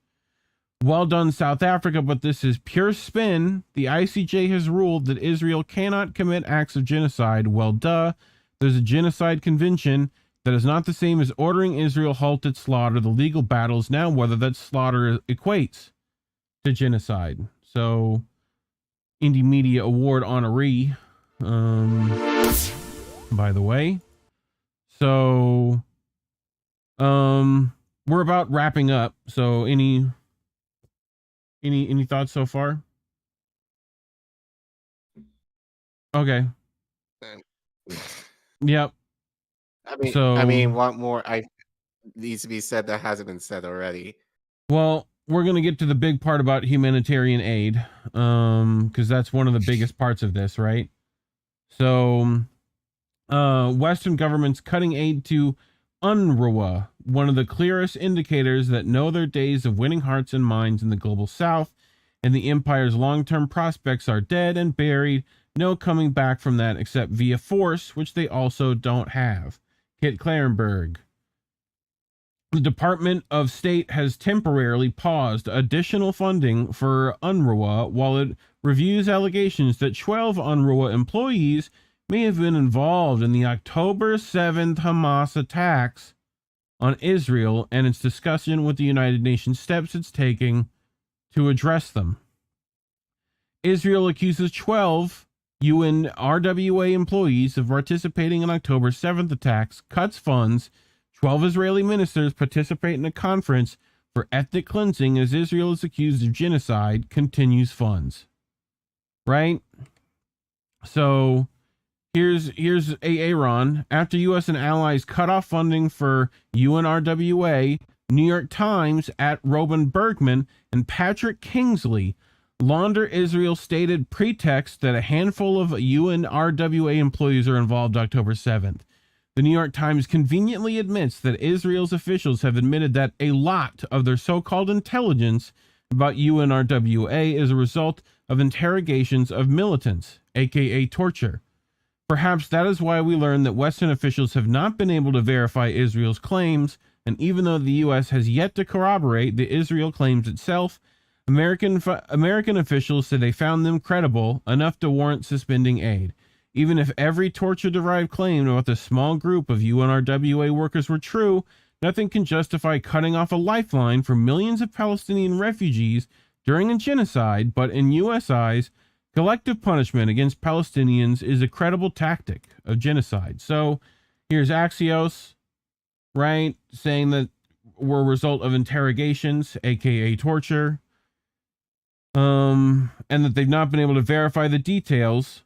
Well done, South Africa, but this is pure spin. The ICJ has ruled that Israel cannot commit acts of genocide. Well, duh. There's a genocide convention that is not the same as ordering Israel halt its slaughter. The legal battle is now whether that slaughter equates to genocide. So, Indie Media Award honoree, by the way. So, we're about wrapping up. So, any thoughts so far? Okay. Yep. I mean, what more needs to be said that hasn't been said already? Well, we're going to get to the big part about humanitarian aid, because that's one of the biggest parts of this, right? So, Western governments cutting aid to UNRWA, one of the clearest indicators that know their days of winning hearts and minds in the global south, and the empire's long-term prospects are dead and buried, no coming back from that except via force, which they also don't have. Kit Clarenberg. The Department of State has temporarily paused additional funding for UNRWA while it reviews allegations that 12 UNRWA employees may have been involved in the October 7th Hamas attacks on Israel and its discussion with the United Nations steps it's taking to address them. Israel accuses 12 UNRWA employees of participating in October 7th attacks, cuts funds. 12 Israeli ministers participate in a conference for ethnic cleansing as Israel is accused of genocide, continues funds. Right? So here's Aaron. After U.S. and allies cut off funding for UNRWA, New York Times at Robin Bergman and Patrick Kingsley launder Israel's stated pretext that a handful of UNRWA employees are involved October 7th. The New York Times conveniently admits that Israel's officials have admitted that a lot of their so-called intelligence about UNRWA is a result of interrogations of militants, aka torture. Perhaps that is why we learn that Western officials have not been able to verify Israel's claims, and even though the U.S. has yet to corroborate the Israel claims itself, American officials said they found them credible enough to warrant suspending aid. Even if every torture-derived claim about the small group of UNRWA workers were true, nothing can justify cutting off a lifeline for millions of Palestinian refugees during a genocide, but in U.S. eyes, collective punishment against Palestinians is a credible tactic of genocide. So here's Axios, right, saying that were a result of interrogations, aka torture, and that they've not been able to verify the details.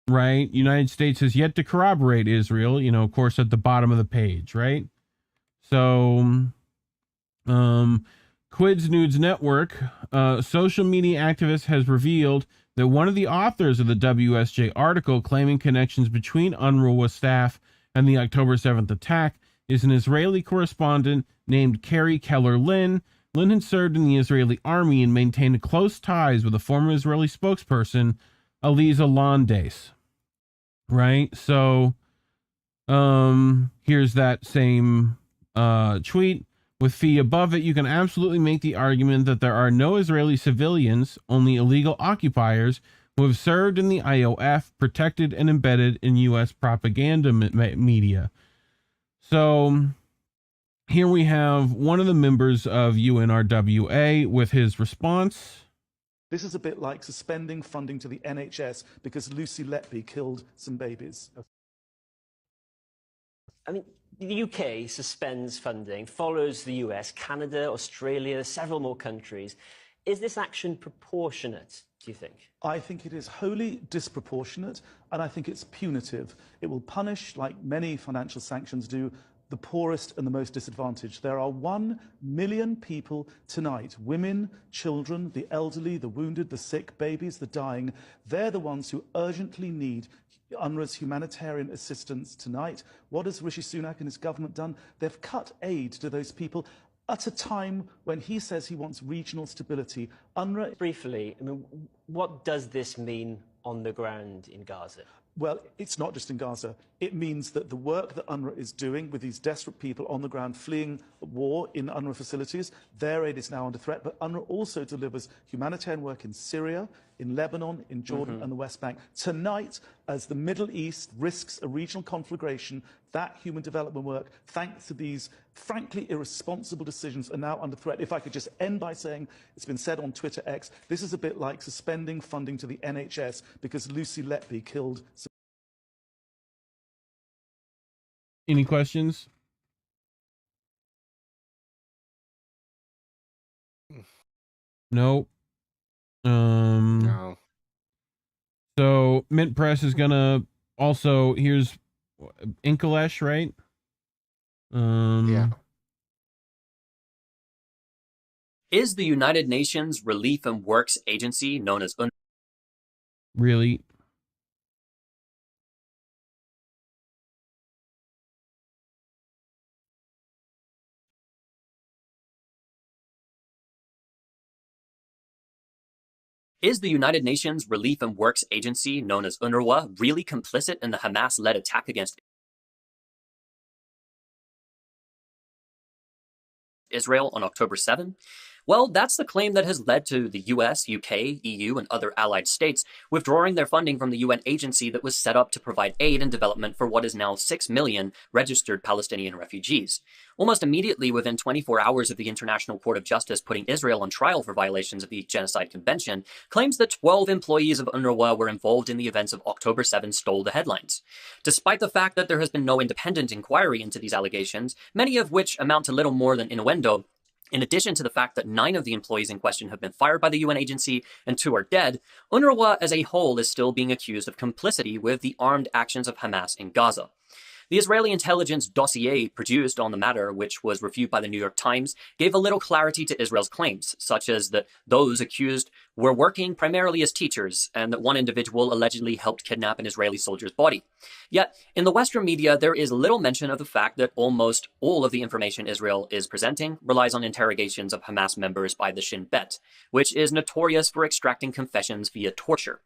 Right? United States has yet to corroborate Israel, of course, at the bottom of the page, right? So, Quids Nudes Network, social media activist has revealed that one of the authors of the WSJ article claiming connections between UNRWA staff and the October 7th attack is an Israeli correspondent named Carrie Keller-Lynn. Lynn had served in the Israeli army and maintained close ties with a former Israeli spokesperson, Aliza Landes, right? So, here's that same tweet. With fee above it, you can absolutely make the argument that there are no Israeli civilians, only illegal occupiers who have served in the IOF, protected and embedded in U.S. propaganda media. So, here we have one of the members of UNRWA with his response. This is a bit like suspending funding to the NHS because Lucy Letby killed some babies. I mean, the UK suspends funding, follows the US, Canada, Australia, several more countries. Is this action proportionate, do you think? I think it is wholly disproportionate, and I think it's punitive. It will punish, like many financial sanctions do, the poorest and the most disadvantaged. There are 1 million people tonight, women, children, the elderly, the wounded, the sick, babies, the dying. They're the ones who urgently need UNRWA's humanitarian assistance tonight. What has Rishi Sunak and his government done? They've cut aid to those people at a time when he says he wants regional stability. UNRWA... Briefly, I mean, what does this mean on the ground in Gaza? Well, it's not just in Gaza. It means that the work that UNRWA is doing with these desperate people on the ground fleeing war in UNRWA facilities, their aid is now under threat. But UNRWA also delivers humanitarian work in Syria, in Lebanon, in Jordan, and the West Bank. Tonight, as the Middle East risks a regional conflagration, that human development work, thanks to these frankly irresponsible decisions, are now under threat. If I could just end by saying, it's been said on Twitter X, this is a bit like suspending funding to the NHS because Lucy Letby killed. Any questions? No. No. So Mint Press is gonna also, here's Inkalesh, right? Yeah. Is the United Nations Relief and Works Agency, known as UNRWA, really? Is the United Nations Relief and Works Agency, known as UNRWA, really complicit in the Hamas-led attack against Israel on October 7? Well, that's the claim that has led to the US, UK, EU, and other allied states withdrawing their funding from the UN agency that was set up to provide aid and development for what is now 6 million registered Palestinian refugees. Almost immediately within 24 hours of the International Court of Justice putting Israel on trial for violations of the Genocide Convention, claims that 12 employees of UNRWA were involved in the events of October 7 stole the headlines. Despite the fact that there has been no independent inquiry into these allegations, many of which amount to little more than innuendo, in addition to the fact that 9 of the employees in question have been fired by the UN agency and 2 are dead, UNRWA as a whole is still being accused of complicity with the armed actions of Hamas in Gaza. The Israeli intelligence dossier produced on the matter, which was reviewed by the New York Times, gave a little clarity to Israel's claims, such as that those accused were working primarily as teachers, and that one individual allegedly helped kidnap an Israeli soldier's body. Yet, in the Western media, there is little mention of the fact that almost all of the information Israel is presenting relies on interrogations of Hamas members by the Shin Bet, which is notorious for extracting confessions via torture.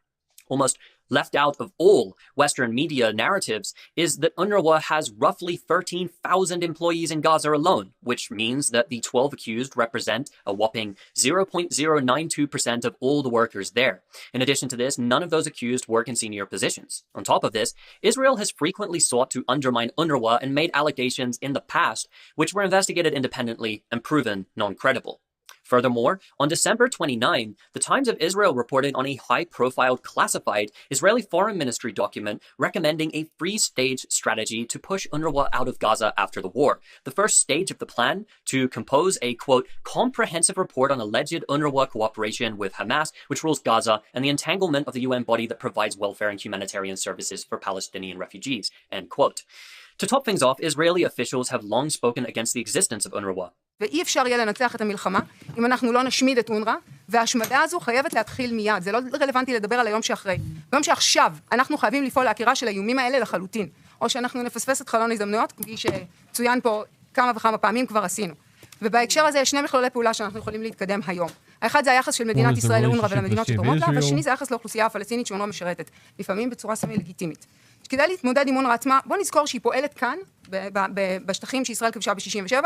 Almost left out of all Western media narratives is that UNRWA has roughly 13,000 employees in Gaza alone, which means that the 12 accused represent a whopping 0.092% of all the workers there. In addition to this, none of those accused work in senior positions. On top of this, Israel has frequently sought to undermine UNRWA and made allegations in the past which were investigated independently and proven non-credible. Furthermore, on December 29, the Times of Israel reported on a high-profile classified Israeli Foreign Ministry document recommending a three-stage strategy to push UNRWA out of Gaza after the war. The first stage of the plan, to compose a, quote, comprehensive report on alleged UNRWA cooperation with Hamas, which rules Gaza, and the entanglement of the UN body that provides welfare and humanitarian services for Palestinian refugees, end quote. To top things off, Israeli officials have long spoken against the existence of UNRWA. ואי אפשר יהיה לנצח את המלחמה אם אנחנו לא נשמיד את אונר"א, וההשמדה הזו חייבת להתחיל מיד. זה לא רלוונטי לדבר על היום שאחרי. ביום שעכשיו אנחנו חייבים לפעול להכירה של האיומים האלה לחלוטין. או שאנחנו נפספס את חלון הזדמנויות, כפי שצוין פה כמה וכמה פעמים כבר עשינו. ובהקשר הזה יש 2 מכלולי פעולה שאנחנו יכולים להתקדם היום. האחד זה היחס של מדינת ישראל לאונר"א ולמדינות שתורמות לה, והשני זה היחס לאוכלוסייה הפלסטינית שאונר"א משרתת, לפעמים בצורה סמי-לגיטימית. כדי להתמודד עם אונר"א עצמה, בוא נזכור שהיא פועלת כאן, בשטחים שישראל כבשה ב-67.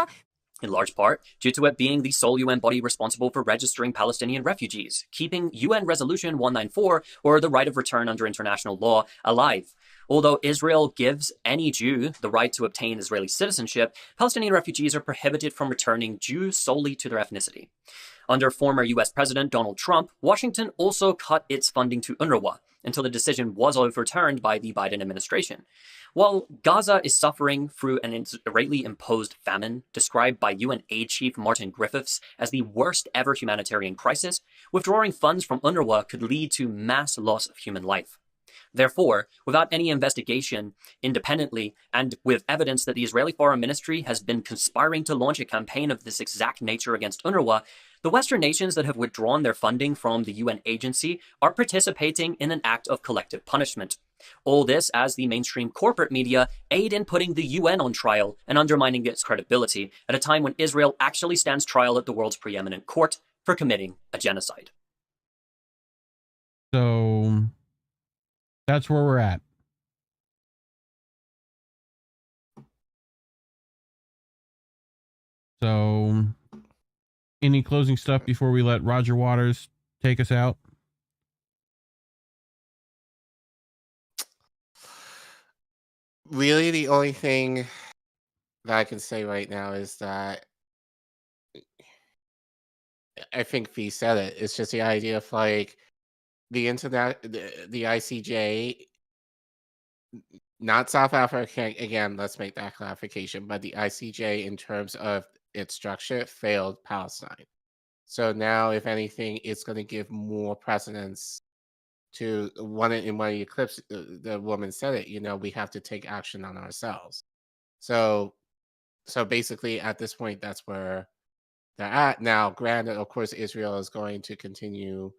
In large part, due to it being the sole UN body responsible for registering Palestinian refugees, keeping UN Resolution 194, or the right of return under international law, alive. Although Israel gives any Jew the right to obtain Israeli citizenship, Palestinian refugees are prohibited from returning due solely to their ethnicity. Under former US President Donald Trump, Washington also cut its funding to UNRWA until the decision was overturned by the Biden administration. While Gaza is suffering through an Israeli-imposed famine, described by UN aid chief Martin Griffiths as the worst ever humanitarian crisis, withdrawing funds from UNRWA could lead to mass loss of human life. Therefore, without any investigation independently, and with evidence that the Israeli Foreign Ministry has been conspiring to launch a campaign of this exact nature against UNRWA, the Western nations that have withdrawn their funding from the UN agency are participating in an act of collective punishment. All this as the mainstream corporate media aid in putting the UN on trial and undermining its credibility at a time when Israel actually stands trial at the world's preeminent court for committing a genocide. So, That's where we're at. So, any closing stuff before we let Roger Waters take us out? Really, the only thing that I can say right now is that I think Fee said it. It's just the idea of like the internet, the ICJ, not South Africa. Again, let's make that clarification. But the ICJ, in terms of its structure, failed Palestine. So now, if anything, it's going to give more precedence to in one of the clips. The woman said it. We have to take action on ourselves. So basically, at this point, that's where they're at now. Granted, of course, Israel is going to continue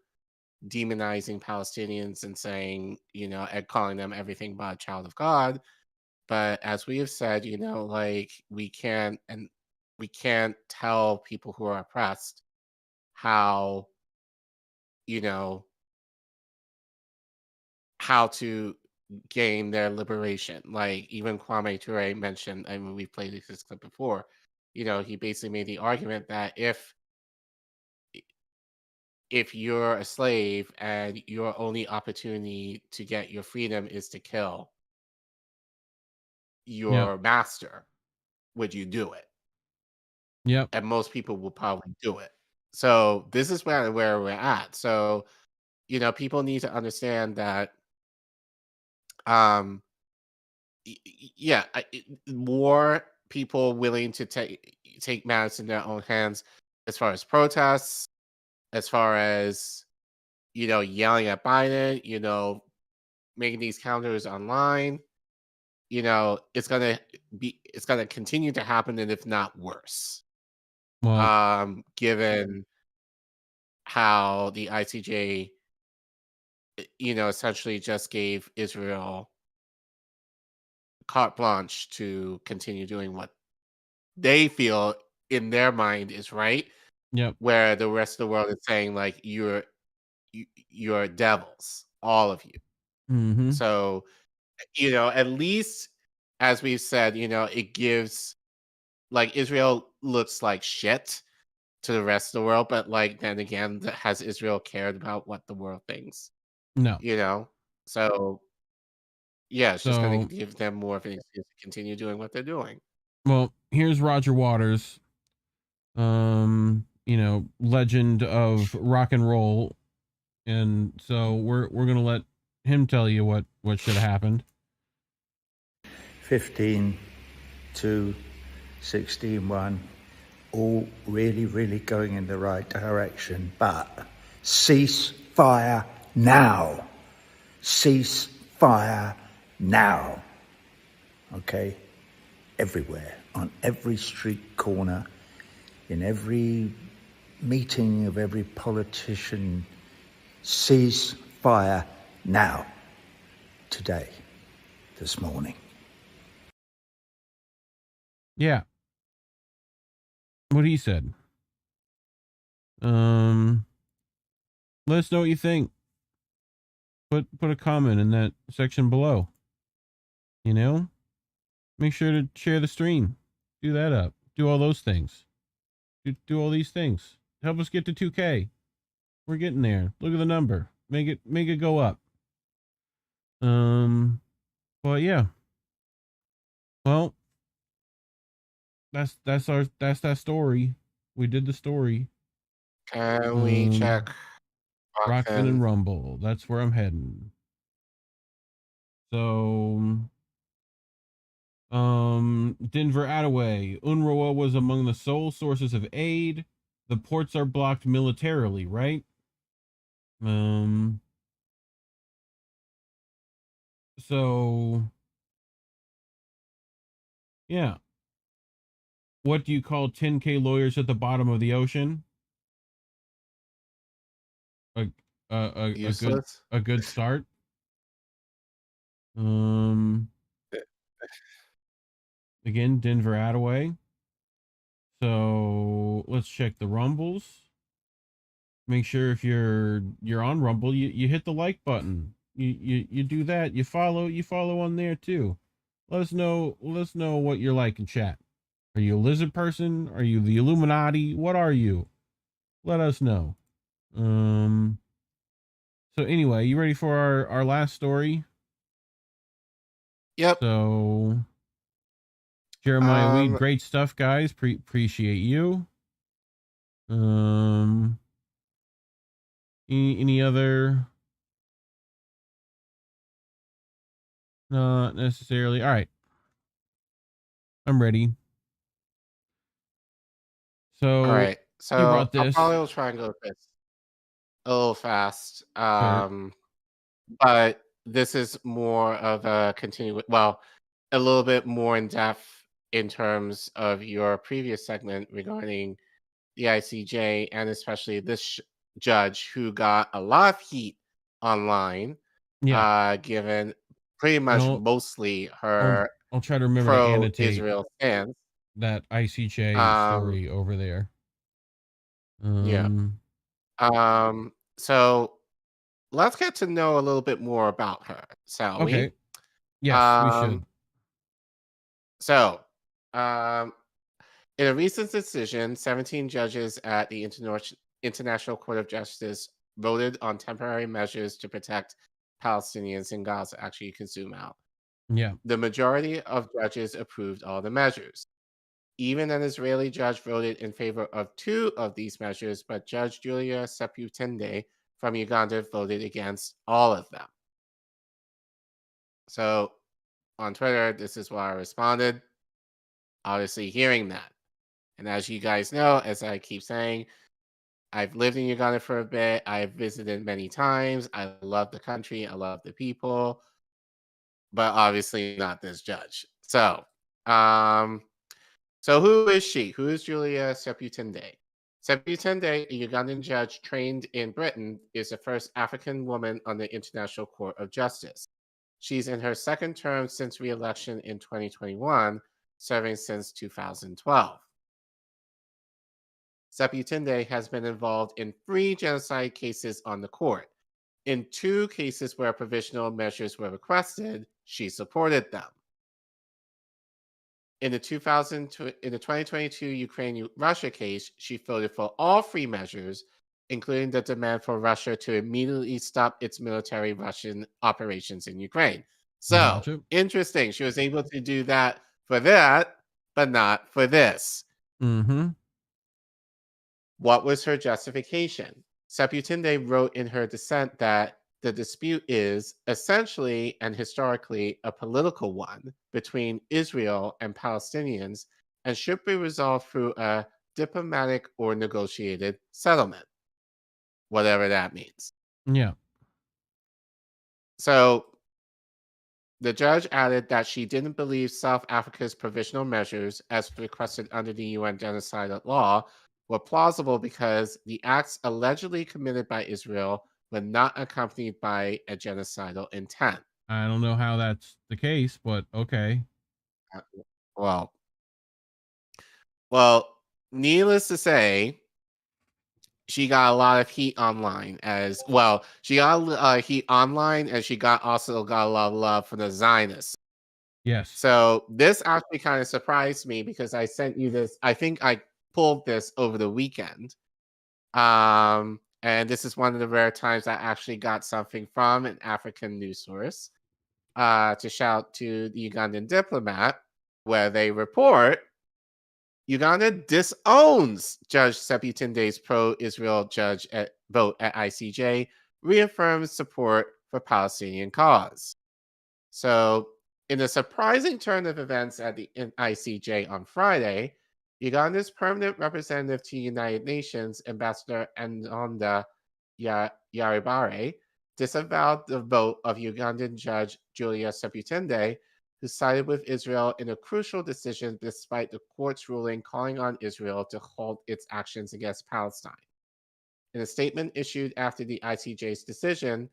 demonizing Palestinians and saying, and calling them everything but a child of God. But as we have said, like we can't tell people who are oppressed how to gain their liberation. Like even Kwame Ture mentioned, I mean, we've played this clip before, he basically made the argument that if you're a slave and your only opportunity to get your freedom is to kill your master, would you do it? Yep. And most people will probably do it. So this is where we're at. So, people need to understand that, more people willing to take matters in their own hands as far as protests, as far as, yelling at Biden, making these counters online, it's gonna continue to happen, and if not worse. Well, given how the ICJ, essentially just gave Israel carte blanche to continue doing what they feel in their mind is right. Yep. Where the rest of the world is saying like you're devils, all of you. Mm-hmm. So, at least as we've said, it gives, like, Israel looks like shit to the rest of the world, but like then again, has Israel cared about what the world thinks? No. So yeah, it's just So- going to give them more of an excuse to continue doing what they're doing. Well, here's Roger Waters, legend of rock and roll, and so we're gonna let him tell you what should have happened. 15-2, 16-1, all really going in the right direction, but cease fire now. Cease fire now. Okay? Everywhere, on every street corner, in every meeting of every politician, cease fire now. Today, this morning. Yeah. What he said. Let us know what you think. Put a comment in that section below. Make sure to share the stream. Do that up. Do all those things. Do all these things. Help us get to 2K. We're getting there. Look at the number. Make it go up. But yeah. Well, that's that story. We did the story. Can we check Rockfin and Rumble? That's where I'm heading. So, Denver Attaway. UNRWA was among the sole sources of aid. The ports are blocked militarily, right? So, yeah. What do you call 10K lawyers at the bottom of the ocean? A good start. Again, Denver Attaway. So let's check the Rumbles. Make sure if you're on Rumble, you hit the like button. you do that. You follow on there too. Let us know what you're like in chat. Are you a lizard person? Are you the Illuminati? What are you? Let us know. So anyway, you ready for our last story? Yep. So Jeremiah Weed, great stuff, guys. Appreciate you. Any other? Not necessarily. All right. I'm ready. So, all right. So you brought this. I'll probably try and go with this a little fast. But this is more of a a little bit more in depth in terms of your previous segment regarding the ICJ and especially this judge who got a lot of heat online, given pretty much mostly her I'll try to remember to annotate pro-Israel stance. That ICJ story over there. So let's get to know a little bit more about her, shall we? Okay. Yes, we should. So, in a recent decision, 17 judges at the International Court of Justice voted on temporary measures to protect Palestinians in Gaza. Actually, you can zoom out. Yeah. The majority of judges approved all the measures. Even an Israeli judge voted in favor of 2 of these measures, but Judge Julia Seputende from Uganda voted against all of them. So on Twitter, this is what I responded. Obviously hearing that. And as you guys know, as I keep saying, I've lived in Uganda for a bit. I've visited many times. I love the country. I love the people. But obviously not this judge. So, so who is she? Who is Julia Seputende? Seputende, a Ugandan judge trained in Britain, is the first African woman on the International Court of Justice. She's in her second term since re-election in 2021, serving since 2012. Seputende has been involved in 3 genocide cases on the court. In 2 cases where provisional measures were requested, she supported them. In the 2022 Ukraine-Russia case, she voted for all 3 measures, including the demand for Russia to immediately stop its military Russian operations in Ukraine. So, interesting. She was able to do that, but not for this. Mm-hmm. What was her justification? Seputende wrote in her dissent that the dispute is essentially and historically a political one between Israel and Palestinians and should be resolved through a diplomatic or negotiated settlement, whatever that means. Yeah. So the judge added that she didn't believe South Africa's provisional measures, as requested under the UN genocide law, were plausible because the acts allegedly committed by Israel were not accompanied by a genocidal intent. I don't know how that's the case, but okay. Well, needless to say, she got a lot of heat online as well. She got heat online, and she also got a lot of love from the Zionists. Yes. So this actually kind of surprised me because I sent you this. I think I pulled this over the weekend. And this is one of the rare times I actually got something from an African news source to shout to the Ugandan diplomat, where they report Uganda disowns Judge Seputende's pro-Israel judge vote at ICJ, reaffirms support for Palestinian cause. So, in a surprising turn of events at the ICJ on Friday, Uganda's permanent representative to the United Nations, Ambassador Anonda Yaribare, disavowed the vote of Ugandan judge Julia Seputende, who sided with Israel in a crucial decision despite the court's ruling calling on Israel to halt its actions against Palestine. In a statement issued after the ICJ's decision,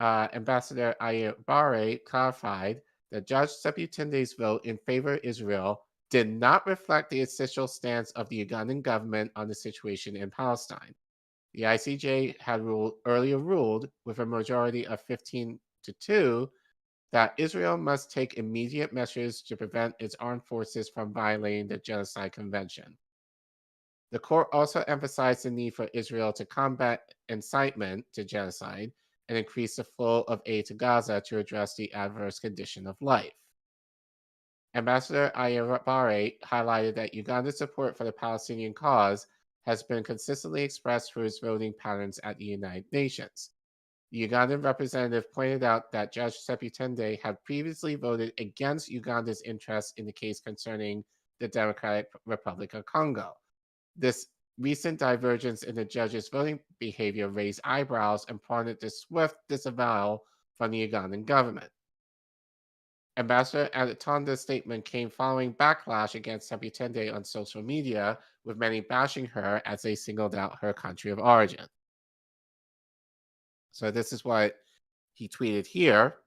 Ambassador Ayabare clarified that Judge Seputende's vote in favor of Israel did not reflect the official stance of the Ugandan government on the situation in Palestine. The ICJ had earlier ruled with a majority of 15 to 2, that Israel must take immediate measures to prevent its armed forces from violating the Genocide Convention. The court also emphasized the need for Israel to combat incitement to genocide and increase the flow of aid to Gaza to address the adverse condition of life. Ambassador Ayabare highlighted that Uganda's support for the Palestinian cause has been consistently expressed through its voting patterns at the United Nations. The Ugandan representative pointed out that Judge Seputende had previously voted against Uganda's interests in the case concerning the Democratic Republic of Congo. This recent divergence in the judge's voting behavior raised eyebrows and prompted the swift disavowal from the Ugandan government. Ambassador Adetonda's statement came following backlash against Seputende on social media, with many bashing her as they singled out her country of origin. So this is what he tweeted here.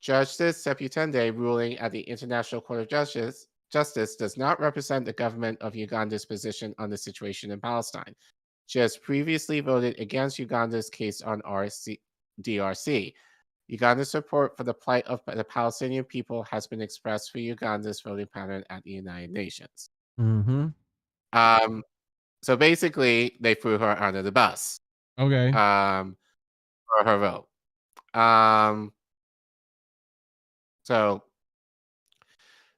Justice Seputende ruling at the International Court of Justice does not represent the government of Uganda's position on the situation in Palestine. She has previously voted against Uganda's case on DRC. Uganda's support for the plight of the Palestinian people has been expressed through Uganda's voting pattern at the United Nations. Mm-hmm. So basically, they threw her under the bus. Okay. For her vote. So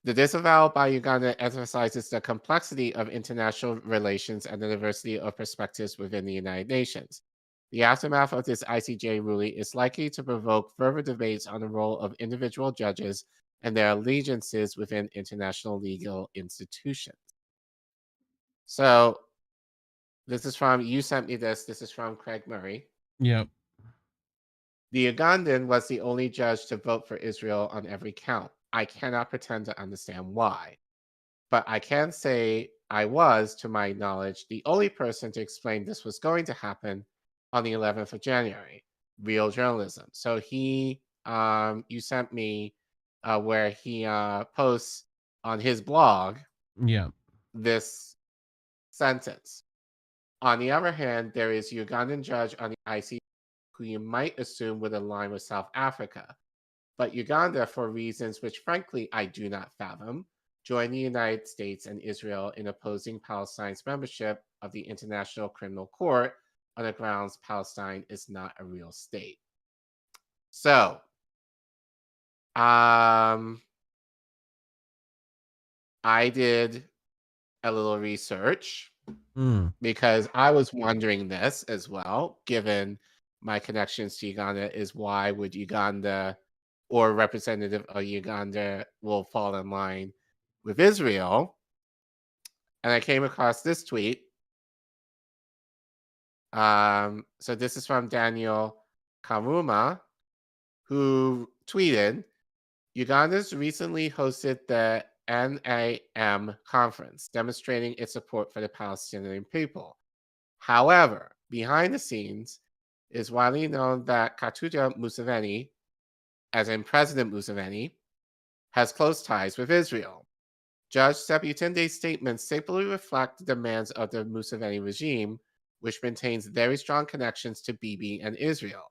the disavowal by Uganda emphasizes the complexity of international relations and the diversity of perspectives within the United Nations. The aftermath of this ICJ ruling is likely to provoke further debates on the role of individual judges and their allegiances within international legal institutions. So this is from, you sent me this is from Craig Murray. Yep. The Ugandan was the only judge to vote for Israel on every count. I cannot pretend to understand why, but I can say I was, to my knowledge, the only person to explain this was going to happen on the 11th of January. Real journalism. So he, you sent me where he posts on his blog this sentence. On the other hand, there is a Ugandan judge on the ICJ who you might assume would align with South Africa. But Uganda, for reasons which frankly I do not fathom, joined the United States and Israel in opposing Palestine's membership of the International Criminal Court on the grounds Palestine is not a real state. So, I did a little research because I was wondering this as well, given my connections to Uganda, is why would Uganda or a representative of Uganda will fall in line with Israel? And I came across this tweet. So this is from Daniel Karuma, who tweeted, Uganda's recently hosted the NAM conference, demonstrating its support for the Palestinian people. However, behind the scenes, it is widely known that Katuja Museveni, as in President Museveni, has close ties with Israel. Judge Sebutende's statements simply reflect the demands of the Museveni regime, which maintains very strong connections to Bibi and Israel.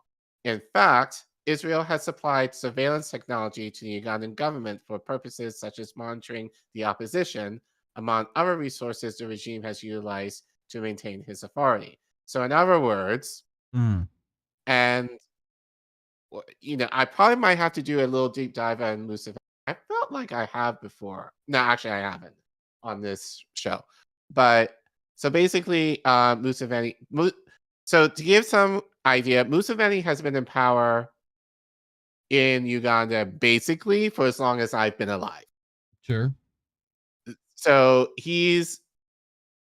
In fact, Israel has supplied surveillance technology to the Ugandan government for purposes such as monitoring the opposition, among other resources the regime has utilized to maintain his authority. So in other words, and you know, I probably might have to do a little deep dive on Museveni. I felt like I have before. No, actually I haven't on this show. But so basically, Museveni. So to give some idea, Museveni has been in power in Uganda basically for as long as I've been alive. Sure. So he's,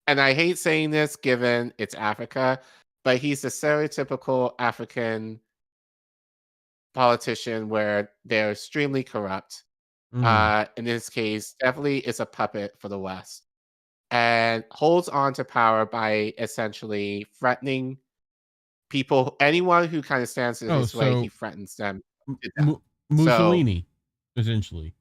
and I hate saying this given it's Africa, but he's the stereotypical African politician where they're extremely corrupt. In this case, definitely is a puppet for the West and holds on to power by essentially threatening people, anyone who kind of stands in his way, he threatens them. Mussolini, essentially.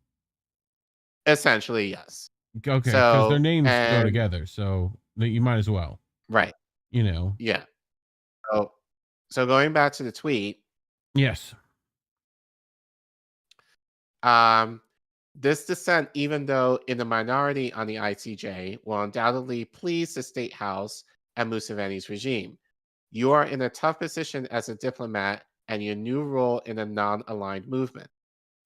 Essentially, yes. Okay, because their names go together, so you might as well. Right. You know. Yeah. So going back to the tweet. Yes. This dissent, even though in the minority on the ICJ, will undoubtedly please the State House and Museveni's regime. You are in a tough position as a diplomat and your new role in a non-aligned movement.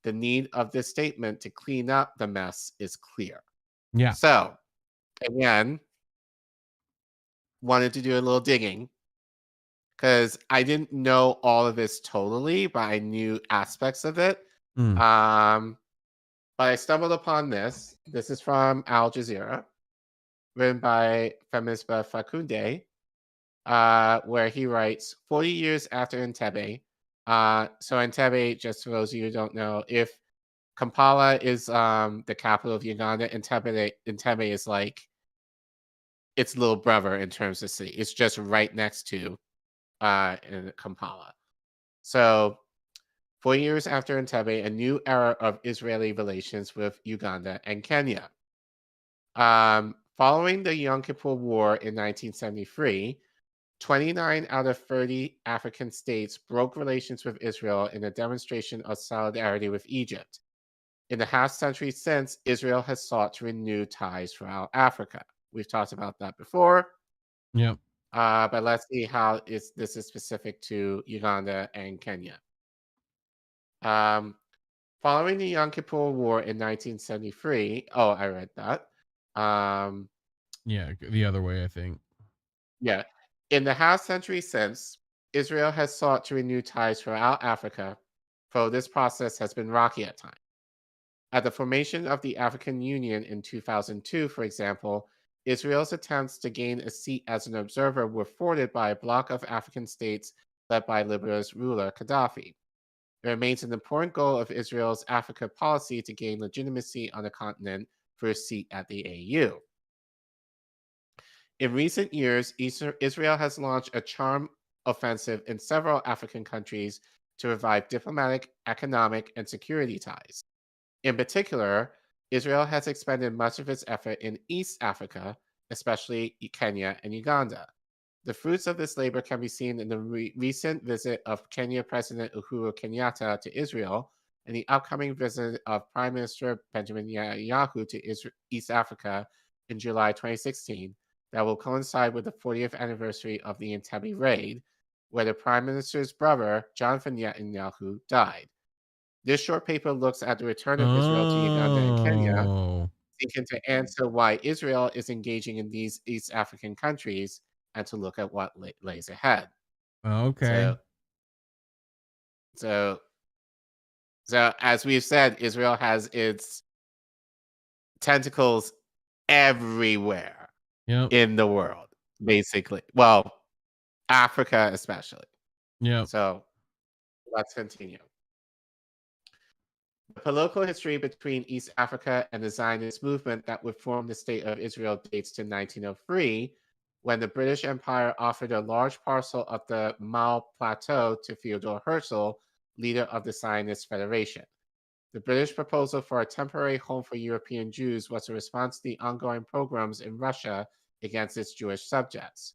The need of this statement to clean up the mess is clear. Yeah. So, again, wanted to do a little digging because I didn't know all of this totally, but I knew aspects of it. But I stumbled upon this. This is from Al Jazeera, written by Femisba Fakunde, where he writes, 40 years after Entebbe. So Entebbe, just for those of you who don't know, if Kampala is the capital of Uganda, Entebbe is like its little brother in terms of city. It's just right next to in Kampala. So 4 years after Entebbe, a new era of Israeli relations with Uganda and Kenya. Following the Yom Kippur War in 1973, 29 out of 30 African states broke relations with Israel in a demonstration of solidarity with Egypt. In the half-century since, Israel has sought to renew ties throughout Africa. We've talked about that before. Yep. But let's see how this is specific to Uganda and Kenya. Following the Yom Kippur War in 1973, I read that. Yeah, the other way, I think. Yeah. In the half century since, Israel has sought to renew ties throughout Africa, though this process has been rocky at times. At the formation of the African Union in 2002, for example, Israel's attempts to gain a seat as an observer were thwarted by a bloc of African states led by Libya's ruler Gaddafi. It remains an important goal of Israel's Africa policy to gain legitimacy on the continent for a seat at the AU. In recent years, Israel has launched a charm offensive in several African countries to revive diplomatic, economic, and security ties. In particular, Israel has expended much of its effort in East Africa, especially Kenya and Uganda. The fruits of this labor can be seen in the recent visit of Kenya President Uhuru Kenyatta to Israel and the upcoming visit of Prime Minister Benjamin Netanyahu to East Africa in July 2016 that will coincide with the 40th anniversary of the Entebbe raid, where the Prime Minister's brother, Jonathan Netanyahu, died. This short paper looks at the return of Israel to Uganda and Kenya, seeking to answer why Israel is engaging in these East African countries and to look at what lays ahead. Okay. So as we've said, Israel has its tentacles everywhere in the world, basically. Well, Africa especially. Yeah. So let's continue. The political history between East Africa and the Zionist movement that would form the State of Israel dates to 1903, when the British Empire offered a large parcel of the Mao Plateau to Theodore Herzl, leader of the Zionist Federation. The British proposal for a temporary home for European Jews was a response to the ongoing pogroms in Russia against its Jewish subjects.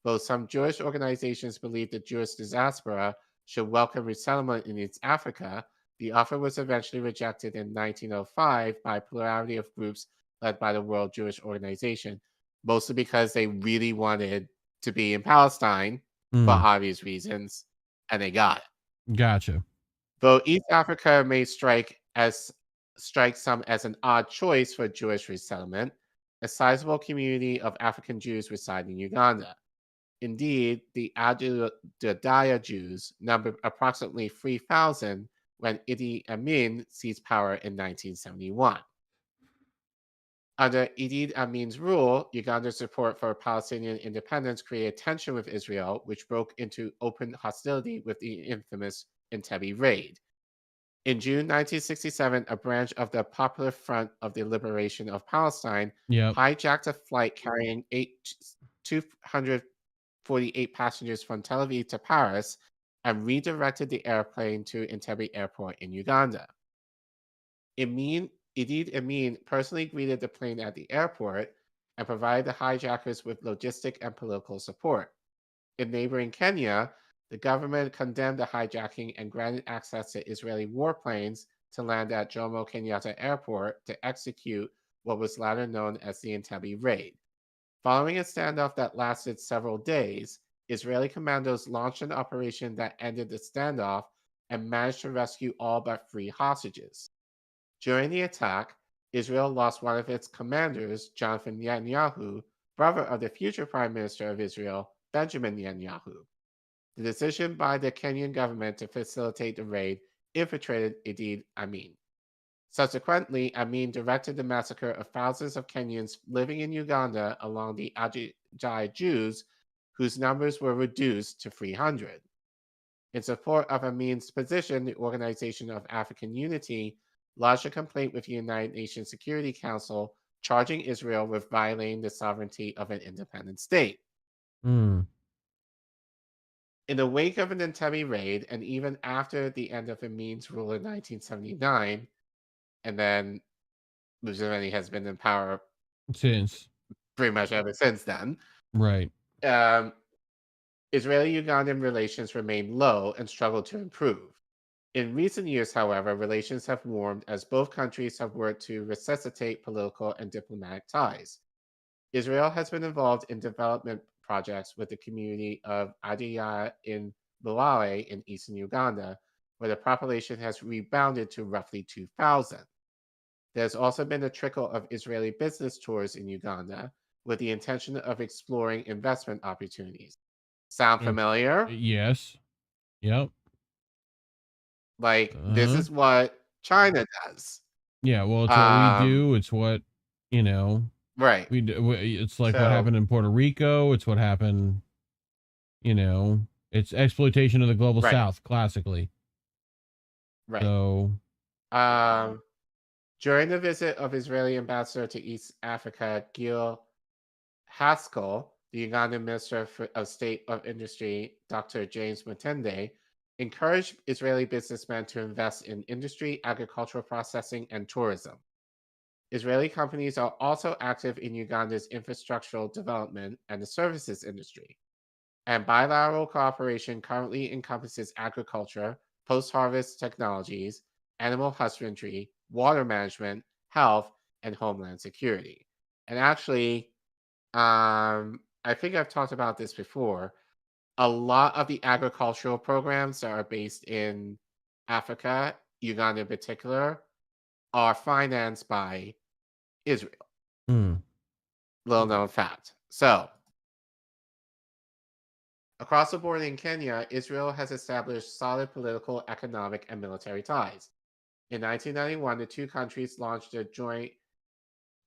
Though some Jewish organizations believed the Jewish diaspora should welcome resettlement in East Africa, the offer was eventually rejected in 1905 by a plurality of groups led by the World Jewish Organization, mostly because they really wanted to be in Palestine for obvious reasons, and they got it. Gotcha. Though East Africa may strike some as an odd choice for Jewish resettlement, a sizable community of African Jews reside in Uganda. Indeed, the Adudaya Jews numbered approximately 3,000 when Idi Amin seized power in 1971. Under Idi Amin's rule, Uganda's support for Palestinian independence created tension with Israel, which broke into open hostility with the infamous Entebbe raid. In June 1967, a branch of the Popular Front of the Liberation of Palestine hijacked a flight carrying 248 passengers from Tel Aviv to Paris and redirected the airplane to Entebbe Airport in Uganda. Idi Amin personally greeted the plane at the airport and provided the hijackers with logistic and political support. In neighboring Kenya, the government condemned the hijacking and granted access to Israeli warplanes to land at Jomo Kenyatta Airport to execute what was later known as the Entebbe Raid. Following a standoff that lasted several days, Israeli commandos launched an operation that ended the standoff and managed to rescue all but 3 hostages. During the attack, Israel lost one of its commanders, Jonathan Netanyahu, brother of the future Prime Minister of Israel, Benjamin Netanyahu. The decision by the Kenyan government to facilitate the raid infiltrated Idi Amin. Subsequently, Amin directed the massacre of thousands of Kenyans living in Uganda along the Ajai Jews, whose numbers were reduced to 300. In support of Amin's position, the Organization of African Unity lodged a complaint with the United Nations Security Council, charging Israel with violating the sovereignty of an independent state. Mm. In the wake of an Entebbe raid, and even after the end of Amin's rule in 1979, and then Museveni has been in power since pretty much ever since then. Right. Israeli-Ugandan relations remain low and struggle to improve. In recent years, however, relations have warmed as both countries have worked to resuscitate political and diplomatic ties. Israel has been involved in development projects with the community of Adiya in Luale in eastern Uganda, where the population has rebounded to roughly 2,000. There's also been a trickle of Israeli business tours in Uganda with the intention of exploring investment opportunities. Sound familiar? Yes. Yep. Like, this is what China does. Yeah, well, it's what we do. It's what, right. We do. It's like what happened in Puerto Rico. It's what happened, it's exploitation of the global South, classically. Right. So, during the visit of Israeli ambassador to East Africa, Gil Haskell, the Ugandan Minister of State of Industry, Dr. James Mutende, encouraged Israeli businessmen to invest in industry, agricultural processing, and tourism. Israeli companies are also active in Uganda's infrastructural development and the services industry. And bilateral cooperation currently encompasses agriculture, post-harvest technologies, animal husbandry, water management, health, and homeland security. And actually, I think I've talked about this before. A lot of the agricultural programs that are based in Africa, Uganda in particular, are financed by Israel. Little known fact. So, across the board in Kenya, Israel has established solid political, economic, and military ties. In 1991, the two countries launched a joint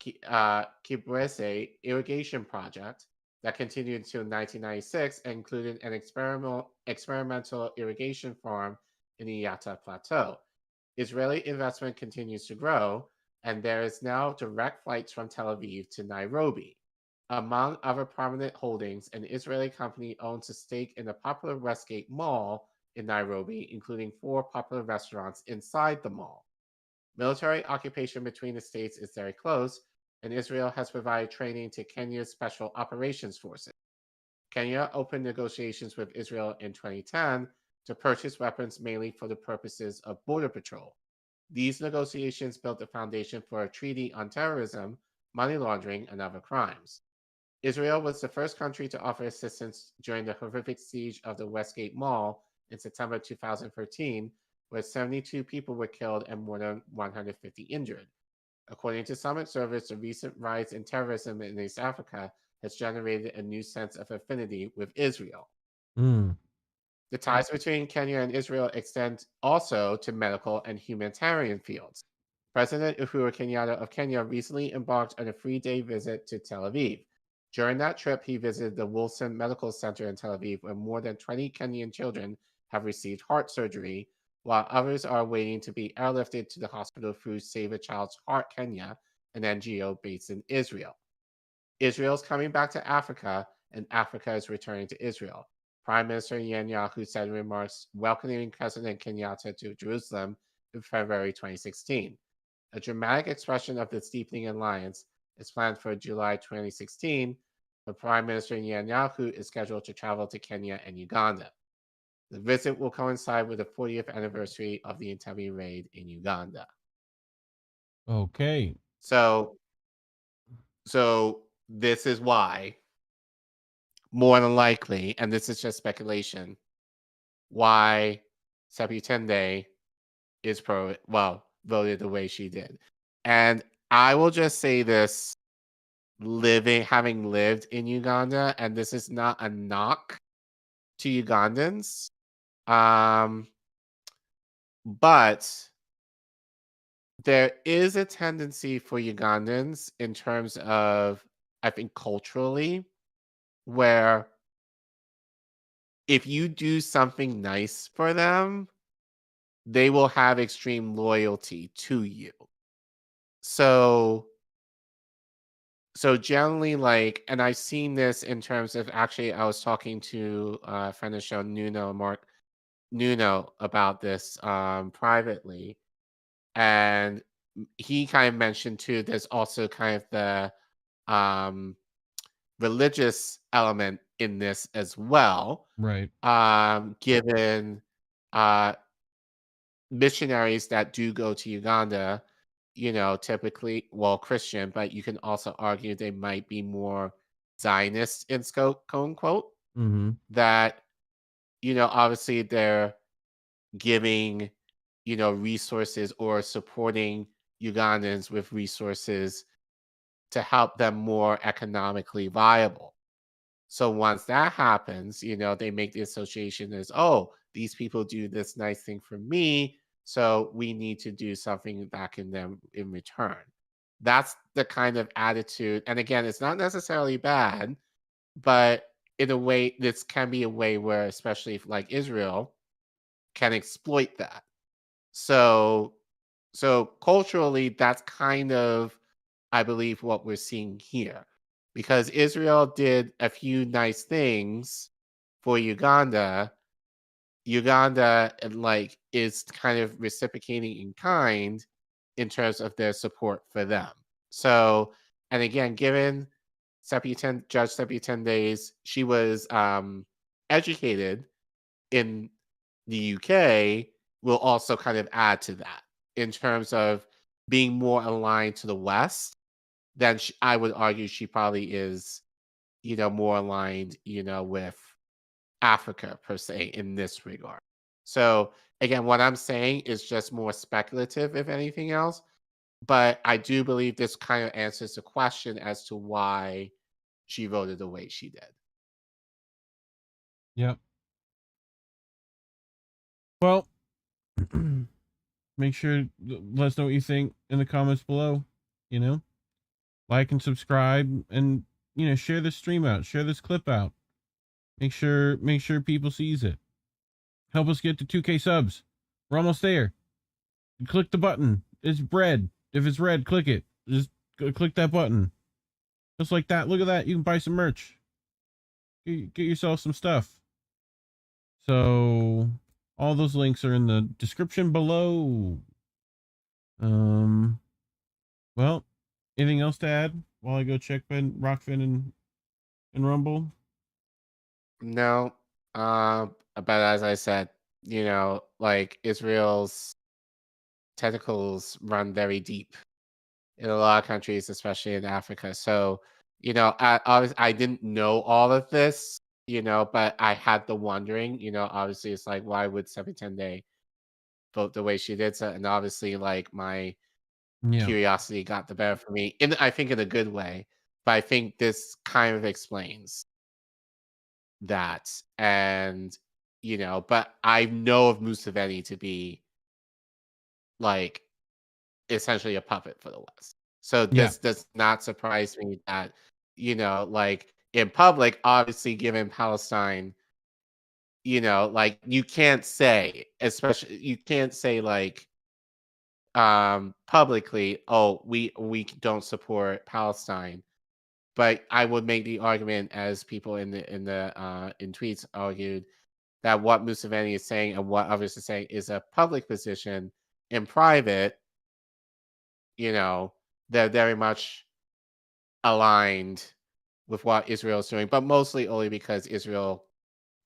Kibweze irrigation project that continued until 1996 and included an experimental irrigation farm in the Yatta Plateau. Israeli investment continues to grow, and there is now direct flights from Tel Aviv to Nairobi. Among other prominent holdings, an Israeli company owns a stake in the popular Westgate Mall in Nairobi, including 4 popular restaurants inside the mall. Military occupation between the states is very close, and Israel has provided training to Kenya's Special Operations Forces. Kenya opened negotiations with Israel in 2010 to purchase weapons mainly for the purposes of border patrol. These negotiations built the foundation for a treaty on terrorism, money laundering, and other crimes. Israel was the first country to offer assistance during the horrific siege of the Westgate Mall in September 2013, where 72 people were killed and more than 150 injured. According to some observers, the recent rise in terrorism in East Africa has generated a new sense of affinity with Israel. The ties between Kenya and Israel extend also to medical and humanitarian fields. President Uhuru Kenyatta of Kenya recently embarked on a 3-day visit to Tel Aviv. During that trip, he visited the Wilson Medical Center in Tel Aviv, where more than 20 Kenyan children have received heart surgery, while others are waiting to be airlifted to the hospital through Save a Child's Heart Kenya, an NGO based in Israel. Israel's coming back to Africa, and Africa is returning to Israel. Prime Minister Netanyahu said in remarks welcoming President Kenyatta to Jerusalem in February 2016. A dramatic expression of this deepening alliance is planned for July 2016, but Prime Minister Netanyahu is scheduled to travel to Kenya and Uganda. The visit will coincide with the 40th anniversary of the Entebbe raid in Uganda. Okay. So this is why, more than likely, and this is just speculation, why Seputende is voted the way she did. And I will just say this, having lived in Uganda, and this is not a knock to Ugandans, but there is a tendency for Ugandans in terms of, I think, culturally, where if you do something nice for them, they will have extreme loyalty to you. So generally, like, and I've seen this in terms of, actually, I was talking to a friend of the show, Mark Nuno, about this privately, and he kind of mentioned too, there's also kind of the religious element in this as well. Right. Given missionaries that do go to Uganda, typically, Christian, but you can also argue they might be more Zionist in scope, quote unquote, that, obviously they're giving, resources or supporting Ugandans with resources to help them more economically viable. So once that happens, they make the association as, oh, these people do this nice thing for me, so we need to do something back in them in return. That's the kind of attitude. And again, it's not necessarily bad, but in a way, this can be a way where, especially if, like, Israel, can exploit that. So culturally, that's kind of, I believe, what we're seeing here. Because Israel did a few nice things for Uganda, like, is kind of reciprocating in kind in terms of their support for them. So, and again, given Judge Seputende's, she was educated in the UK, will also kind of add to that in terms of being more aligned to the West. Then I would argue she probably is, more aligned, with Africa per se in this regard. So again, what I'm saying is just more speculative, if anything else. But I do believe this kind of answers the question as to why she voted the way she did. Yep. Well, make sure let us know what you think in the comments below. Like and subscribe, and share this stream out, share this clip out. Make sure people sees it. Help us get to 2K subs. We're almost there. Click the button. It's red. If it's red, click it. Just click that button. Just like that. Look at that. You can buy some merch. Get yourself some stuff. So all those links are in the description below. Well, anything else to add while I go check Rockfin and Rumble? No. But as I said, like, Israel's tentacles run very deep in a lot of countries, especially in Africa. So, I didn't know all of this, but I had the wondering, obviously it's like, why would Seputende vote the way she did? So, and obviously, like, my curiosity got the better for me, I think in a good way. But I think this kind of explains that. And, but I know of Museveni to be, like, essentially a puppet for the West. So this does not surprise me that, like, in public, obviously, given Palestine, like, you can't say, like, publicly, oh, we don't support Palestine. But I would make the argument, as people in tweets argued, that what Museveni is saying and what others are saying is a public position. In private, they're very much aligned with what Israel is doing, but mostly only because Israel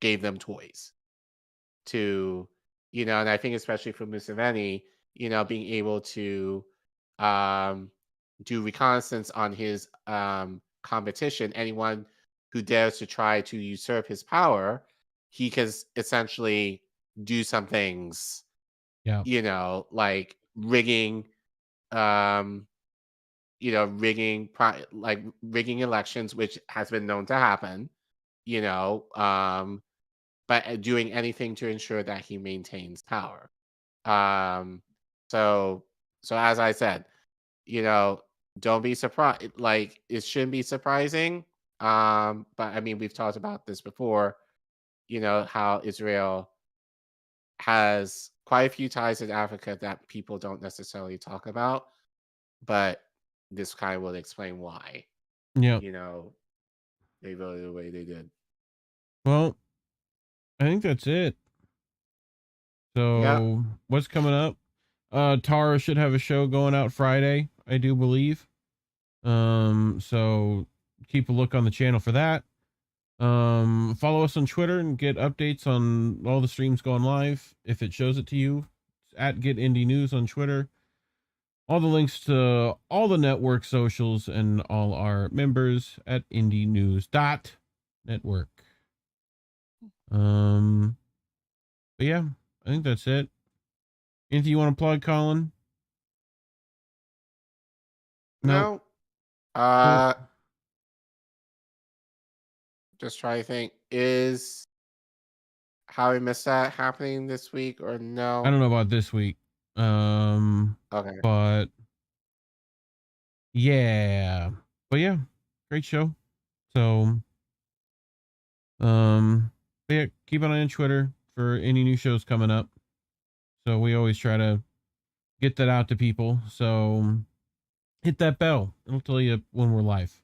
gave them toys. to, and I think especially for Museveni, being able to do reconnaissance on his competition, anyone who dares to try to usurp his power, he can essentially do some things, like rigging, rigging elections, which has been known to happen, but doing anything to ensure that he maintains power. So as I said, don't be surprised. Like, it shouldn't be surprising. But I mean, we've talked about this before, how Israel has quite a few ties in Africa that people don't necessarily talk about, but this kind of will explain why. Yeah. They voted the way they did. Well, I think that's it. So what's coming up? Tara should have a show going out Friday, I do believe. So keep a look on the channel for that. Follow us on Twitter and get updates on all the streams going live if it shows it to you. It's at Get Indie News on Twitter. All the links to all the network socials and all our members at indienews.network. But yeah, I think that's it. Anything you want to plug, Collin? No. Just try to think. Is How We Missed That happening this week or no? I don't know about this week. Okay. But yeah. Great show. So but yeah, keep an eye on Twitter for any new shows coming up. So we always try to get that out to people. So hit that bell. It'll tell you when we're live.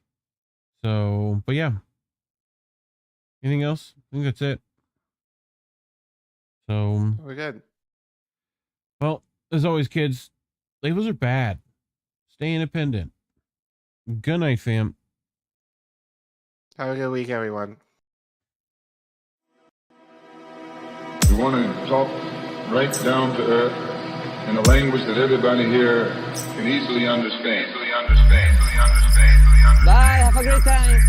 So, but yeah. Anything else? I think that's it. So we're good. Well, as always, kids, labels are bad. Stay independent. Good night, fam. Have a good week, everyone. We want to talk right down to earth in a language that everybody here can easily understand. Bye, have a great time.